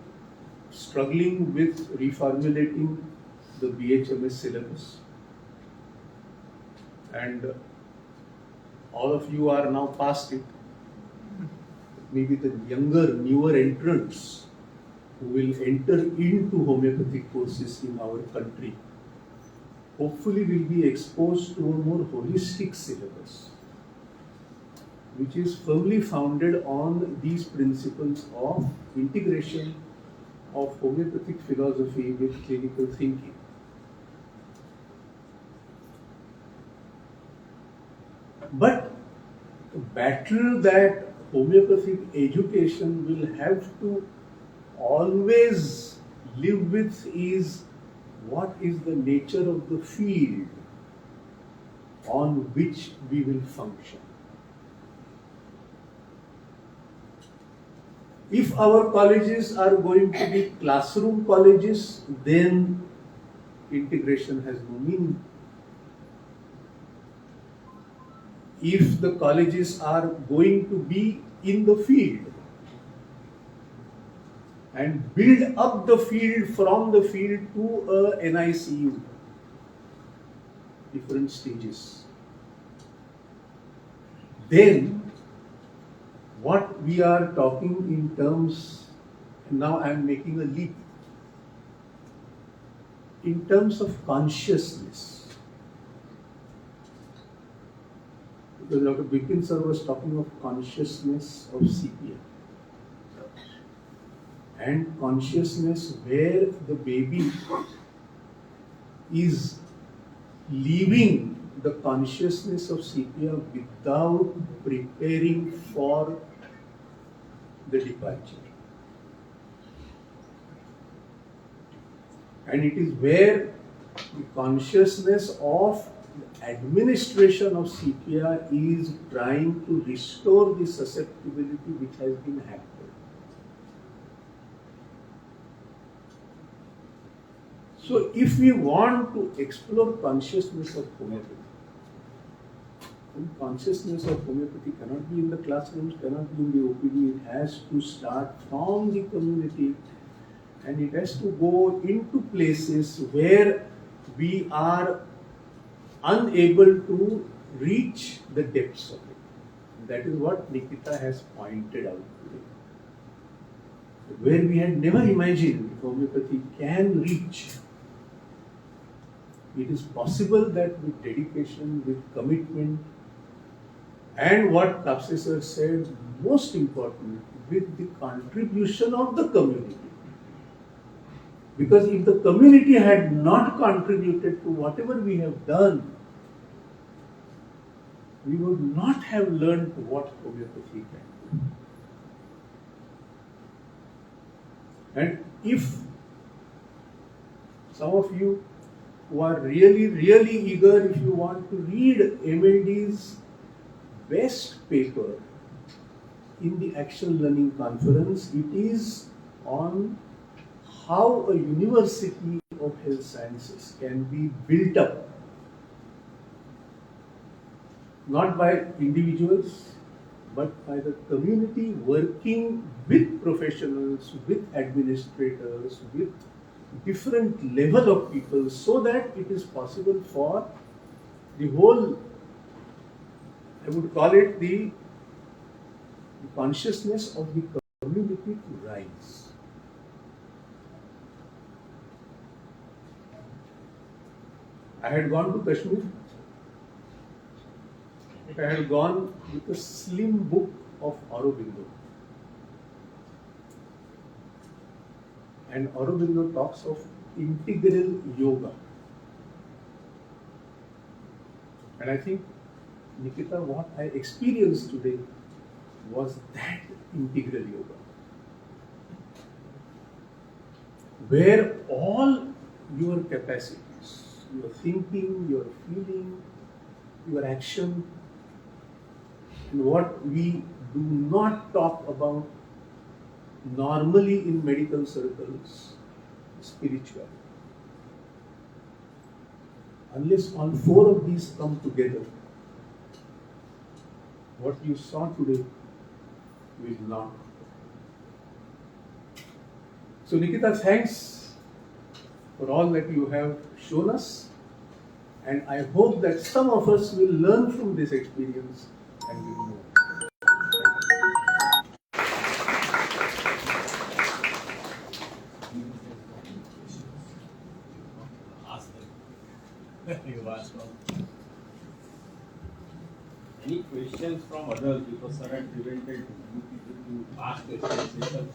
[SPEAKER 11] struggling with reformulating the BHMS syllabus, and all of you are now past it, maybe the younger, newer entrants who will enter into homeopathic courses in our country hopefully will be exposed to a more holistic syllabus, which is firmly founded on these principles of integration of homeopathic philosophy with clinical thinking. But the battle that homeopathic education will have to always live with is what is the nature of the field on which we will function. If our colleges are going to be classroom colleges, then integration has no meaning. if the colleges are going to be in the field and build up the field from the field to a NICU, different stages, then what we are talking in terms, now I am making a leap, in terms of consciousness. Because Dr. Bipin sir was talking of consciousness of CPR. And consciousness where the baby is leaving the consciousness of CPR without preparing for the departure. And it is where the consciousness of administration of CPR is trying to restore the susceptibility which has been hampered. So if we want to explore consciousness of homeopathy, and consciousness of homeopathy cannot be in the classrooms, cannot be in the OPD, it has to start from the community and it has to go into places where we are unable to reach the depths of it. That is what Nikita has pointed out today. Where we had never imagined homeopathy can reach. It is possible that with dedication, with commitment, and what Kapse sir said, most important, with the contribution of the community. Because if the community had not contributed to whatever we have done, we would not have learned what homeopathy can do. And if some of you who are really eager, if you want to read MLD's best paper in the Action Learning Conference, it is on how a university of health sciences can be built up, not by individuals, but by the community working with professionals, with administrators, with different level of people, so that it is possible for the whole, I would call it the consciousness of the community to rise. I had gone to Kashmir. I had gone with a slim book of Aurobindo. And Aurobindo talks of integral yoga. And I think, Nikita, what I experienced today was that integral yoga, where all your capacities, your thinking, your feeling, your action, and what we do not talk about normally in medical circles, spirituality. Unless all four of these come together, what you saw today will not. So Nikita, thanks for all that you have shown us, and I hope that some of us will learn from this experience and will know.
[SPEAKER 10] Any questions from others, because sir had prevented you people to ask questions.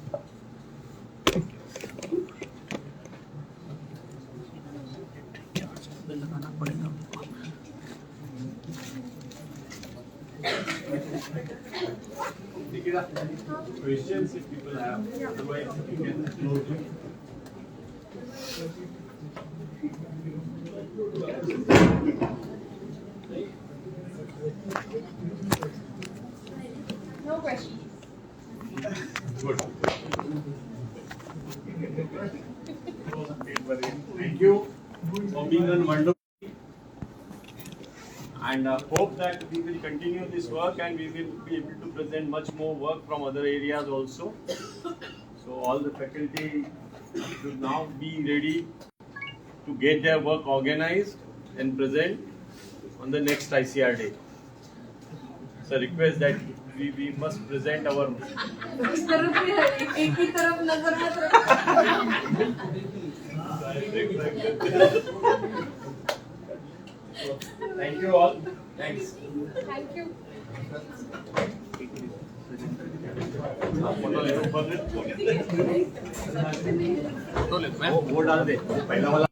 [SPEAKER 10] Questions if people have, otherwise you can close it.
[SPEAKER 1] No questions.
[SPEAKER 10] Good. Thank you for being on wonderful. and hope that we will continue this work and we will be able to present much more work from other areas also. So all the faculty should now be ready to get their work organized and present on the next ICR day. So request that we must present our. Thank you all. Thanks.
[SPEAKER 5] Thank you.
[SPEAKER 10] वो डाल दे पहला वाला